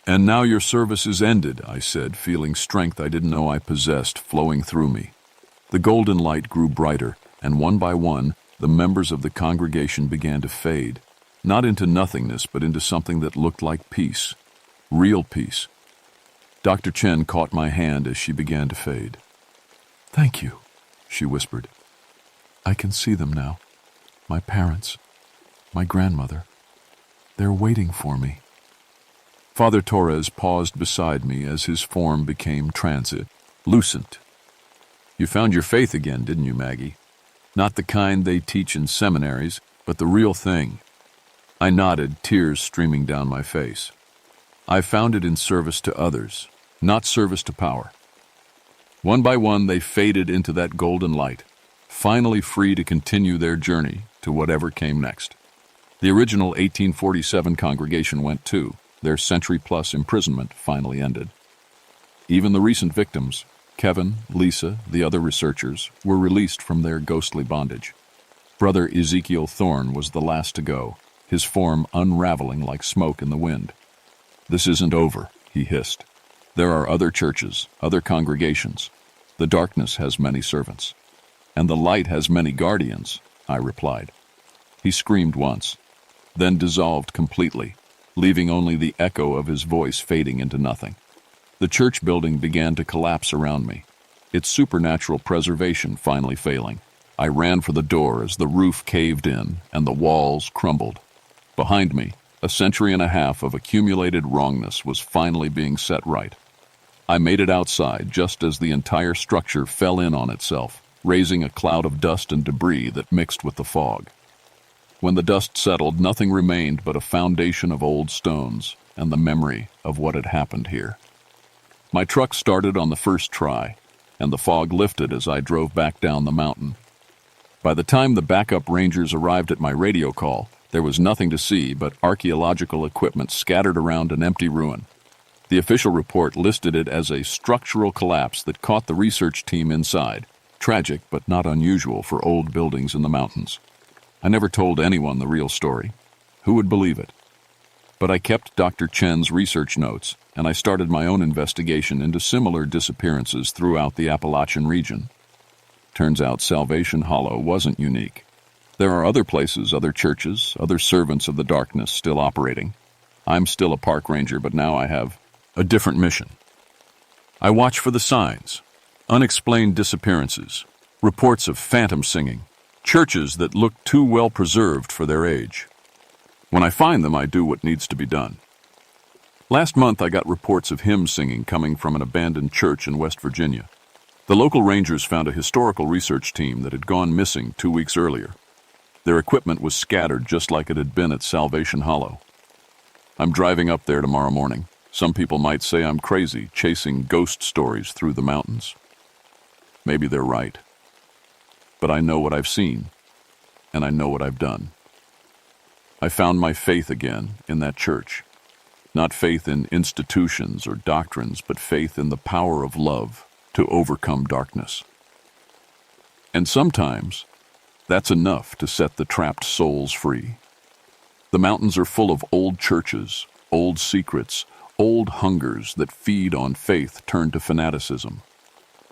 "And now your service is ended," I said, feeling strength I didn't know I possessed flowing through me. The golden light grew brighter, and one by one, the members of the congregation began to fade, not into nothingness, but into something that looked like peace, real peace. Dr. Chen caught my hand as she began to fade. "Thank you," she whispered. "I can see them now. My parents, my grandmother. They're waiting for me." Father Torres paused beside me as his form became translucent. "You found your faith again, didn't you, Maggie? Not the kind they teach in seminaries, But the real thing. I nodded, tears streaming down my face. I found it in service to others, not service to power. One by one, they faded into that golden light, finally free to continue their journey to whatever came next. The original 1847 congregation went too. Their century-plus imprisonment finally ended. Even the recent victims, Kevin, Lisa, the other researchers, were released from their ghostly bondage. Brother Ezekiel Thorne was the last to go, his form unraveling like smoke in the wind. "This isn't over," he hissed. "There are other churches, other congregations. The darkness has many servants. And the light has many guardians," I replied. He screamed once, then dissolved completely, leaving only the echo of his voice fading into nothing. The church building began to collapse around me, its supernatural preservation finally failing. I ran for the door as the roof caved in and the walls crumbled. Behind me, a century and a half of accumulated wrongness was finally being set right. I made it outside just as the entire structure fell in on itself, raising a cloud of dust and debris that mixed with the fog. When the dust settled, nothing remained but a foundation of old stones and the memory of what had happened here. My truck started on the first try, and the fog lifted as I drove back down the mountain. By the time the backup rangers arrived at my radio call, there was nothing to see but archaeological equipment scattered around an empty ruin. The official report listed it as a structural collapse that caught the research team inside. Tragic, but not unusual for old buildings in the mountains. I never told anyone the real story. Who would believe it? But I kept Dr. Chen's research notes, and I started my own investigation into similar disappearances throughout the Appalachian region. Turns out Salvation Hollow wasn't unique. There are other places, other churches, other servants of the darkness still operating. I'm still a park ranger, but now I have a different mission. I watch for the signs, unexplained disappearances, reports of phantom singing, churches that look too well preserved for their age. When I find them, I do what needs to be done. Last month, I got reports of hymn singing coming from an abandoned church in West Virginia. The local rangers found a historical research team that had gone missing 2 weeks earlier. Their equipment was scattered just like it had been at Salvation Hollow. I'm driving up there tomorrow morning. Some people might say I'm crazy, chasing ghost stories through the mountains. Maybe they're right. But I know what I've seen, and I know what I've done. I found my faith again in that church. Not faith in institutions or doctrines, but faith in the power of love to overcome darkness. And sometimes, that's enough to set the trapped souls free. The mountains are full of old churches, old secrets, old hungers that feed on faith turned to fanaticism.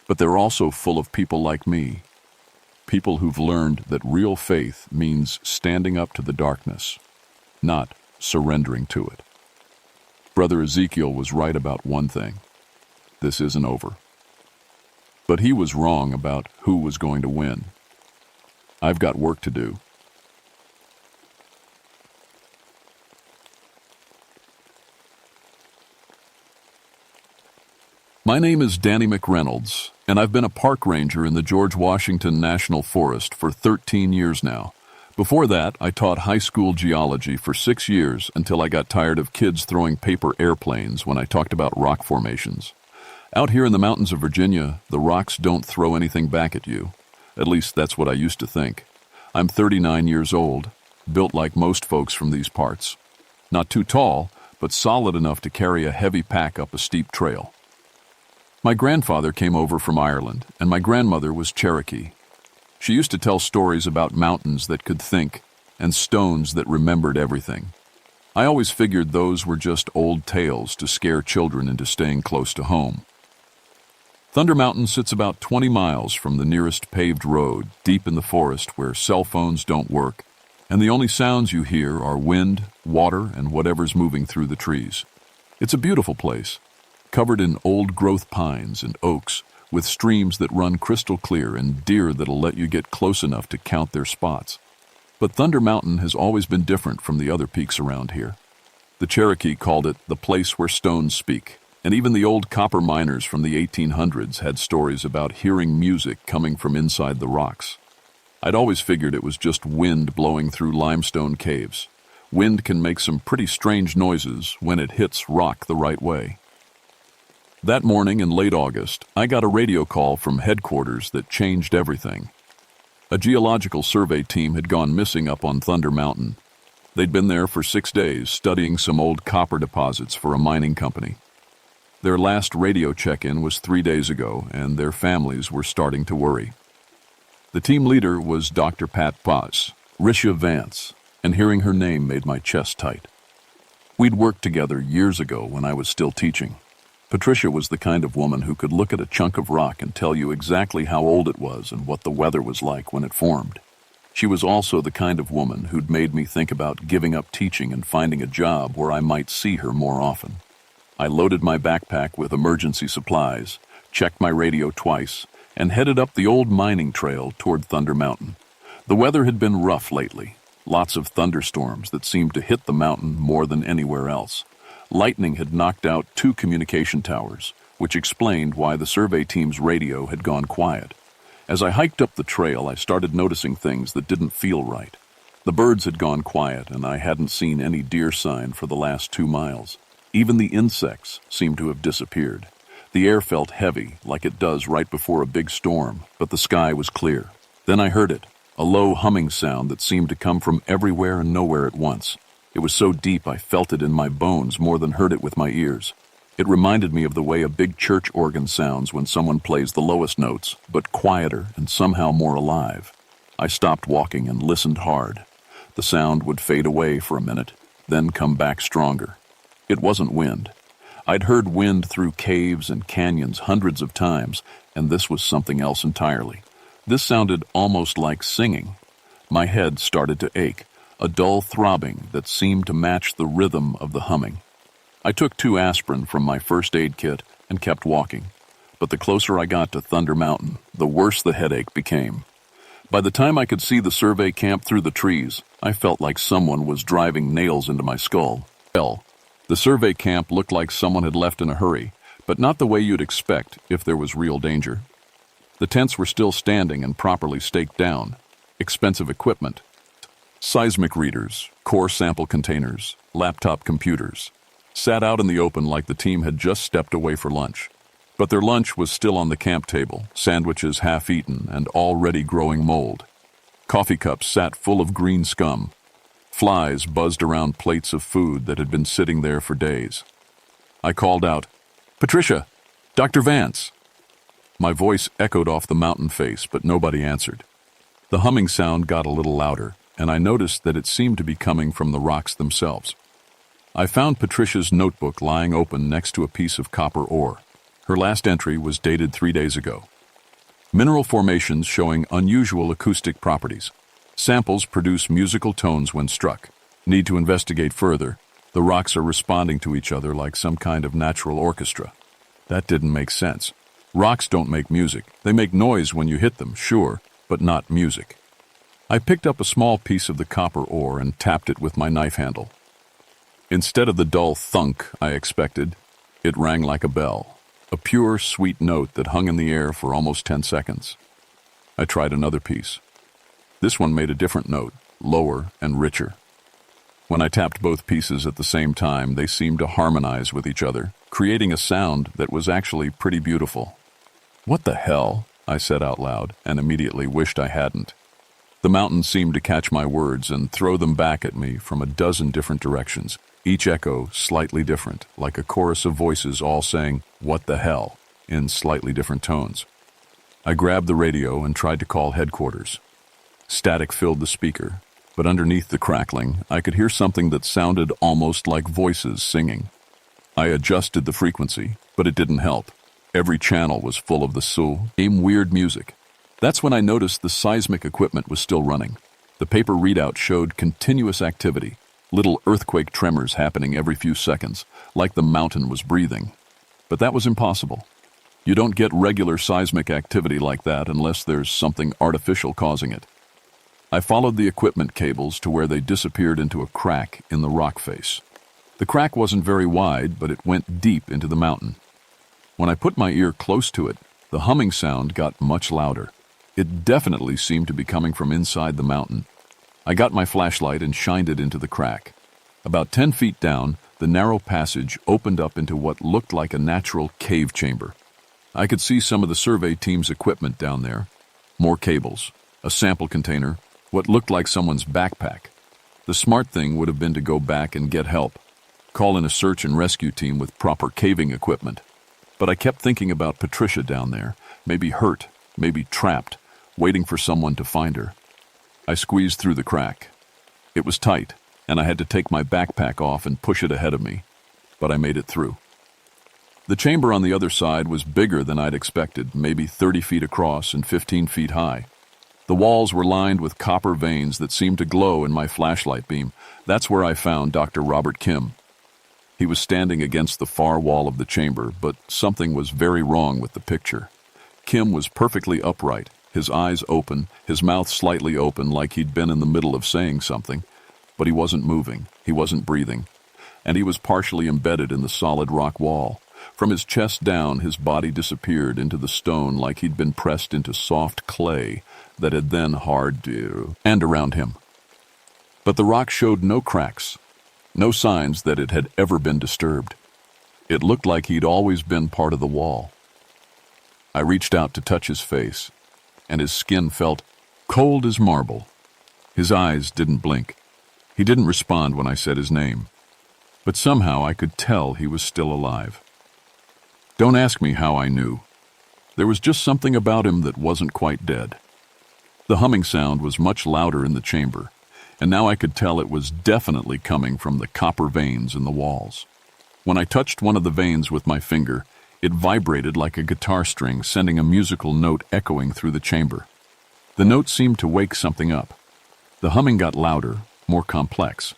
But they're also full of people like me, people who've learned that real faith means standing up to the darkness, not surrendering to it. Brother Ezekiel was right about one thing. This isn't over. But he was wrong about who was going to win. I've got work to do. My name is Danny McReynolds, and I've been a park ranger in the George Washington National Forest for 13 years now. Before that, I taught high school geology for 6 years until I got tired of kids throwing paper airplanes when I talked about rock formations. Out here in the mountains of Virginia, the rocks don't throw anything back at you. At least that's what I used to think. I'm 39 years old, built like most folks from these parts. Not too tall, but solid enough to carry a heavy pack up a steep trail. My grandfather came over from Ireland, and my grandmother was Cherokee. She used to tell stories about mountains that could think and stones that remembered everything. I always figured those were just old tales to scare children into staying close to home. Thunder Mountain sits about 20 miles from the nearest paved road, deep in the forest where cell phones don't work, and the only sounds you hear are wind, water, and whatever's moving through the trees. It's a beautiful place, covered in old-growth pines and oaks, with streams that run crystal clear and deer that'll let you get close enough to count their spots. But Thunder Mountain has always been different from the other peaks around here. The Cherokee called it the place where stones speak, and even the old copper miners from the 1800s had stories about hearing music coming from inside the rocks. I'd always figured it was just wind blowing through limestone caves. Wind can make some pretty strange noises when it hits rock the right way. That morning in late August, I got a radio call from headquarters that changed everything. A geological survey team had gone missing up on Thunder Mountain. They'd been there for 6 days studying some old copper deposits for a mining company. Their last radio check-in was 3 days ago, and their families were starting to worry. The team leader was Dr. Pat Paz, Risha Vance, and hearing her name made my chest tight. We'd worked together years ago when I was still teaching. Patricia was the kind of woman who could look at a chunk of rock and tell you exactly how old it was and what the weather was like when it formed. She was also the kind of woman who'd made me think about giving up teaching and finding a job where I might see her more often. I loaded my backpack with emergency supplies, checked my radio twice, and headed up the old mining trail toward Thunder Mountain. The weather had been rough lately, lots of thunderstorms that seemed to hit the mountain more than anywhere else. Lightning had knocked out 2 communication towers, which explained why the survey team's radio had gone quiet. As I hiked up the trail, I started noticing things that didn't feel right. The birds had gone quiet, and I hadn't seen any deer sign for the last 2 miles. Even the insects seemed to have disappeared. The air felt heavy, like it does right before a big storm, but the sky was clear. Then I heard it, a low humming sound that seemed to come from everywhere and nowhere at once. It was so deep I felt it in my bones more than heard it with my ears. It reminded me of the way a big church organ sounds when someone plays the lowest notes, but quieter and somehow more alive. I stopped walking and listened hard. The sound would fade away for a minute, then come back stronger. It wasn't wind. I'd heard wind through caves and canyons hundreds of times, and this was something else entirely. This sounded almost like singing. My head started to ache, a dull throbbing that seemed to match the rhythm of the humming. I took 2 aspirin from my first aid kit and kept walking. But the closer I got to Thunder Mountain, the worse the headache became. By the time I could see the survey camp through the trees, I felt like someone was driving nails into my skull. Hell, the survey camp looked like someone had left in a hurry, but not the way you'd expect if there was real danger. The tents were still standing and properly staked down. Expensive equipment. Seismic readers, core sample containers, laptop computers. Sat out in the open like the team had just stepped away for lunch. But their lunch was still on the camp table, sandwiches half-eaten and already growing mold. Coffee cups sat full of green scum. Flies buzzed around plates of food that had been sitting there for days. I called out, "Patricia! Dr. Vance!" My voice echoed off the mountain face, but nobody answered. The humming sound got a little louder, and I noticed that it seemed to be coming from the rocks themselves. I found Patricia's notebook lying open next to a piece of copper ore. Her last entry was dated 3 days ago. Mineral formations showing unusual acoustic properties. Samples produce musical tones when struck. Need to investigate further. The rocks are responding to each other like some kind of natural orchestra. That didn't make sense. Rocks don't make music. They make noise when you hit them, sure, but not music. I picked up a small piece of the copper ore and tapped it with my knife handle. Instead of the dull thunk I expected, it rang like a bell, a pure, sweet note that hung in the air for almost 10 seconds. I tried another piece. This one made a different note, lower and richer. When I tapped both pieces at the same time, they seemed to harmonize with each other, creating a sound that was actually pretty beautiful. "What the hell?" I said out loud, and immediately wished I hadn't. The mountain seemed to catch my words and throw them back at me from a dozen different directions, each echo slightly different, like a chorus of voices all saying, "What the hell?" in slightly different tones. I grabbed the radio and tried to call headquarters. Static filled the speaker, but underneath the crackling, I could hear something that sounded almost like voices singing. I adjusted the frequency, but it didn't help. Every channel was full of the same weird music. That's when I noticed the seismic equipment was still running. The paper readout showed continuous activity, little earthquake tremors happening every few seconds, like the mountain was breathing. But that was impossible. You don't get regular seismic activity like that unless there's something artificial causing it. I followed the equipment cables to where they disappeared into a crack in the rock face. The crack wasn't very wide, but it went deep into the mountain. When I put my ear close to it, the humming sound got much louder. It definitely seemed to be coming from inside the mountain. I got my flashlight and shined it into the crack. About 10 feet down, the narrow passage opened up into what looked like a natural cave chamber. I could see some of the survey team's equipment down there. More cables, a sample container, what looked like someone's backpack. The smart thing would have been to go back and get help. Call in a search and rescue team with proper caving equipment. But I kept thinking about Patricia down there, maybe hurt, maybe trapped, waiting for someone to find her. I squeezed through the crack. It was tight, and I had to take my backpack off and push it ahead of me. But I made it through. The chamber on the other side was bigger than I'd expected, maybe 30 feet across and 15 feet high. The walls were lined with copper veins that seemed to glow in my flashlight beam. That's where I found Dr. Robert Kim. He was standing against the far wall of the chamber, but something was very wrong with the picture. Kim was perfectly upright, his eyes open, his mouth slightly open like he'd been in the middle of saying something, but he wasn't moving, he wasn't breathing, and he was partially embedded in the solid rock wall. From his chest down, his body disappeared into the stone like he'd been pressed into soft clay that had then hardened and around him. But the rock showed no cracks, no signs that it had ever been disturbed. It looked like he'd always been part of the wall. I reached out to touch his face, and his skin felt cold as marble. His eyes didn't blink. He didn't respond when I said his name, but somehow I could tell he was still alive. Don't ask me how I knew. There was just something about him that wasn't quite dead. The humming sound was much louder in the chamber, and now I could tell it was definitely coming from the copper veins in the walls. When I touched one of the veins with my finger, it vibrated like a guitar string, sending a musical note echoing through the chamber. The note seemed to wake something up. The humming got louder, more complex.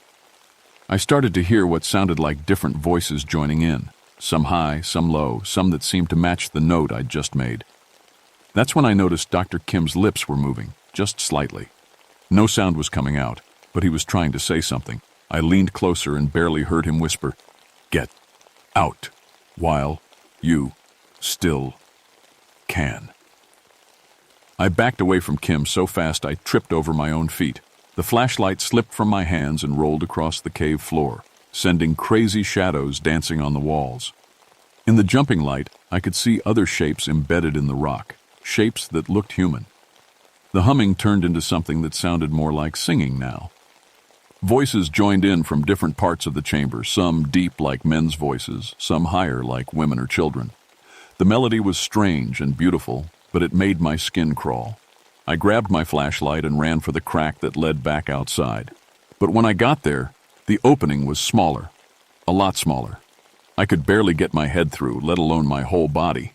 I started to hear what sounded like different voices joining in, some high, some low, some that seemed to match the note I'd just made. That's when I noticed Dr. Kim's lips were moving, just slightly. No sound was coming out, but he was trying to say something. I leaned closer and barely heard him whisper, "Get out while you still can." I backed away from Kim so fast I tripped over my own feet. The flashlight slipped from my hands and rolled across the cave floor, sending crazy shadows dancing on the walls. In the jumping light, I could see other shapes embedded in the rock, shapes that looked human. The humming turned into something that sounded more like singing now. Voices joined in from different parts of the chamber, some deep like men's voices, some higher like women or children. The melody was strange and beautiful, but it made my skin crawl. I grabbed my flashlight and ran for the crack that led back outside. But when I got there, the opening was smaller, a lot smaller. I could barely get my head through, let alone my whole body.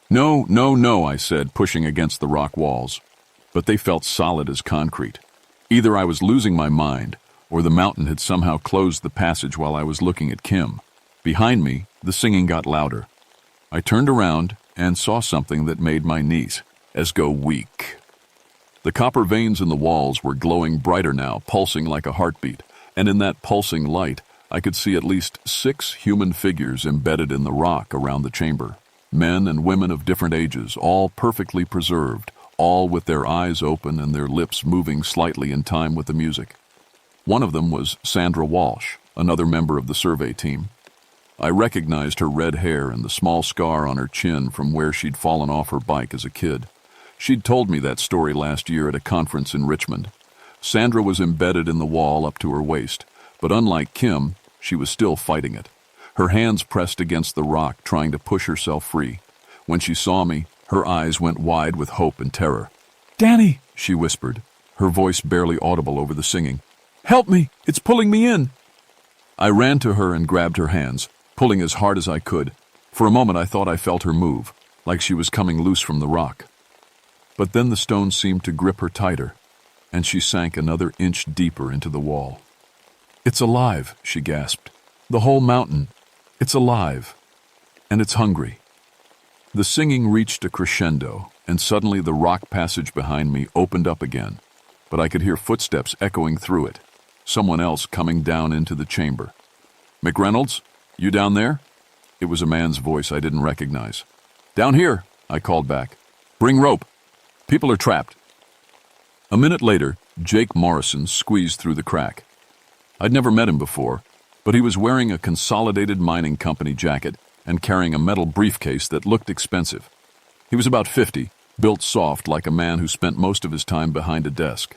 "No, no, no," I said, pushing against the rock walls. But they felt solid as concrete. Either I was losing my mind, or the mountain had somehow closed the passage while I was looking at Kim. Behind me, the singing got louder. I turned around and saw something that made my knees go weak. The copper veins in the walls were glowing brighter now, pulsing like a heartbeat, and in that pulsing light, I could see at least 6 human figures embedded in the rock around the chamber. Men and women of different ages, all perfectly preserved, all with their eyes open and their lips moving slightly in time with the music. One of them was Sandra Walsh, another member of the survey team. I recognized her red hair and the small scar on her chin from where she'd fallen off her bike as a kid. She'd told me that story last year at a conference in Richmond. Sandra was embedded in the wall up to her waist, but unlike Kim, she was still fighting it. Her hands pressed against the rock, trying to push herself free. When she saw me, her eyes went wide with hope and terror. "Danny," she whispered, her voice barely audible over the singing. "Help me! It's pulling me in!" I ran to her and grabbed her hands, pulling as hard as I could. For a moment I thought I felt her move, like she was coming loose from the rock. But then the stone seemed to grip her tighter, and she sank another inch deeper into the wall. "It's alive," she gasped. "The whole mountain. It's alive. And it's hungry." The singing reached a crescendo, and suddenly the rock passage behind me opened up again, but I could hear footsteps echoing through it, someone else coming down into the chamber. "McReynolds, you down there?" It was a man's voice I didn't recognize. "Down here," I called back. "Bring rope." People are trapped. A minute later, Jake Morrison squeezed through the crack. I'd never met him before, but he was wearing a Consolidated Mining Company jacket and carrying a metal briefcase that looked expensive. He was about 50, built soft like a man who spent most of his time behind a desk.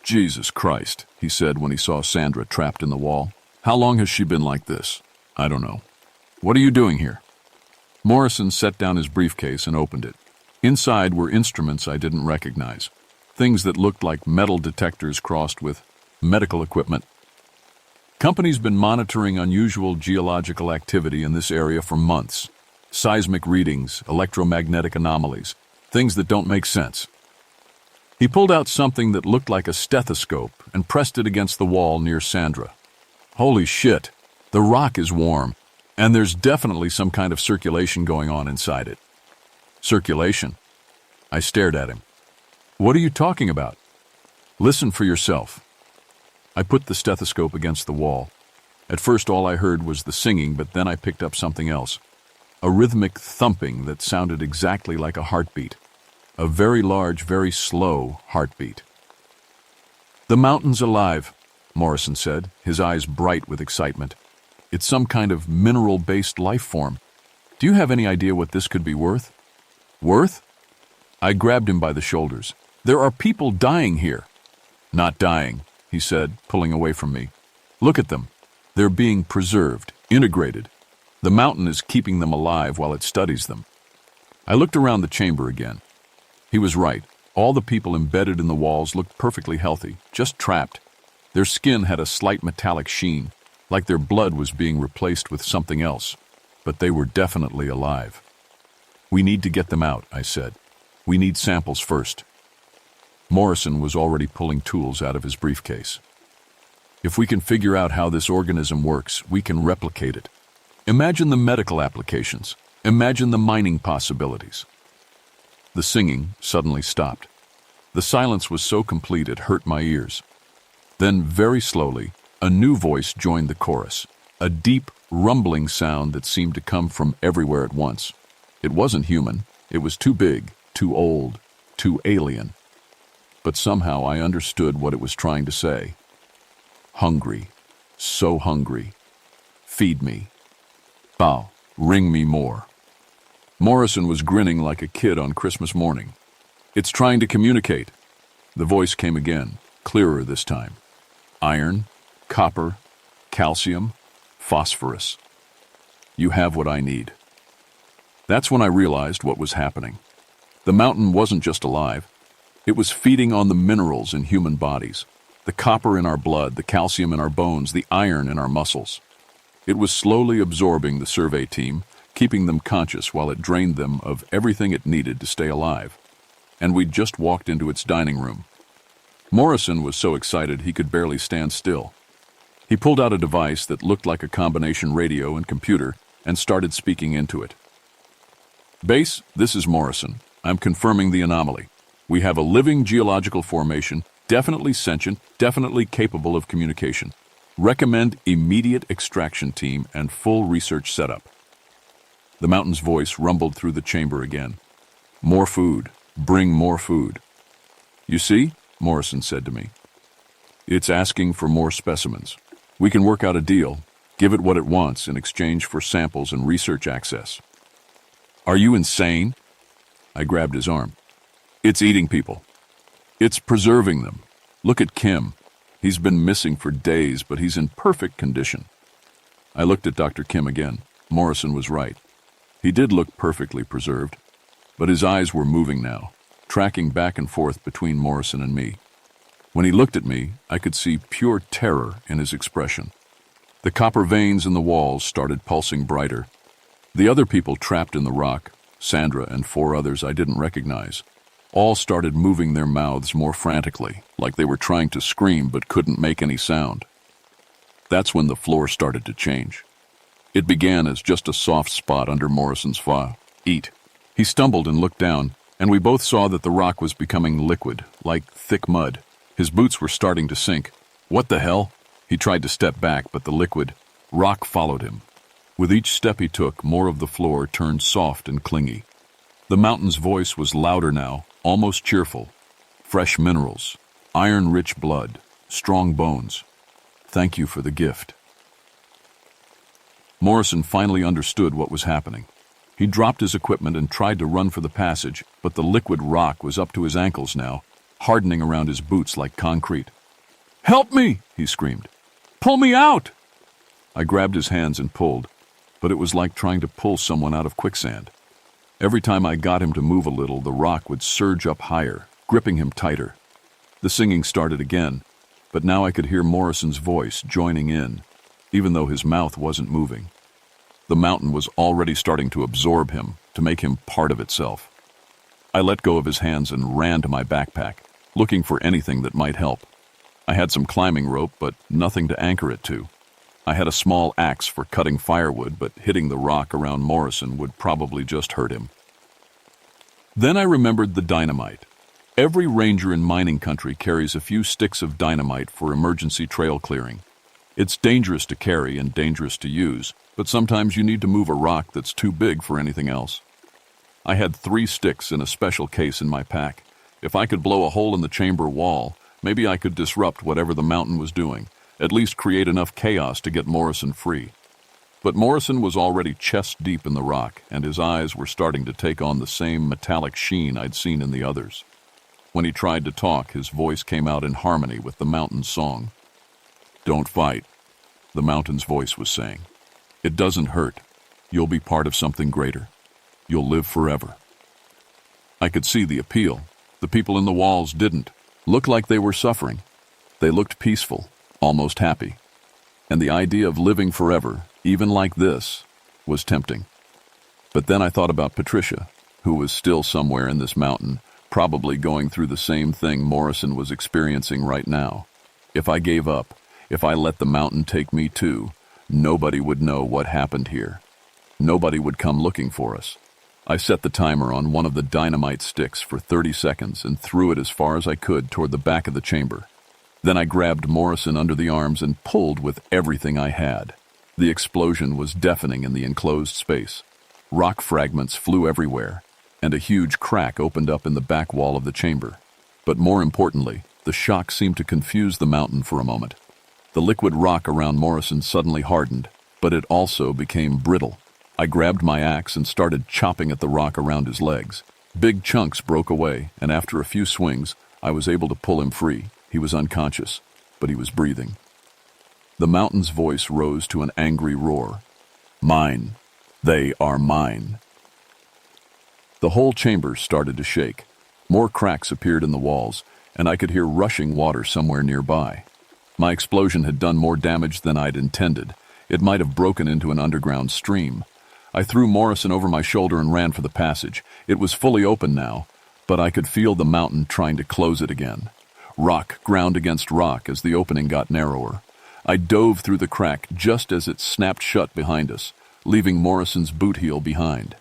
"Jesus Christ," he said when he saw Sandra trapped in the wall. "How long has she been like this?" "I don't know." "What are you doing here?" Morrison set down his briefcase and opened it. Inside were instruments I didn't recognize, things that looked like metal detectors crossed with medical equipment. Company's been monitoring unusual geological activity in this area for months. Seismic readings, electromagnetic anomalies, things that don't make sense. He pulled out something that looked like a stethoscope and pressed it against the wall near Sandra. "Holy shit, the rock is warm, and there's definitely some kind of circulation going on inside it." "Circulation?" I stared at him. "What are you talking about?" "Listen for yourself." I put the stethoscope against the wall. At first all I heard was the singing, but then I picked up something else. A rhythmic thumping that sounded exactly like a heartbeat. A very large, very slow heartbeat. "The mountain's alive," Morrison said, his eyes bright with excitement. "It's some kind of mineral-based life form. Do you have any idea what this could be worth?" "Worth?" I grabbed him by the shoulders. "There are people dying here." "Not dying," he said, pulling away from me. "Look at them. They're being preserved, integrated. The mountain is keeping them alive while it studies them." I looked around the chamber again. He was right. All the people embedded in the walls looked perfectly healthy, just trapped. Their skin had a slight metallic sheen, like their blood was being replaced with something else, but they were definitely alive. "We need to get them out," I said. "We need samples first." Morrison was already pulling tools out of his briefcase. "If we can figure out how this organism works, we can replicate it. Imagine the medical applications. Imagine the mining possibilities." The singing suddenly stopped. The silence was so complete it hurt my ears. Then, very slowly, a new voice joined the chorus, a deep, rumbling sound that seemed to come from everywhere at once. It wasn't human. It was too big, too old, too alien. But somehow I understood what it was trying to say. "Hungry, so hungry. Feed me. Bow, ring me more." Morrison was grinning like a kid on Christmas morning. "It's trying to communicate." The voice came again, clearer this time. "Iron, copper, calcium, phosphorus. You have what I need." That's when I realized what was happening. The mountain wasn't just alive. It was feeding on the minerals in human bodies, the copper in our blood, the calcium in our bones, the iron in our muscles. It was slowly absorbing the survey team, keeping them conscious while it drained them of everything it needed to stay alive. And we'd just walked into its dining room. Morrison was so excited he could barely stand still. He pulled out a device that looked like a combination radio and computer and started speaking into it. "Base, this is Morrison. I'm confirming the anomaly. We have a living geological formation, definitely sentient, definitely capable of communication. Recommend immediate extraction team and full research setup." The mountain's voice rumbled through the chamber again. "More food. Bring more food." "You see," Morrison said to me. "It's asking for more specimens. We can work out a deal, give it what it wants in exchange for samples and research access." "Are you insane?" I grabbed his arm. "It's eating people. It's preserving them. Look at Kim. He's been missing for days, but he's in perfect condition." I looked at Dr. Kim again. Morrison was right. He did look perfectly preserved, but his eyes were moving now, tracking back and forth between Morrison and me. When he looked at me, I could see pure terror in his expression. The copper veins in the walls started pulsing brighter. The other people trapped in the rock, Sandra and 4 others I didn't recognize, all started moving their mouths more frantically, like they were trying to scream but couldn't make any sound. That's when the floor started to change. It began as just a soft spot under Morrison's feet. He stumbled and looked down, and we both saw that the rock was becoming liquid, like thick mud. His boots were starting to sink. "What the hell?" He tried to step back, but the liquid rock followed him. With each step he took, more of the floor turned soft and clingy. The mountain's voice was louder now, almost cheerful. Fresh minerals, iron-rich blood, strong bones. Thank you for the gift. Morrison finally understood what was happening. He dropped his equipment and tried to run for the passage, but the liquid rock was up to his ankles now, hardening around his boots like concrete. "Help me!" he screamed. "Pull me out!" I grabbed his hands and pulled, but it was like trying to pull someone out of quicksand. Every time I got him to move a little, the rock would surge up higher, gripping him tighter. The singing started again, but now I could hear Morrison's voice joining in, even though his mouth wasn't moving. The mountain was already starting to absorb him, to make him part of itself. I let go of his hands and ran to my backpack, looking for anything that might help. I had some climbing rope, but nothing to anchor it to. I had a small axe for cutting firewood, but hitting the rock around Morrison would probably just hurt him. Then I remembered the dynamite. Every ranger in mining country carries a few sticks of dynamite for emergency trail clearing. It's dangerous to carry and dangerous to use, but sometimes you need to move a rock that's too big for anything else. I had 3 sticks in a special case in my pack. If I could blow a hole in the chamber wall, maybe I could disrupt whatever the mountain was doing, at least create enough chaos to get Morrison free. But Morrison was already chest deep in the rock, and his eyes were starting to take on the same metallic sheen I'd seen in the others. When he tried to talk, his voice came out in harmony with the mountain's song. "Don't fight," the mountain's voice was saying. "It doesn't hurt. You'll be part of something greater. You'll live forever." I could see the appeal. The people in the walls didn't look like they were suffering. They looked peaceful, almost happy. And the idea of living forever, even like this, was tempting. But then I thought about Patricia, who was still somewhere in this mountain, probably going through the same thing Morrison was experiencing right now. If I gave up, if I let the mountain take me too, nobody would know what happened here. Nobody would come looking for us. I set the timer on one of the dynamite sticks for 30 seconds and threw it as far as I could toward the back of the chamber. Then I grabbed Morrison under the arms and pulled with everything I had. The explosion was deafening in the enclosed space. Rock fragments flew everywhere, and a huge crack opened up in the back wall of the chamber. But more importantly, the shock seemed to confuse the mountain for a moment. The liquid rock around Morrison suddenly hardened, but it also became brittle. I grabbed my axe and started chopping at the rock around his legs. Big chunks broke away, and after a few swings, I was able to pull him free. He was unconscious, but he was breathing. The mountain's voice rose to an angry roar. "Mine. They are mine." The whole chamber started to shake. More cracks appeared in the walls, and I could hear rushing water somewhere nearby. My explosion had done more damage than I'd intended. It might have broken into an underground stream. I threw Morrison over my shoulder and ran for the passage. It was fully open now, but I could feel the mountain trying to close it again. Rock ground against rock as the opening got narrower. I dove through the crack just as it snapped shut behind us, leaving Morrison's boot heel behind.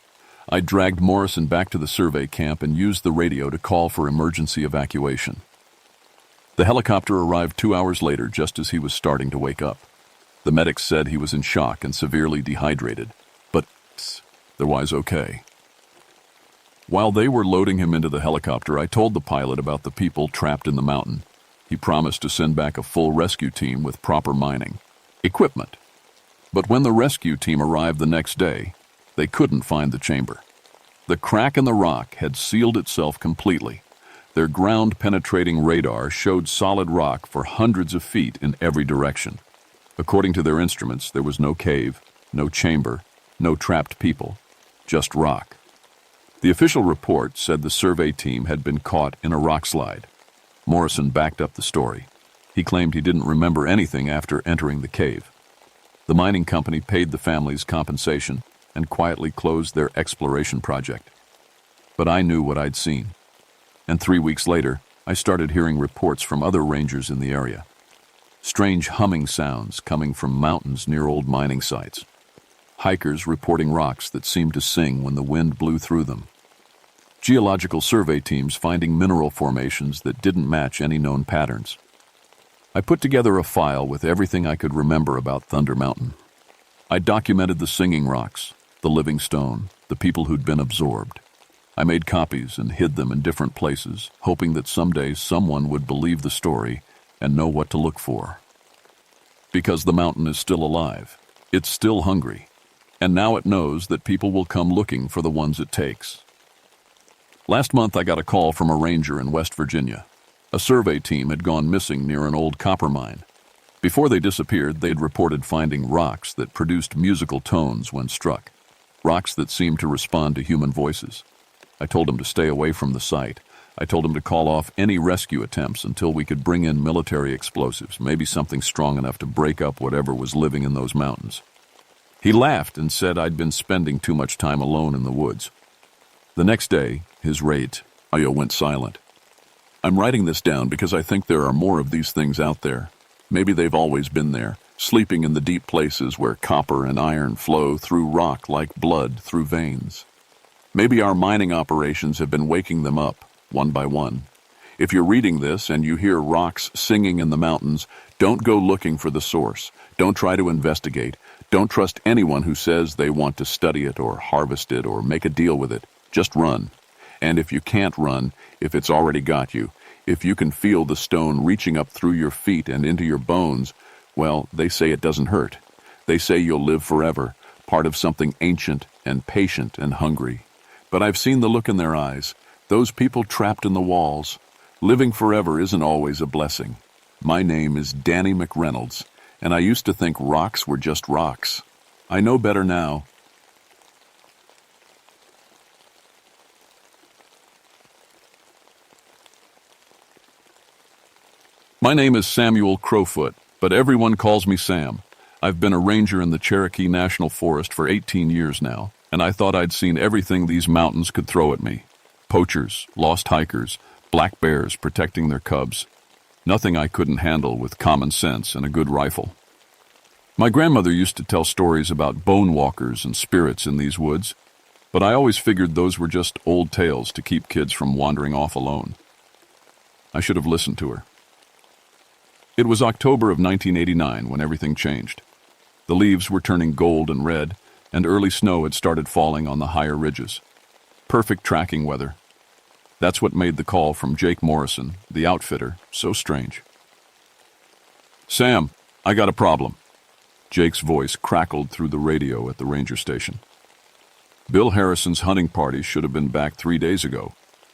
I dragged Morrison back to the survey camp and used the radio to call for emergency evacuation. The helicopter arrived 2 hours later, just as he was starting to wake up. The medics said he was in shock and severely dehydrated, but otherwise okay. While they were loading him into the helicopter, I told the pilot about the people trapped in the mountain. He promised to send back a full rescue team with proper mining equipment. But when the rescue team arrived the next day, they couldn't find the chamber. The crack in the rock had sealed itself completely. Their ground-penetrating radar showed solid rock for hundreds of feet in every direction. According to their instruments, there was no cave, no chamber, no trapped people, just rock. The official report said the survey team had been caught in a rock slide. Morrison backed up the story. He claimed he didn't remember anything after entering the cave. The mining company paid the families compensation and quietly closed their exploration project. But I knew what I'd seen. And 3 weeks later, I started hearing reports from other rangers in the area. Strange humming sounds coming from mountains near old mining sites. Hikers reporting rocks that seemed to sing when the wind blew through them. Geological survey teams finding mineral formations that didn't match any known patterns. I put together a file with everything I could remember about Thunder Mountain. I documented the singing rocks, the living stone, the people who'd been absorbed. I made copies and hid them in different places, hoping that someday someone would believe the story and know what to look for. Because the mountain is still alive, it's still hungry, and now it knows that people will come looking for the ones it takes. Last month I got a call from a ranger in West Virginia. A survey team had gone missing near an old copper mine. Before they disappeared, they'd reported finding rocks that produced musical tones when struck, rocks that seemed to respond to human voices. I told them to stay away from the site. I told them to call off any rescue attempts until we could bring in military explosives, maybe something strong enough to break up whatever was living in those mountains. He laughed and said I'd been spending too much time alone in the woods. The next day, his radio went silent. I'm writing this down because I think there are more of these things out there. Maybe they've always been there, sleeping in the deep places where copper and iron flow through rock like blood through veins. Maybe our mining operations have been waking them up, one by one. If you're reading this and you hear rocks singing in the mountains, don't go looking for the source. Don't try to investigate. Don't trust anyone who says they want to study it or harvest it or make a deal with it. Just run. And if you can't run, if it's already got you, if you can feel the stone reaching up through your feet and into your bones, well, they say it doesn't hurt. They say you'll live forever, part of something ancient and patient and hungry. But I've seen the look in their eyes, those people trapped in the walls. Living forever isn't always a blessing. My name is Danny McReynolds, and I used to think rocks were just rocks. I know better now. My name is Samuel Crowfoot, but everyone calls me Sam. I've been a ranger in the Cherokee National Forest for 18 years now, and I thought I'd seen everything these mountains could throw at me. Poachers, lost hikers, black bears protecting their cubs. Nothing I couldn't handle with common sense and a good rifle. My grandmother used to tell stories about bone walkers and spirits in these woods, but I always figured those were just old tales to keep kids from wandering off alone. I should have listened to her. It was October of 1989 when everything changed. The leaves were turning gold and red, and early snow had started falling on the higher ridges. Perfect tracking weather. That's what made the call from Jake Morrison, the outfitter, so strange. Sam, I got a problem. Jake's voice crackled through the radio at the ranger station. Bill Harrison's hunting party should have been back 3 days ago.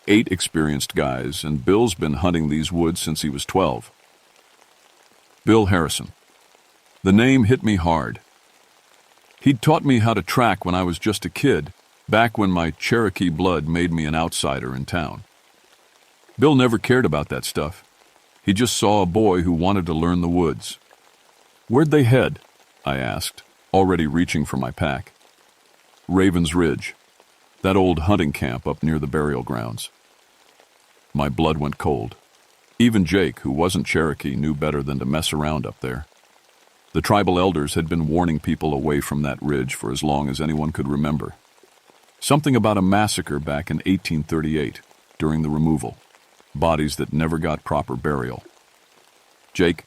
8 experienced guys, and Bill's been hunting these woods since he was 12. Bill Harrison. The name hit me hard. He'd taught me how to track when I was just a kid, back when my Cherokee blood made me an outsider in town. Bill never cared about that stuff. He just saw a boy who wanted to learn the woods. Where'd they head? I asked, already reaching for my pack. Raven's Ridge, that old hunting camp up near the burial grounds. My blood went cold. Even Jake, who wasn't Cherokee, knew better than to mess around up there. The tribal elders had been warning people away from that ridge for as long as anyone could remember. Something about a massacre back in 1838, during the removal. Bodies that never got proper burial. Jake,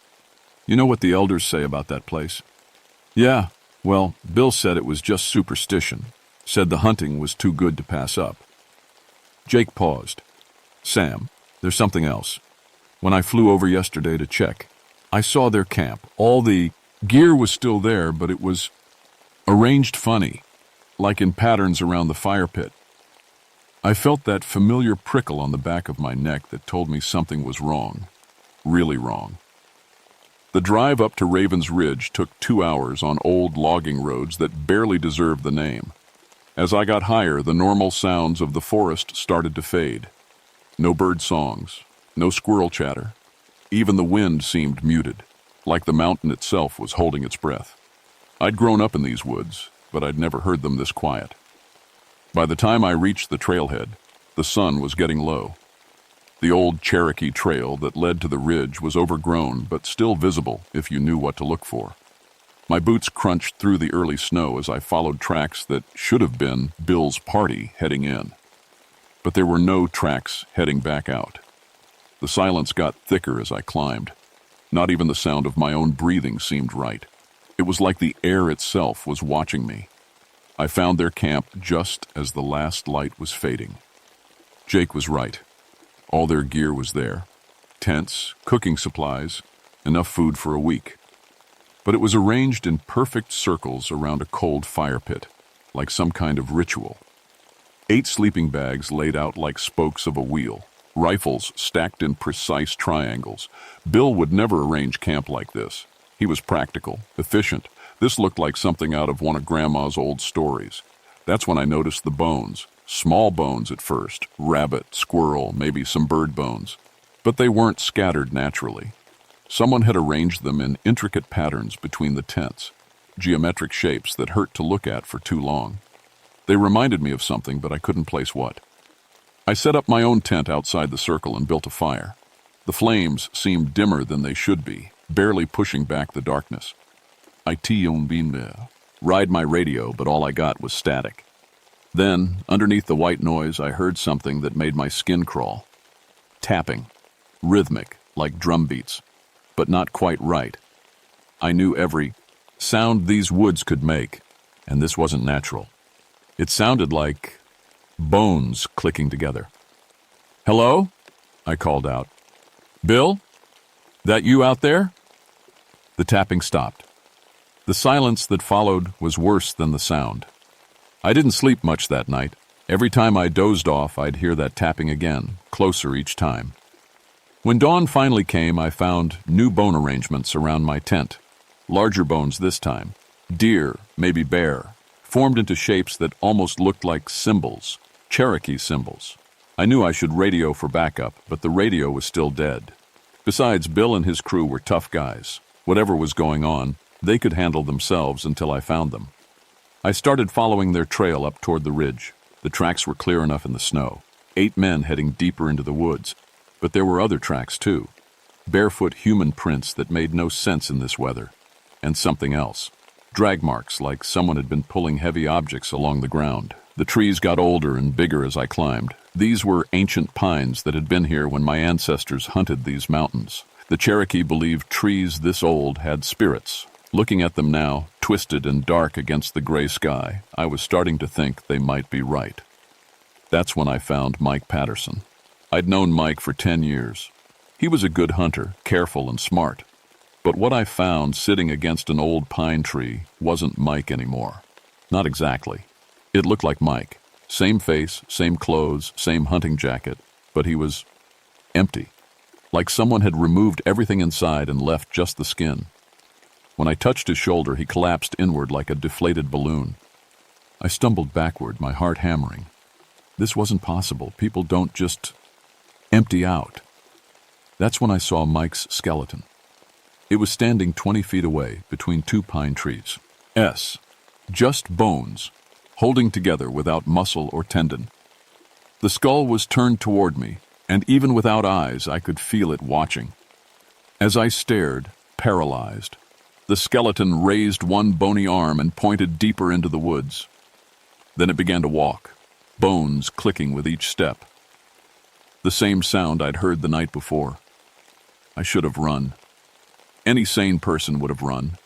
you know what the elders say about that place? Yeah, well, Bill said it was just superstition. Said the hunting was too good to pass up. Jake paused. Sam, there's something else. When I flew over yesterday to check, I saw their camp. All the gear was still there, but it was arranged funny, like in patterns around the fire pit. I felt that familiar prickle on the back of my neck that told me something was wrong, really wrong. The drive up to Raven's Ridge took 2 hours on old logging roads that barely deserved the name. As I got higher, the normal sounds of the forest started to fade. No bird songs. No squirrel chatter. Even the wind seemed muted, like the mountain itself was holding its breath. I'd grown up in these woods, but I'd never heard them this quiet. By the time I reached the trailhead, the sun was getting low. The old Cherokee trail that led to the ridge was overgrown, but still visible if you knew what to look for. My boots crunched through the early snow as I followed tracks that should have been Bill's party heading in. But there were no tracks heading back out. The silence got thicker as I climbed. Not even the sound of my own breathing seemed right. It was like the air itself was watching me. I found their camp just as the last light was fading. Jake was right. All their gear was there. Tents, cooking supplies, enough food for a week. But it was arranged in perfect circles around a cold fire pit, like some kind of ritual. 8 sleeping bags laid out like spokes of a wheel, rifles stacked in precise triangles. Bill would never arrange camp like this. He was practical, efficient. This looked like something out of one of Grandma's old stories. That's when I noticed the bones. Small bones at first, rabbit, squirrel, maybe some bird bones. But they weren't scattered naturally. Someone had arranged them in intricate patterns between the tents, geometric shapes that hurt to look at for too long. They reminded me of something, but I couldn't place what. I set up my own tent outside the circle and built a fire. The flames seemed dimmer than they should be, barely pushing back the darkness. I ride my radio, but all I got was static. Then, underneath the white noise, I heard something that made my skin crawl. Tapping. Rhythmic, like drum beats, but not quite right. I knew every sound these woods could make, and this wasn't natural. It sounded like bones clicking together. "Hello?" I called out. "Bill? That you out there?" The tapping stopped. The silence that followed was worse than the sound. I didn't sleep much that night. Every time I dozed off, I'd hear that tapping again, closer each time. When dawn finally came, I found new bone arrangements around my tent. Larger bones this time. Deer, maybe bear, formed into shapes that almost looked like symbols, Cherokee symbols. I knew I should radio for backup, but the radio was still dead. Besides, Bill and his crew were tough guys. Whatever was going on, they could handle themselves until I found them. I started following their trail up toward the ridge. The tracks were clear enough in the snow. 8 men heading deeper into the woods. But there were other tracks, too. Barefoot human prints that made no sense in this weather. And something else. Drag marks like someone had been pulling heavy objects along the ground. The trees got older and bigger as I climbed. These were ancient pines that had been here when my ancestors hunted these mountains. The Cherokee believed trees this old had spirits. Looking at them now, twisted and dark against the gray sky, I was starting to think they might be right. That's when I found Mike Patterson. I'd known Mike for 10 years. He was a good hunter, careful and smart. But what I found sitting against an old pine tree wasn't Mike anymore. Not exactly. It looked like Mike. Same face, same clothes, same hunting jacket, but he was empty. Like someone had removed everything inside and left just the skin. When I touched his shoulder, he collapsed inward like a deflated balloon. I stumbled backward, my heart hammering. This wasn't possible. People don't just empty out. That's when I saw Mike's skeleton. It was standing 20 feet away between 2 pine trees. Just bones, holding together without muscle or tendon. The skull was turned toward me, and even without eyes, I could feel it watching. As I stared, paralyzed, the skeleton raised one bony arm and pointed deeper into the woods. Then it began to walk, bones clicking with each step. The same sound I'd heard the night before. I should have run. Any sane person would have run.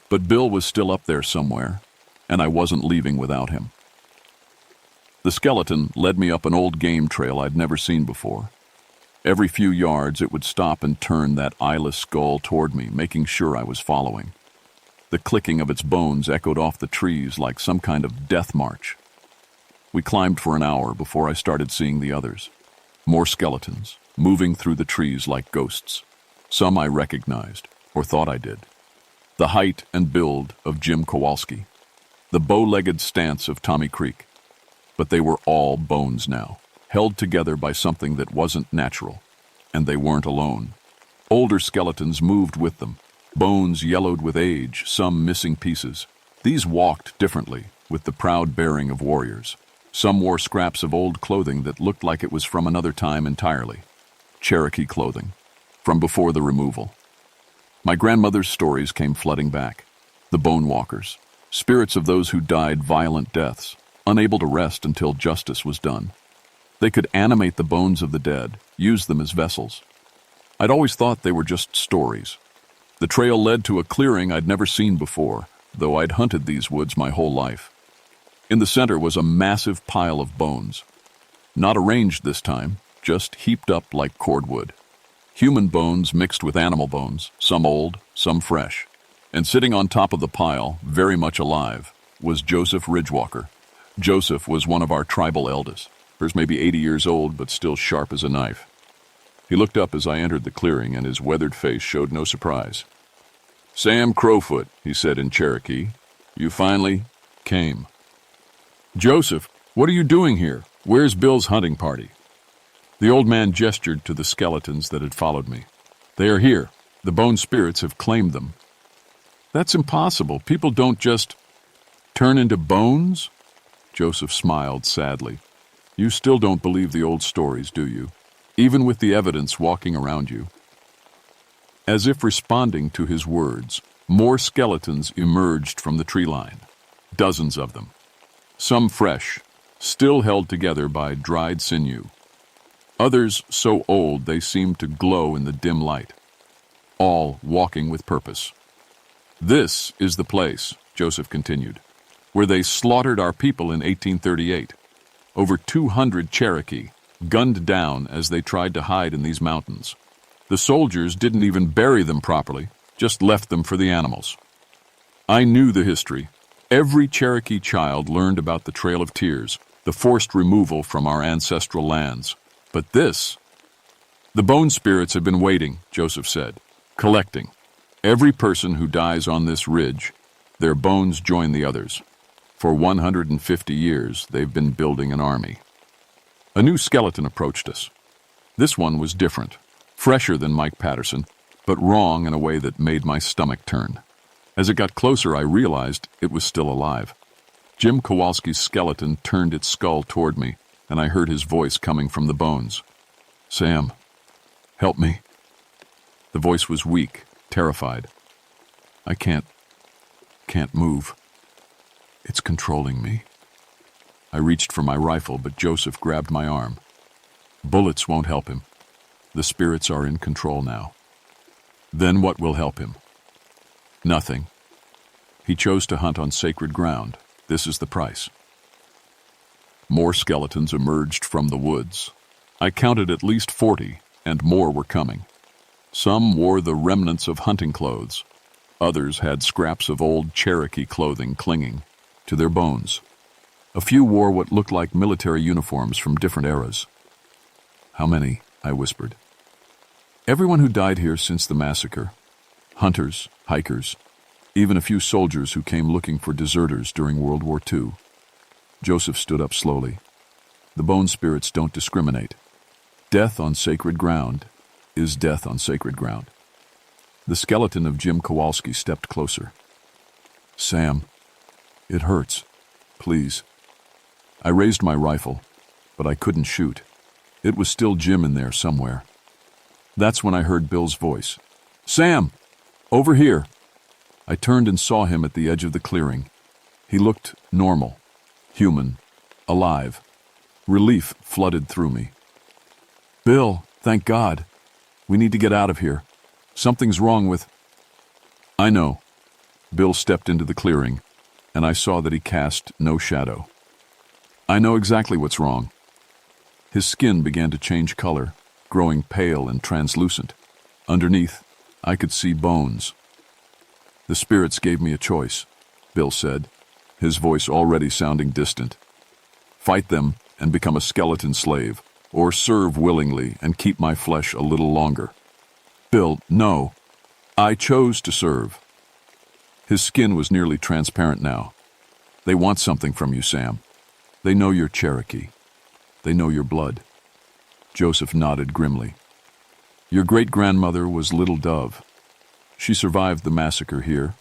But Bill was still up there somewhere, and I wasn't leaving without him. The skeleton led me up an old game trail I'd never seen before. Every few yards it would stop and turn that eyeless skull toward me, making sure I was following. The clicking of its bones echoed off the trees like some kind of death march. We climbed for an hour before I started seeing the others. More skeletons, moving through the trees like ghosts. Some I recognized, or thought I did. The height and build of Jim Kowalsski. The bow-legged stance of Tommy Creek. But they were all bones now, held together by something that wasn't natural. And they weren't alone. Older skeletons moved with them. Bones yellowed with age, some missing pieces. These walked differently, with the proud bearing of warriors. Some wore scraps of old clothing that looked like it was from another time entirely. Cherokee clothing, from before the removal. My grandmother's stories came flooding back. The bone walkers, spirits of those who died violent deaths, unable to rest until justice was done. They could animate the bones of the dead, use them as vessels. I'd always thought they were just stories. The trail led to a clearing I'd never seen before, though I'd hunted these woods my whole life. In the center was a massive pile of bones. Not arranged this time, just heaped up like cordwood. Human bones mixed with animal bones, some old, some fresh. And sitting on top of the pile, very much alive, was Joseph Ridgewalker. Joseph was one of our tribal elders. First maybe 80 years old, but still sharp as a knife. He looked up as I entered the clearing, and his weathered face showed no surprise. "Sam Crowfoot," he said in Cherokee, "you finally came." "Joseph, what are you doing here? Where's Bill's hunting party?" The old man gestured to the skeletons that had followed me. "They are here. The bone spirits have claimed them." "That's impossible. People don't just turn into bones?" Joseph smiled sadly. "You still don't believe the old stories, do you? Even with the evidence walking around you." As if responding to his words, more skeletons emerged from the tree line. Dozens of them. Some fresh, still held together by dried sinew. Others so old they seemed to glow in the dim light. All walking with purpose. "This is the place," Joseph continued, "where they slaughtered our people in 1838. Over 200 Cherokee, gunned down as they tried to hide in these mountains. The soldiers didn't even bury them properly, just left them for the animals. I knew the history. Every Cherokee child learned about the Trail of Tears, the forced removal from our ancestral lands. But this... The bone spirits have been waiting," Joseph said, "collecting. Every person who dies on this ridge, their bones join the others. For 150 years, they've been building an army." A new skeleton approached us. This one was different, fresher than Mike Patterson, but wrong in a way that made my stomach turn. As it got closer, I realized it was still alive. Jim Kowalski's skeleton turned its skull toward me, and I heard his voice coming from the bones. "Sam, help me." The voice was weak, terrified. "I can't move. It's controlling me." I reached for my rifle, but Joseph grabbed my arm. "Bullets won't help him. The spirits are in control now." "Then what will help him?" "Nothing. He chose to hunt on sacred ground. This is the price." More skeletons emerged from the woods. I counted at least 40, and more were coming. Some wore the remnants of hunting clothes. Others had scraps of old Cherokee clothing clinging to their bones. A few wore what looked like military uniforms from different eras. "How many?" I whispered. "Everyone who died here since the massacre. Hunters, hikers, even a few soldiers who came looking for deserters during World War II. Joseph stood up slowly. "The bone spirits don't discriminate. Death on sacred ground is death on sacred ground." The skeleton of Jim Kowalski stepped closer. "Sam, it hurts. Please." I raised my rifle, but I couldn't shoot. It was still Jim in there somewhere. That's when I heard Bill's voice. "Sam! Over here!" I turned and saw him at the edge of the clearing. He looked normal, human, alive. Relief flooded through me. "Bill, thank God. We need to get out of here. Something's wrong with..." "I know." Bill stepped into the clearing, and I saw that he cast no shadow. "I know exactly what's wrong." His skin began to change color, growing pale and translucent. Underneath, I could see bones. "The spirits gave me a choice," Bill said, his voice already sounding distant. "Fight them and become a skeleton slave, or serve willingly and keep my flesh a little longer." "Bill, no. I chose to serve." His skin was nearly transparent now. "They want something from you, Sam. They know you're Cherokee. They know your blood." Joseph nodded grimly. "Your great-grandmother was Little Dove. She survived the massacre here,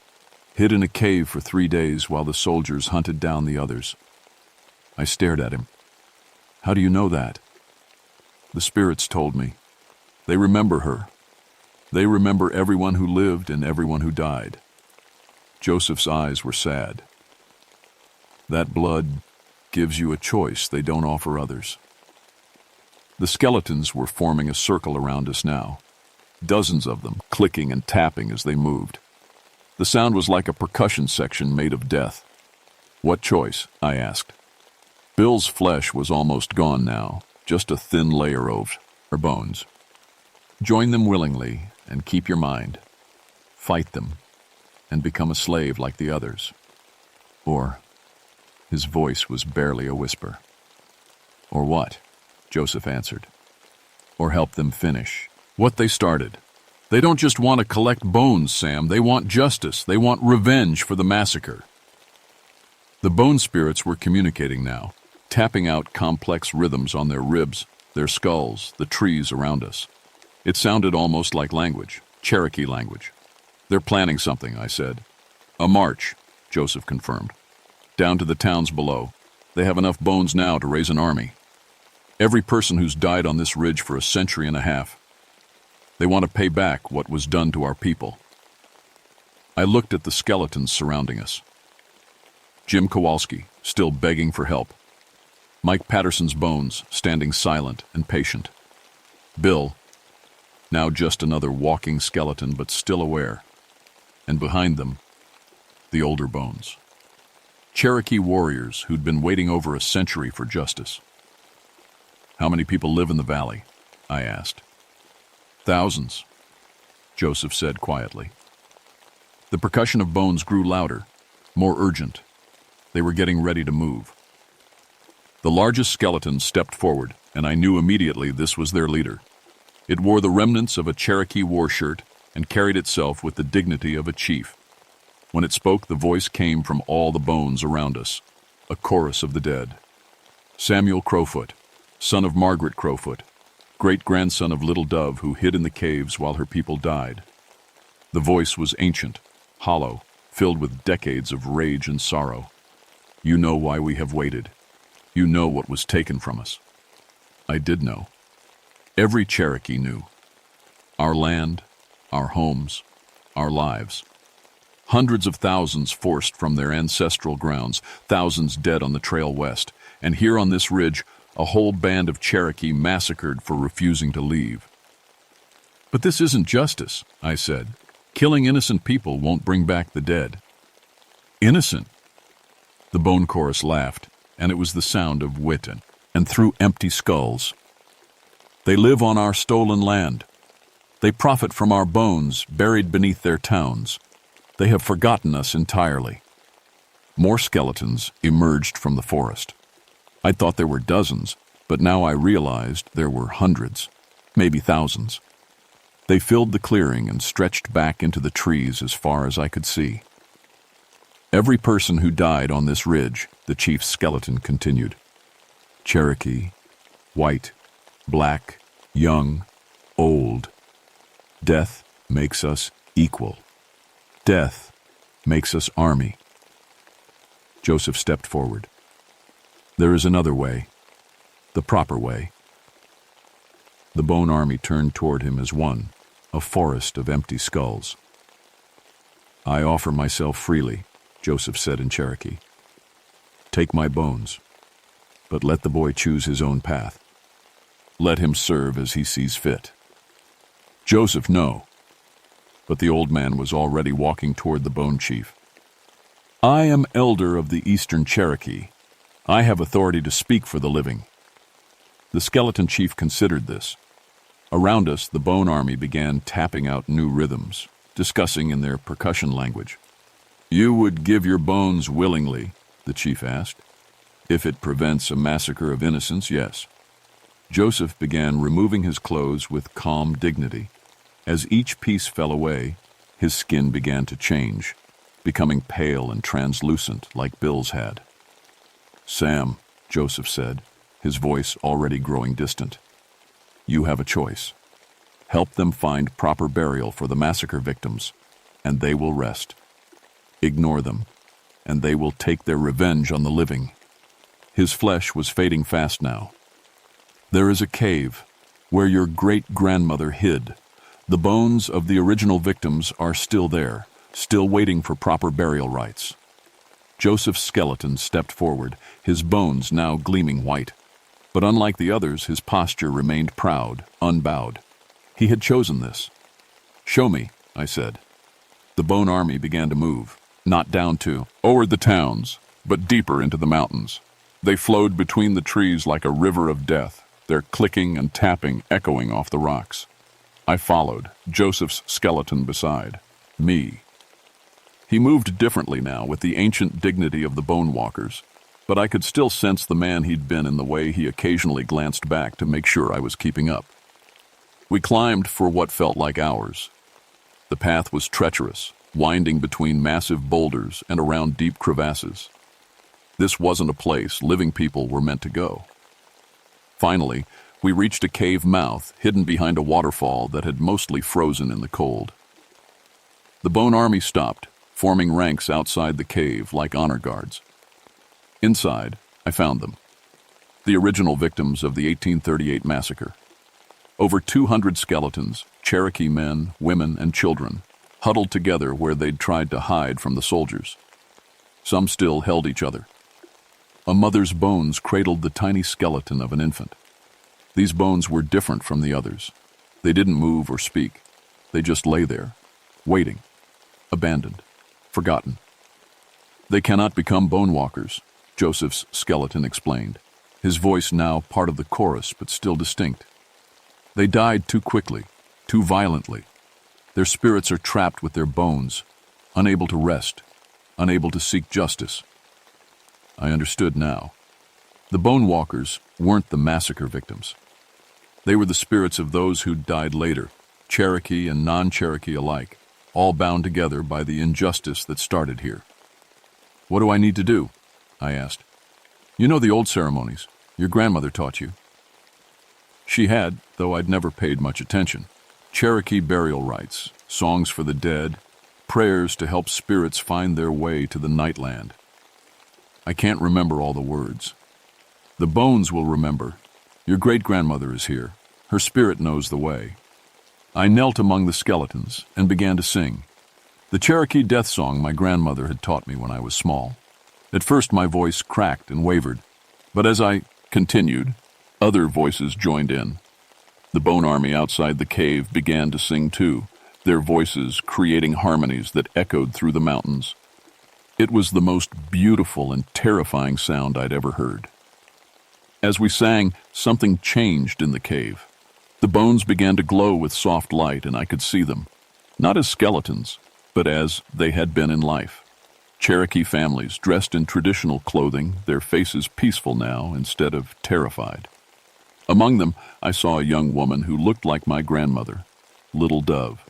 hid in a cave for 3 days while the soldiers hunted down the others." I stared at him. "How do you know that?" "The spirits told me. They remember her. They remember everyone who lived and everyone who died." Joseph's eyes were sad. "That blood gives you a choice they don't offer others." The skeletons were forming a circle around us now, dozens of them clicking and tapping as they moved. The sound was like a percussion section made of death. "What choice?" I asked. Bill's flesh was almost gone now, just a thin layer of her bones. Join them willingly and keep your mind. Fight them and become a slave like the others. Or, his voice was barely a whisper. Or what? Joseph answered. Or help them finish what they started. They don't just want to collect bones, Sam. They want justice. They want revenge for the massacre. The bone spirits were communicating now, tapping out complex rhythms on their ribs, their skulls, the trees around us. It sounded almost like language, Cherokee language. They're planning something, I said. A march, Joseph confirmed. Down to the towns below. They have enough bones now to raise an army. Every person who's died on this ridge for a century and a half. They want to pay back what was done to our people. I looked at the skeletons surrounding us. Jim Kowalsski, still begging for help. Mike Patterson's bones, standing silent and patient. Bill, now just another walking skeleton but still aware. And behind them, the older bones. Cherokee warriors who'd been waiting over a century for justice. How many people live in the valley? I asked. Thousands, Joseph said quietly. The percussion of bones grew louder, more urgent. They were getting ready to move. The largest skeleton stepped forward, and I knew immediately this was their leader. It wore the remnants of a Cherokee war shirt and carried itself with the dignity of a chief. When it spoke, the voice came from all the bones around us, a chorus of the dead. Samuel Crowfoot, son of Margaret Crowfoot, great-grandson of Little Dove who hid in the caves while her people died. The voice was ancient, hollow, filled with decades of rage and sorrow. You know why we have waited. You know what was taken from us. I did know. Every Cherokee knew. Our land, our homes, our lives. Hundreds of thousands forced from their ancestral grounds, thousands dead on the trail west, and here on this ridge, a whole band of Cherokee massacred for refusing to leave. But this isn't justice, I said. Killing innocent people won't bring back the dead. Innocent? The bone chorus laughed, and it was the sound of wit and through empty skulls. They live on our stolen land. They profit from our bones buried beneath their towns. They have forgotten us entirely. More skeletons emerged from the forest. I thought there were dozens, but now I realized there were hundreds, maybe thousands. They filled the clearing and stretched back into the trees as far as I could see. Every person who died on this ridge, the chief's skeleton continued. Cherokee, white, black, young, old. Death makes us equal. Death makes us army. Joseph stepped forward. There is another way, the proper way. The bone army turned toward him as one, a forest of empty skulls. I offer myself freely, Joseph said in Cherokee. Take my bones, but let the boy choose his own path. Let him serve as he sees fit. Joseph, no. But the old man was already walking toward the bone chief. I am elder of the Eastern Cherokee. I have authority to speak for the living. The skeleton chief considered this. Around us, the bone army began tapping out new rhythms, discussing in their percussion language. You would give your bones willingly, the chief asked. If it prevents a massacre of innocents, yes. Joseph began removing his clothes with calm dignity. As each piece fell away, his skin began to change, becoming pale and translucent like Bill's had. Sam, Joseph said, his voice already growing distant. You have a choice. Help them find proper burial for the massacre victims, and they will rest. Ignore them, and they will take their revenge on the living. His flesh was fading fast now. There is a cave where your great-grandmother hid. The bones of the original victims are still there, still waiting for proper burial rites. Joseph's skeleton stepped forward, his bones now gleaming white. But unlike the others, his posture remained proud, unbowed. He had chosen this. Show me, I said. The bone army began to move, not down to, toward the towns, but deeper into the mountains. They flowed between the trees like a river of death, their clicking and tapping echoing off the rocks. I followed, Joseph's skeleton beside. Me. He moved differently now, with the ancient dignity of the bone walkers, but I could still sense the man he'd been in the way he occasionally glanced back to make sure I was keeping up. We climbed for what felt like hours. The path was treacherous, winding between massive boulders and around deep crevasses. This wasn't a place living people were meant to go. Finally, we reached a cave mouth hidden behind a waterfall that had mostly frozen in the cold. The Bone Army stopped, forming ranks outside the cave like honor guards. Inside, I found them. The original victims of the 1838 massacre. Over 200 skeletons, Cherokee men, women, and children, huddled together where they'd tried to hide from the soldiers. Some still held each other. A mother's bones cradled the tiny skeleton of an infant. These bones were different from the others. They didn't move or speak. They just lay there, waiting, abandoned, forgotten. They cannot become bone walkers, Joseph's skeleton explained, his voice now part of the chorus but still distinct. They died too quickly, too violently. Their spirits are trapped with their bones, unable to rest, unable to seek justice. I understood now. The bone walkers weren't the massacre victims. They were the spirits of those who'd died later, Cherokee and non-Cherokee alike, all bound together by the injustice that started here. "What do I need to do?" I asked. "You know the old ceremonies. Your grandmother taught you." She had, though I'd never paid much attention. Cherokee burial rites, songs for the dead, prayers to help spirits find their way to the nightland. I can't remember all the words. The bones will remember. Your great-grandmother is here. Her spirit knows the way. I knelt among the skeletons and began to sing. The Cherokee death song my grandmother had taught me when I was small. At first my voice cracked and wavered, but as I continued, other voices joined in. The Bone Army outside the cave began to sing too, their voices creating harmonies that echoed through the mountains. It was the most beautiful and terrifying sound I'd ever heard. As we sang, something changed in the cave. The bones began to glow with soft light, and I could see them, not as skeletons, but as they had been in life. Cherokee families dressed in traditional clothing, their faces peaceful now instead of terrified. Among them, I saw a young woman who looked like my grandmother, Little Dove.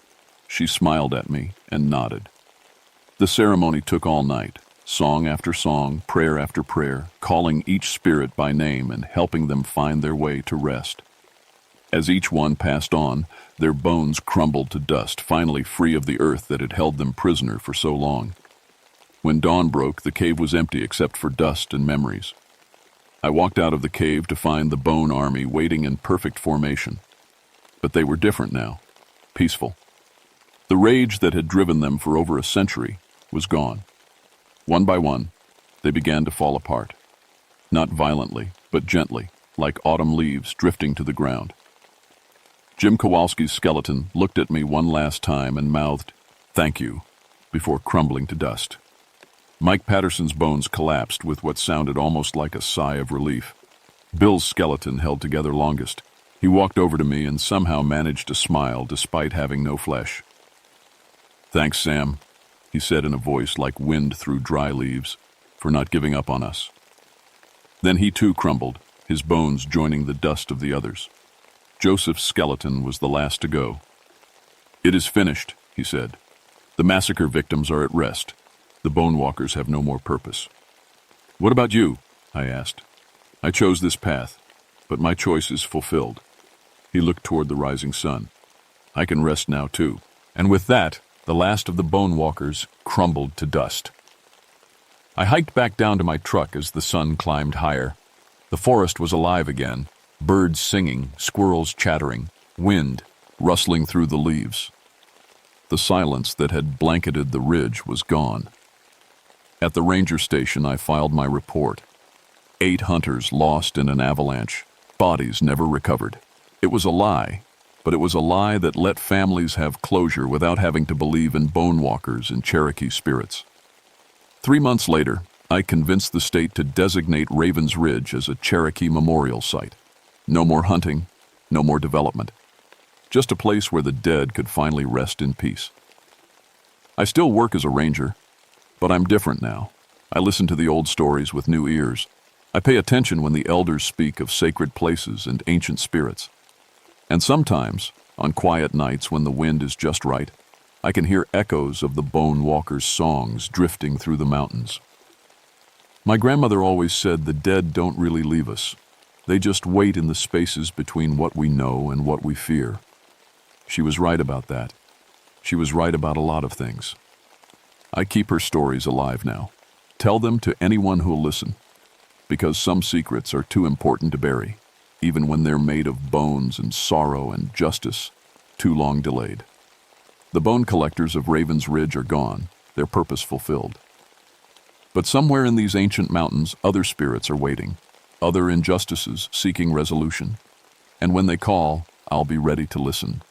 She smiled at me and nodded. The ceremony took all night, song after song, prayer after prayer, calling each spirit by name and helping them find their way to rest. As each one passed on, their bones crumbled to dust, finally free of the earth that had held them prisoner for so long. When dawn broke, the cave was empty except for dust and memories. I walked out of the cave to find the Bone Army waiting in perfect formation. But they were different now, peaceful. The rage that had driven them for over a century was gone. One by one, they began to fall apart. Not violently, but gently, like autumn leaves drifting to the ground. Jim Kowalski's skeleton looked at me one last time and mouthed, "Thank you," before crumbling to dust. Mike Patterson's bones collapsed with what sounded almost like a sigh of relief. Bill's skeleton held together longest. He walked over to me and somehow managed to smile despite having no flesh. "Thanks, Sam," he said in a voice like wind through dry leaves, "for not giving up on us." Then he too crumbled, his bones joining the dust of the others. Joseph's skeleton was the last to go. "It is finished," he said. "The massacre victims are at rest. The bone walkers have no more purpose." "What about you?" I asked. "I chose this path, but my choice is fulfilled." He looked toward the rising sun. "I can rest now too." And with that, the last of the bone walkers crumbled to dust. I hiked back down to my truck as the sun climbed higher. The forest was alive again, birds singing, squirrels chattering, wind rustling through the leaves. The silence that had blanketed the ridge was gone. At the ranger station, I filed my report. 8 hunters lost in an avalanche, bodies never recovered. It was a lie, but it was a lie that let families have closure without having to believe in bone walkers and Cherokee spirits. 3 months later, I convinced the state to designate Ravens Ridge as a Cherokee memorial site. No more hunting, no more development. Just a place where the dead could finally rest in peace. I still work as a ranger, but I'm different now. I listen to the old stories with new ears. I pay attention when the elders speak of sacred places and ancient spirits. And sometimes, on quiet nights when the wind is just right, I can hear echoes of the Bone Walkers' songs drifting through the mountains. My grandmother always said the dead don't really leave us. They just wait in the spaces between what we know and what we fear. She was right about that. She was right about a lot of things. I keep her stories alive now. Tell them to anyone who'll listen, because some secrets are too important to bury, even when they're made of bones and sorrow and justice, too long delayed. The bone collectors of Ravens Ridge are gone, their purpose fulfilled. But somewhere in these ancient mountains, other spirits are waiting, other injustices seeking resolution. And when they call, I'll be ready to listen.